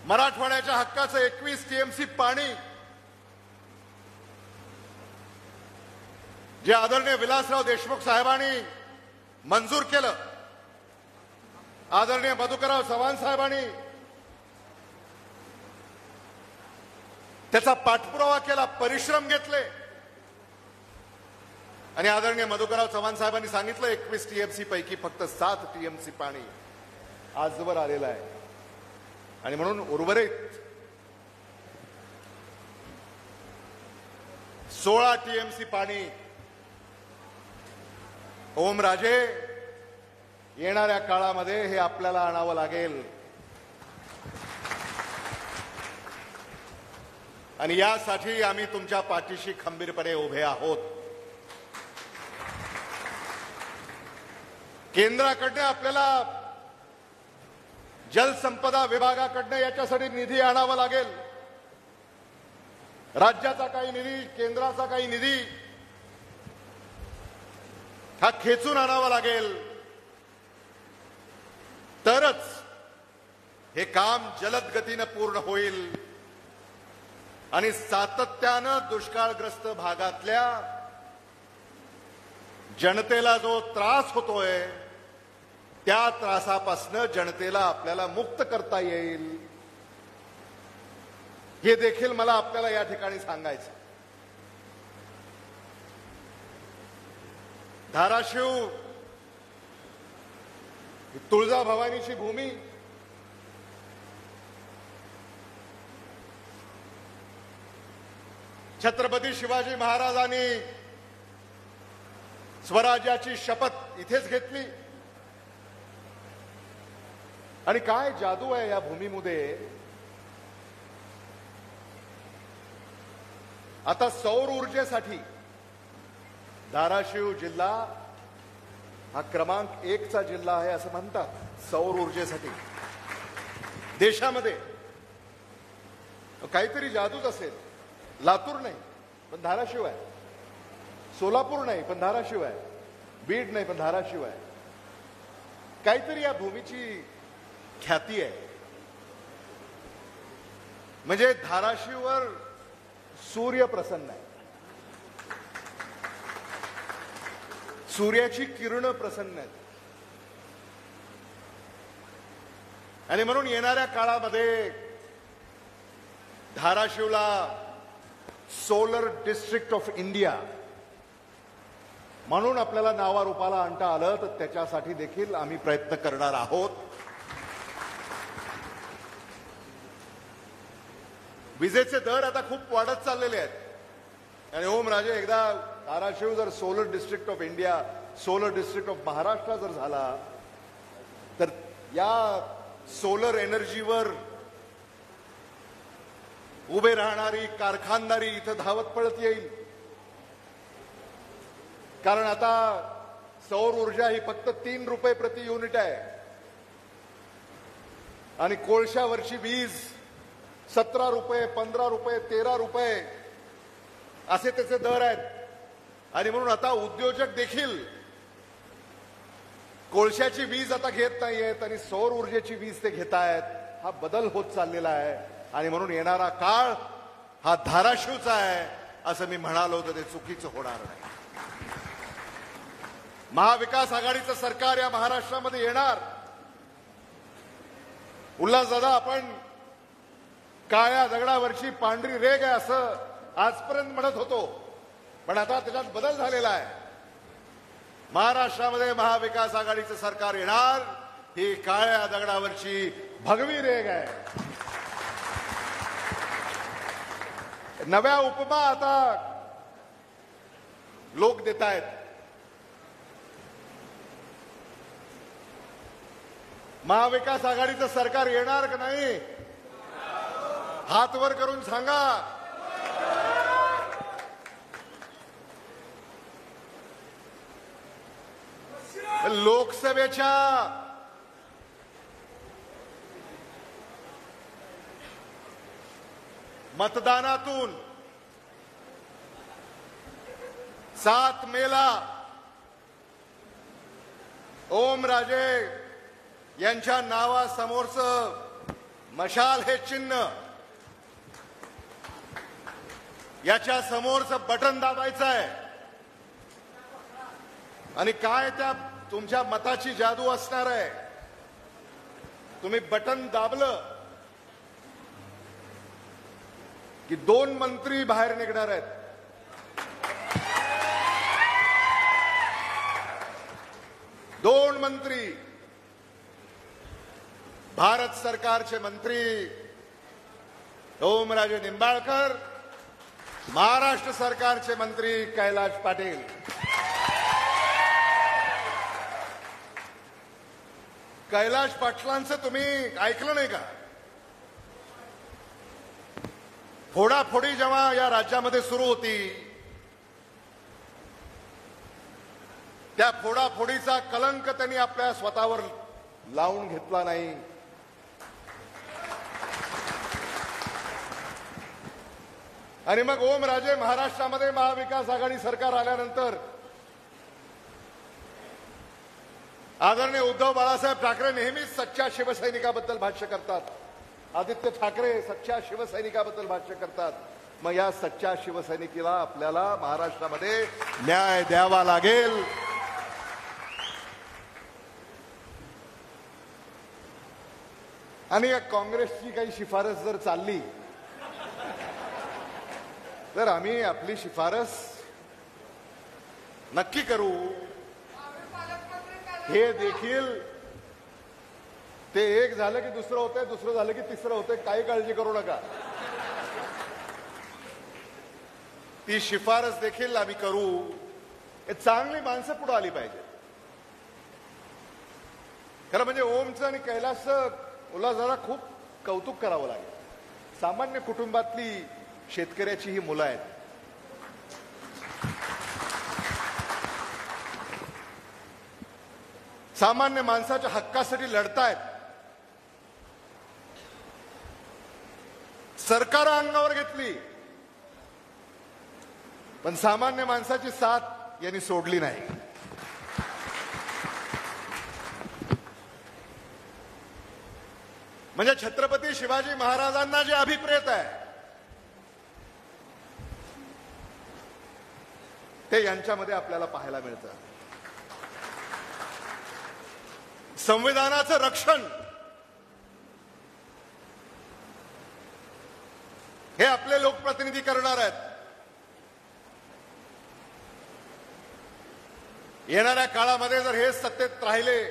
मराठवाड्याच्या हक्काचं 21 टीएमसी पाणी जे आदरणीय विलासराव देशमुख साहेबांनी मंजूर केलं, आदरणीय मधुकरराव चव्हाण साहेबांनी त्याचा पाठपुरावा केला, परिश्रम घेतले आणि आदरणीय मधुकरराव चव्हाण साहेबांनी सांगितलं 21 टीएमसी पैकी फक्त 7 टीएमसी पाणी आजवर आलेलं आहे आणि म्हणून उर्वरित 16 टीएमसी पाणी ओमराजे येणाऱ्या काळामध्ये हे आपल्याला आणावं लागेल. आणि यासाठी आम्ही तुमच्या पाठीशी खंबीरपणे उभे आहोत. केंद्राकडनं आपल्याला जलसंपदा विभागाकडनं याच्यासाठी निधी आणावा लागेल. राज्याचा काही निधी, केंद्राचा काही निधी हा खेचून आणावा लागेल. तरच हे काम जलद गतीनं पूर्ण होईल आणि सातत्यानं दुष्काळग्रस्त भागातल्या जनतेला जो त्रास होतोय त्या त्रासापासून जनतेला आपल्याला मुक्त करता येईल. हे देखील मला आपल्याला या ठिकाणी सांगायचं. धाराशिव ही तुळजाभवानीची भूमी, छत्रपती शिवाजी महाराजांनी स्वराज्याची शपथ इथेच घेतली. आणि काय जादू आहे या भूमीमध्ये. आता सौर ऊर्जेसाठी धाराशिव जिल्हा हा क्रमांक 1 चा जिल्हा आहे असं म्हणतात. सौर ऊर्जेसाठी देशामध्ये काहीतरी जादूच असेल. लातूर नाही पण धाराशिव आहे, सोलापूर नाही पण धाराशिव आहे, बीड नाही पण धाराशिव आहे. काहीतरी या भूमीची ख्याती आहे. म्हणजे धाराशिववर सूर्य प्रसन्न आहे, सूर्याची किरण प्रसन्न आहेत. आणि म्हणून येणाऱ्या काळामध्ये धाराशिवला सोलर डिस्ट्रिक्ट ऑफ इंडिया म्हणून आपल्याला नावारूपाला आणता आलं तर त्याच्यासाठी देखील आम्ही प्रयत्न करणार आहोत. विजेचे दर आता खूप वाढत चाललेले आहेत आणि ओम राजे एकदा धाराशिव जर solar district of India, solar district of Maharashtra जर झाला तर या सोलर एनर्जीवर उभे राहणारी कारखानदारी इथं धावत पळत येईल. कारण आता सौर ऊर्जा ही फक्त 3 रुपये प्रति युनिट आहे आणि कोळशावरची वीज 17 रुपये, 15 रुपये, 13 रुपये असे त्याचे दर आहेत. आणि म्हणून आता उद्योजक देखील कोळशाची वीज आता घेत नाहीयेत आणि सौर ऊर्जेची वीज ते घेत आहेत. हा बदल होत चाललेला आहे आणि म्हणून येणारा काळ हा धाराशिवचा आहे असं मी म्हणालो तर ते चुकीचं होणार नाही. महाविकास आघाडीचं सरकार या महाराष्ट्रामध्ये येणार. उल्हासदादा, आपण काळ्या दगडावरची पांढरी रेघ आहे असं आजपर्यंत म्हणत होतो, पण आता त्याच्यात बदल झालेला आहे. महाराष्ट्रामध्ये महाविकास आघाडीचं सरकार येणार. ही काळ्या दगडावरची भगवी रेघ आहे. नव्या उपमा आता लोक देत आहेत. महाविकास आघाडीचं सरकार येणार का नाही? हात वर करून सांगा. लोकसभेच्या मतदानातून 7 मेला ओमराजे यांच्या नावासमोरचं मशाल हे चिन्ह, याच्या समोरचं बटन दाबायचं आहे. आणि काय त्या तुमच्या मताची जादू असणार आहे. तुम्ही बटन दाबलं की 2 मंत्री बाहेर निघणार आहेत. 2 मंत्री, भारत सरकारचे मंत्री ओमराजे निंबाळकर, महाराष्ट्र सरकारचे मंत्री कैलाश पाटील. कैलाश पाटलांचं तुम्ही ऐकलं नाही का? फोडाफोडी जेव्हा या राज्यामध्ये सुरू होती, त्या फोडाफोडीचा कलंक त्यांनी आपल्या स्वतःवर लावून घेतला नाही. आणि मग ओमराजे महाराष्ट्रामध्ये महाविकास आघाडी सरकार आल्यानंतर आदरणीय उद्धव बाळासाहेब ठाकरे नेहमीच सच्च्या शिवसैनिकाबद्दल भाष्य करतात. आदित्य ठाकरे सच्च्या शिवसैनिकाबद्दल भाष्य करतात. मग या सच्च्या शिवसैनिकाला आपल्याला महाराष्ट्रामध्ये न्याय द्यावा लागेल. आणि या काँग्रेसची काही शिफारस जर चालली तर आम्ही आपली शिफारस नक्की करू. हे देखील ते एक झालं की दुसरं होतंय, दुसरं झालं की तिसरं होतंय, काही काळजी करू नका. ती शिफारस देखील आम्ही करू. चांगली माणसं पुढे आली पाहिजे. खरं म्हणजे ओमचं आणि कैलासचं जरा खूप कौतुक करावं लागेल. सामान्य कुटुंबातली शेतकऱ्याची ही मुलं आहेत. सामान्य माणसाच्या हक्कासाठी लढतायत. सरकार अंगावर घेतली पण सामान्य माणसाची साथ यांनी सोडली नाही. म्हणजे छत्रपती शिवाजी महाराजांना जे अभिप्रेत आहे ते यांच्यामध्ये आपल्याला पाहायला मिळतं. संविधानाचं रक्षण हे आपले लोकप्रतिनिधी करणार आहेत. येणाऱ्या काळामध्ये जर हे सत्तेत राहिले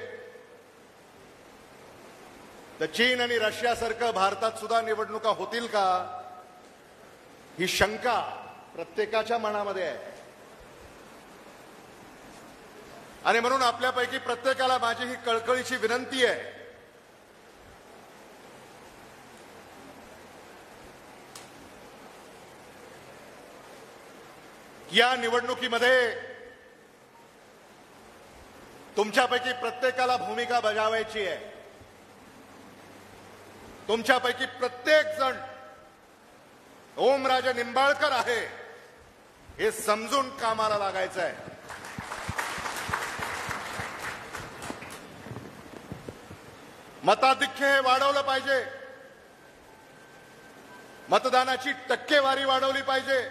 तर चीन आणि रशियासारखं भारतात सुद्धा निवडणुका होतील का ही शंका प्रत्येकाच्या मनामध्ये आहे. आणि म्हणून आपल्यापैकी प्रत्येकाला माझी ही कळकळीची विनंती आहे की या निवडणुकीमध्ये तुमच्यापैकी प्रत्येकाला भूमिका बजावायची आहे. तुमच्यापैकी प्रत्येक जण ओमराजे निंबाळकर आहे हे समजून कामाला लागायचं आहे. मताधिक्य हे वाढवलं पाहिजे. मतदानाची टक्केवारी वाढवली पाहिजे.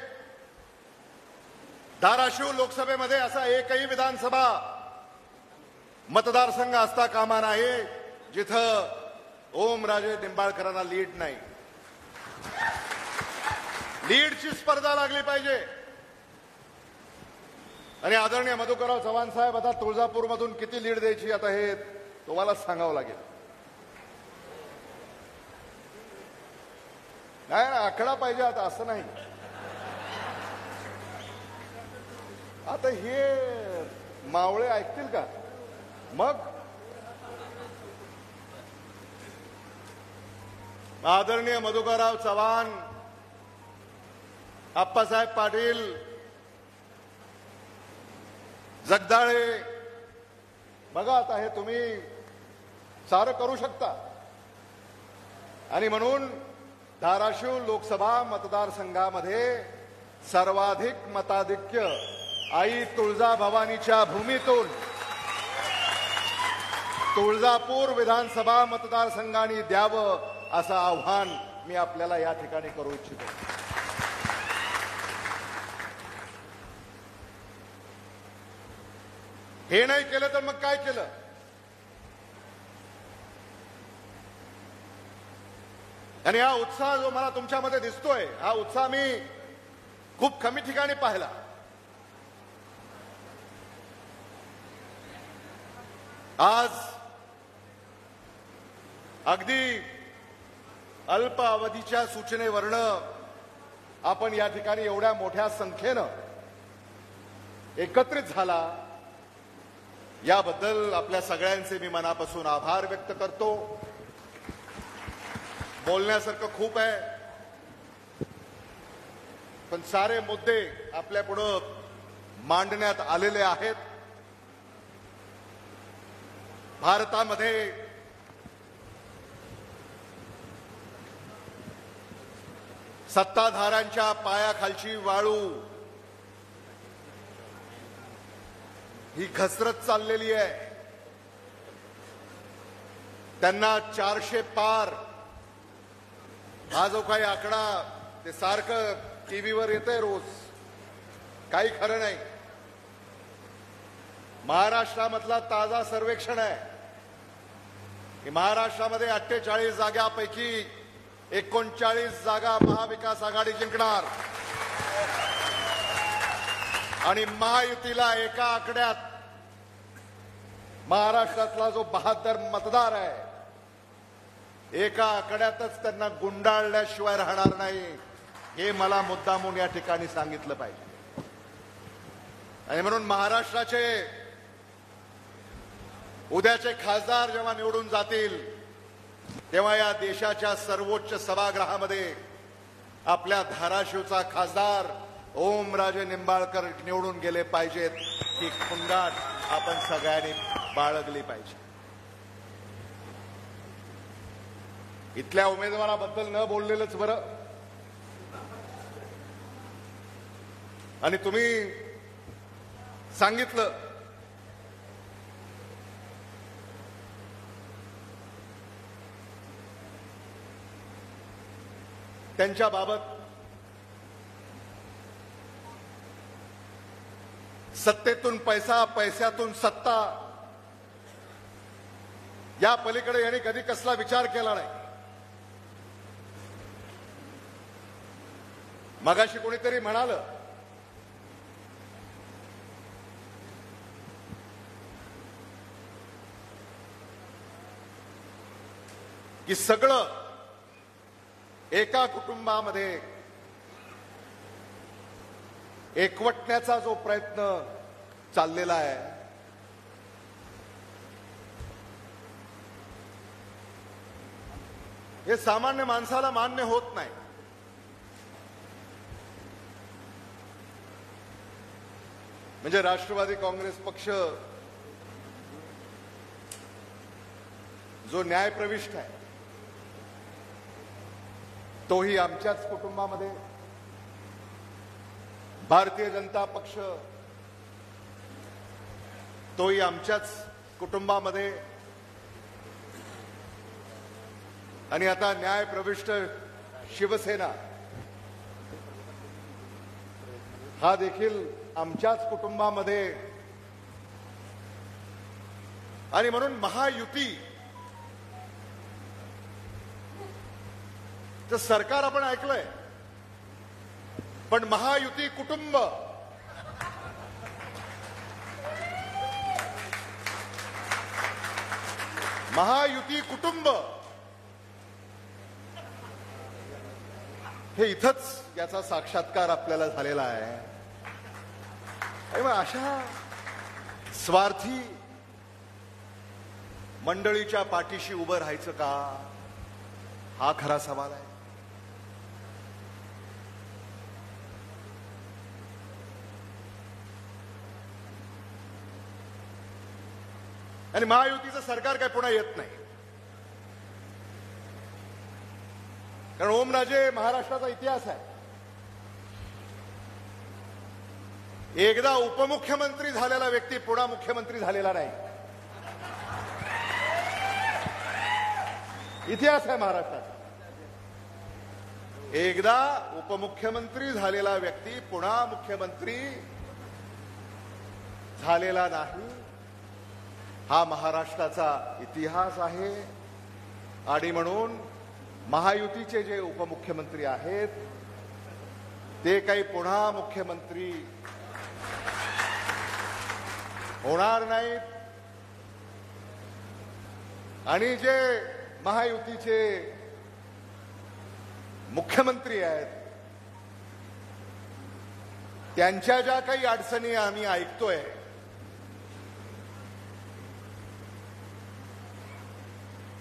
धाराशिव लोकसभेमध्ये असा एकही विधानसभा मतदारसंघ असता कामा नये जिथं ओमराजे निंबाळकरांना लीड नाही. लीडची स्पर्धा लागली पाहिजे. आणि आदरणीय मधुकरराव चव्हाण साहेब आता तुळजापूरमधून किती लीड द्यायची आता हे तुम्हाला सांगावं लागेल. नाही ना आकडा पाहिजे आता असं नाही. आता हे मावळे ऐकतील का मग. आदरणीय मधुकरराव चव्हाण, आप्पासाहेब पाटील, जगदाळे बघा आता हे तुम्ही सारं करू शकता. आणि म्हणून धाराशिव लोकसभा मतदारसंघामध्ये सर्वाधिक मताधिक्य आई तुळजाभवानीच्या भूमीतून तुळजापूर विधानसभा मतदारसंघाने द्यावं असं आव्हान मी आपल्याला या ठिकाणी करू इच्छितो. हे नाही केलं तर मग काय केलं. आणि हा उत्साह जो मला तुमच्यामध्ये दिसतोय हा उत्साह मी खूप कमी ठिकाणी पाहिला. आज अगदी अल्प अवधीच्या सूचनेवरनं आपण या ठिकाणी एवढ्या मोठ्या संख्येनं एकत्रित झाला याबद्दल आपल्या सगळ्यांचे मी मनापासून आभार व्यक्त करतो. बोलण्यासारखं खूप आहे पण सारे मुद्दे आपल्या पुढं मांडण्यात आलेले आहेत. भारतामध्ये सत्ताधाऱ्यांच्या पायाखालची वाळू ही घसरत चाललेली आहे. त्यांना 400 पार हा जो काही आकडा ते सारखं टीव्हीवर येतंय रोज काही खरं नाही. महाराष्ट्रामधला ताजा सर्वेक्षण आहे की महाराष्ट्रामध्ये 48 जागांपैकी 39 जागा महाविकास आघाडी जिंकणार आणि महायुतीला एका आकड्यात महाराष्ट्रातला जो 72 मतदार आहे एका आकड्यातच त्यांना गुंडाळल्याशिवाय राहणार नाही, हे मला मुद्दामून या ठिकाणी सांगितलं पाहिजे. आणि म्हणून महाराष्ट्राचे उद्याचे खासदार जेव्हा निवडून जातील तेव्हा या देशाच्या सर्वोच्च सभागृहामध्ये आपल्या धाराशिवचा खासदार ओमराजे निंबाळकर निवडून गेले पाहिजेत. ही खुंगाट आपण सगळ्यांनी बाळगली पाहिजे. इथल्या उमेदवाराबद्दल न बोललेलंच बरं. आणि तुम्ही सांगितलं त्यांच्या बाबत सत्तेतून पैसा, पैशातून सत्ता, या पलीकडे यांनी कधी कसला विचार केला नाही. मगाशी कोणीतरी म्हणालं की सगळं एका कुटुंबामध्ये एकवटण्याचा जो प्रयत्न चाललेला आहे, हे सामान्य माणसाला मान्य होत नाही. म्हणजे राष्ट्रवादी काँग्रेस पक्ष जो न्यायप्रविष्ट आहे तोही आमच्याच कुटुंबामध्ये, भारतीय जनता पक्ष तोही आमच्याच कुटुंबामध्ये, आणि आता न्यायप्रविष्ट शिवसेना हा देखील आमच्याच कुटुंबामध्ये. आणि म्हणून महायुती तर सरकार आपण ऐकलंय, पण महायुती कुटुंब, महायुती कुटुंब हे इथंच याचा साक्षात्कार आपल्याला झालेला आहे. आणि मग अशा स्वार्थी मंडळीच्या पाठीशी उभं राहायचं का, हा खरा सवाल आहे. आणि महायुतीचं सरकार काय पुन्हा येत नाही, कारण ओमराजे महाराष्ट्राचा इतिहास आहे. एकदा उपमुख्यमंत्री झालेला व्यक्ती पुन्हा मुख्यमंत्री झालेला नाही. इतिहास आहे महाराष्ट्राचा. एकदा उपमुख्यमंत्री झालेला व्यक्ती पुन्हा मुख्यमंत्री झालेला नाही. हा महाराष्ट्राचा इतिहास आहे. आणि म्हणून महायुतीचे जे उपमुख्यमंत्री आहेत ते काही पुन्हा मुख्यमंत्री होणार नाहीत. आणि जे महायुतीचे मुख्यमंत्री आहेत त्यांच्या ज्या काही अडचणी आम्ही ऐकतोय,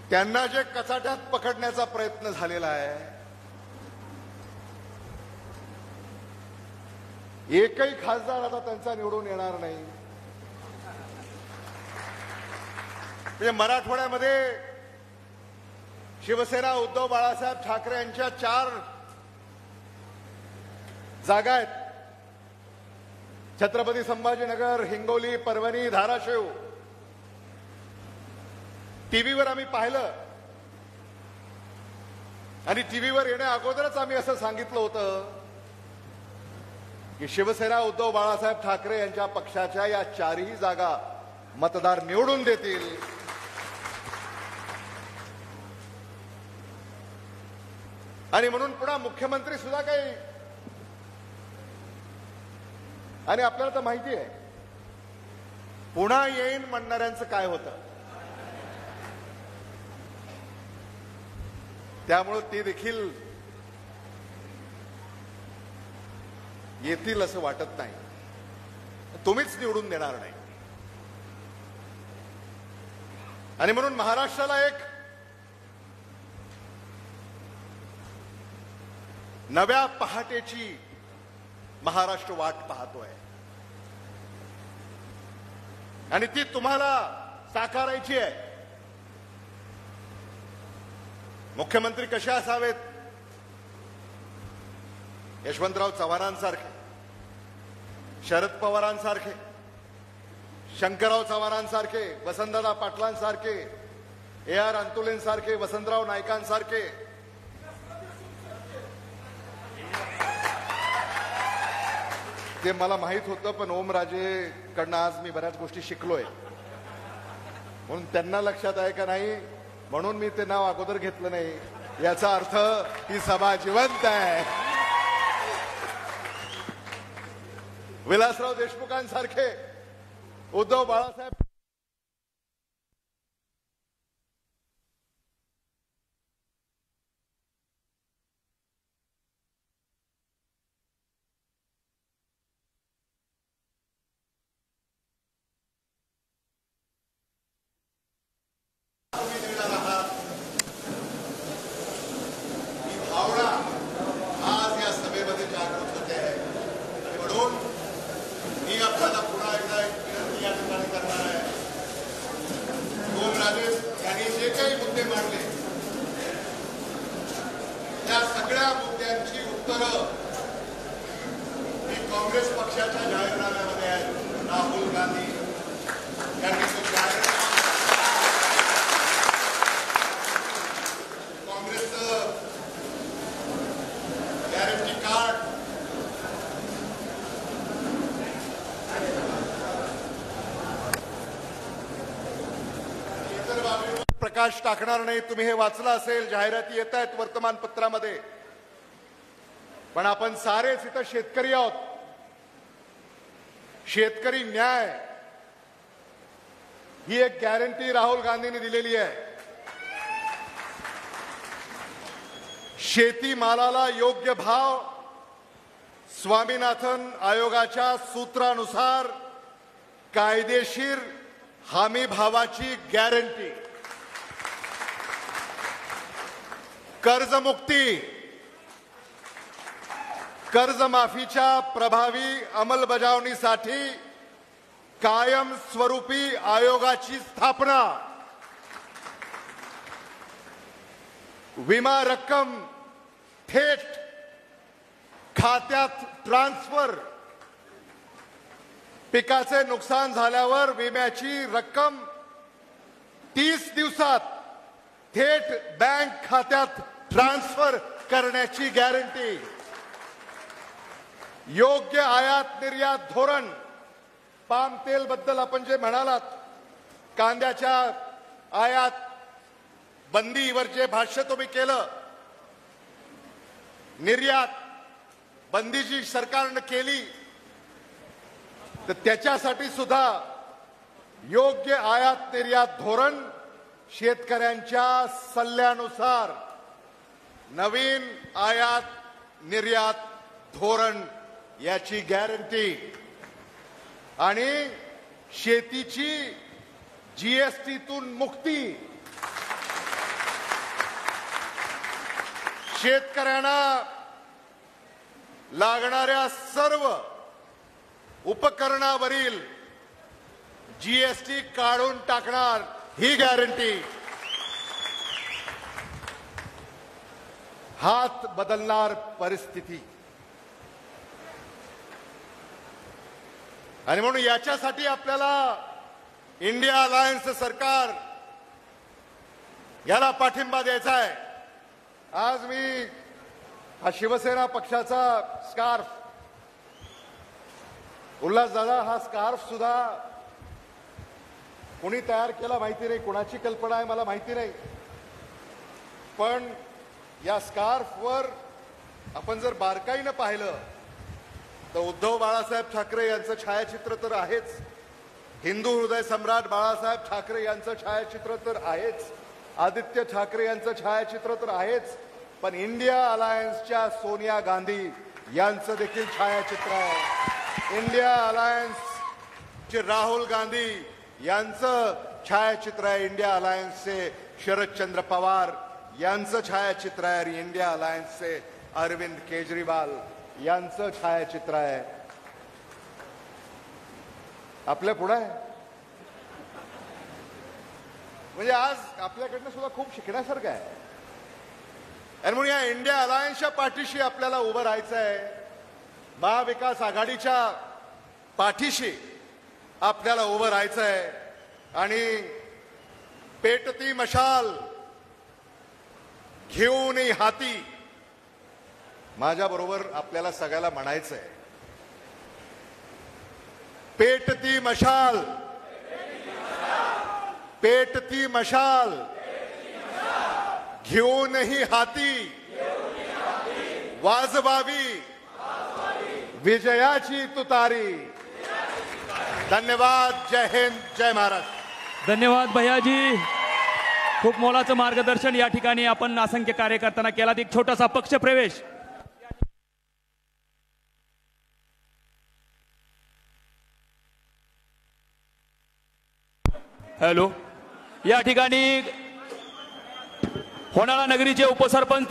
त्यांना जे कचाट्यात पकडण्याचा प्रयत्न झालेला आहे, एकही खासदार आता त्यांचा निवडून येणार नाही. म्हणजे मराठवाड्यामध्ये शिवसेना उद्धव बाळासाहेब ठाकरे यांच्या 4 जागा आहेत. छत्रपती संभाजीनगर, हिंगोली, परभणी, धाराशिव. टीव्हीवर आम्ही पाहिलं आणि टीव्हीवर येण्या अगोदरच आम्ही असं सांगितलं होतं की शिवसेना उद्धव बाळासाहेब ठाकरे यांच्या पक्षाच्या या 4ही जागा मतदार निवडून देतील. आणि म्हणून पुन्हा मुख्यमंत्री सुद्धा काही, आणि आपल्याला तर माहिती आहे पुन्हा येईन म्हणणाऱ्यांचं काय होतं. त्यामुळं ते देखील येतील असं वाटत नाही. तुम्हीच निवडून देणार नाही. आणि म्हणून महाराष्ट्राला एक नव्या पहाटेची महाराष्ट्र वाट पाहतोय आणि ती तुम्हाला साकारायची आहे. मुख्यमंत्री कसे असावेत? यशवंतराव चव्हाणांसारखे, शरद पवारांसारखे, शंकरराव चव्हाणांसारखे, वसंतदादा पाटलांसारखे, AR अंतुलेंसारखे, वसंतराव नाईकांसारखे. ते मला माहित होतं, पण ओमराजेकडनं आज मी बऱ्याच गोष्टी शिकलोय म्हणून त्यांना लक्षात आहे का नाही म्हणून मी ते नाव अगोदर घेतलं नाही. याचा अर्थ ही सभा जिवंत आहे. विलासराव देशमुखांसारखे, उद्धव बाळासाहेब काँग्रेस पक्षाच्या जाहीरनाम्यामध्ये आहेत. राहुल गांधी यांनी तो काँग्रेसचं गॅरंटी कार्ड इतर बाबींवर प्रकाश टाकणार नाही. तुम्ही हे वाचलं असेल, जाहिराती येत आहेत वर्तमानपत्रामध्ये. पण आपण सारेच इथं शेतकरी आहोत. शेतकरी न्याय ही एक गॅरंटी राहुल गांधींनी दिलेली आहे. शेतीमालाला योग्य भाव स्वामीनाथन आयोगाच्या सूत्रानुसार कायदेशीर हमी भावाची गॅरंटी, कर्जमुक्ती, कर्जमाफीच्या प्रभावी अंमलबजावणीसाठी कायमस्वरूपी आयोगाची स्थापना, विमा रक्कम थेट खात्यात ट्रान्सफर, पिकाचे नुकसान झाल्यावर विम्याची रक्कम 30 दिवसात थेट बँक खात्यात ट्रान्सफर करण्याची गॅरंटी, योग्य आयात निर्यात धोरण. पाम तेल बद्दल आपण जे म्हणालात, कांद्याच्या आयात बंदीवर जे भाष्य तुम्ही केलं, निर्यात बंदी जी सरकारनं केली, तर त्याच्यासाठी सुद्धा योग्य आयात निर्यात धोरण, शेतकऱ्यांच्या सल्ल्यानुसार नवीन आयात निर्यात धोरण याची गॅरंटी आणि शेतीची जीएसटीतून मुक्ती. शेतकऱ्यांना लागणाऱ्या सर्व उपकरणावरील जीएसटी काढून टाकणार ही गॅरंटी. हात बदलणार परिस्थिती. आणि म्हणून याच्यासाठी आपल्याला इंडिया अलायन्स सरकार याला पाठिंबा द्यायचा आहे. आज मी हा शिवसेना पक्षाचा स्कार्फ, उल्हासदादा, हा स्कार्फ सुद्धा कोणी तयार केला माहिती नाही, कोणाची कल्पना आहे मला माहिती नाही, पण या स्कार्फवर आपण जर बारकाईनं पाहिलं तर उद्धव बाळासाहेब ठाकरे यांचं छायाचित्र तर आहेच, हिंदू हृदय सम्राट बाळासाहेब ठाकरे यांचं छायाचित्र तर आहेच, आदित्य ठाकरे यांचं छायाचित्र तर आहेच, पण इंडिया अलायन्सच्या सोनिया गांधी यांचं देखील छायाचित्र आहे. इंडिया अलायन्सचे राहुल गांधी यांचं छायाचित्र आहे. इंडिया अलायन्सचे शरदचंद्र पवार यांचं छायाचित्र आहे. आणि इंडिया अलायन्सचे अरविंद केजरीवाल यांचं छायाचित्र आहे. आपल्या पुढे आहे. म्हणजे आज आपल्याकडनं सुद्धा खूप शिकण्यासारखं आहे. आणि म्हणून या इंडिया अलायन्सच्या पाठीशी आपल्याला उभं राहायचं आहे. महाविकास आघाडीच्या पाठीशी आपल्याला उभं राहायचं आहे. आणि पेटती मशाल घेऊन हाती माझ्याबरोबर आपल्याला सगळ्याला म्हणायचं आहे. पेटती मशाल, पेटती मशाल घेऊनही हाती वाजवावी विजयाची तुतारी. धन्यवाद. जय हिंद, जय महाराष्ट्र. धन्यवाद भैयाजी. खूप मोलाचं मार्गदर्शन या ठिकाणी आपण असंख्य कार्यकर्त्यांना केला. एक छोटासा पक्ष प्रवेश. हॅलो. या ठिकाणी होणारा नगरीचे उपसरपंच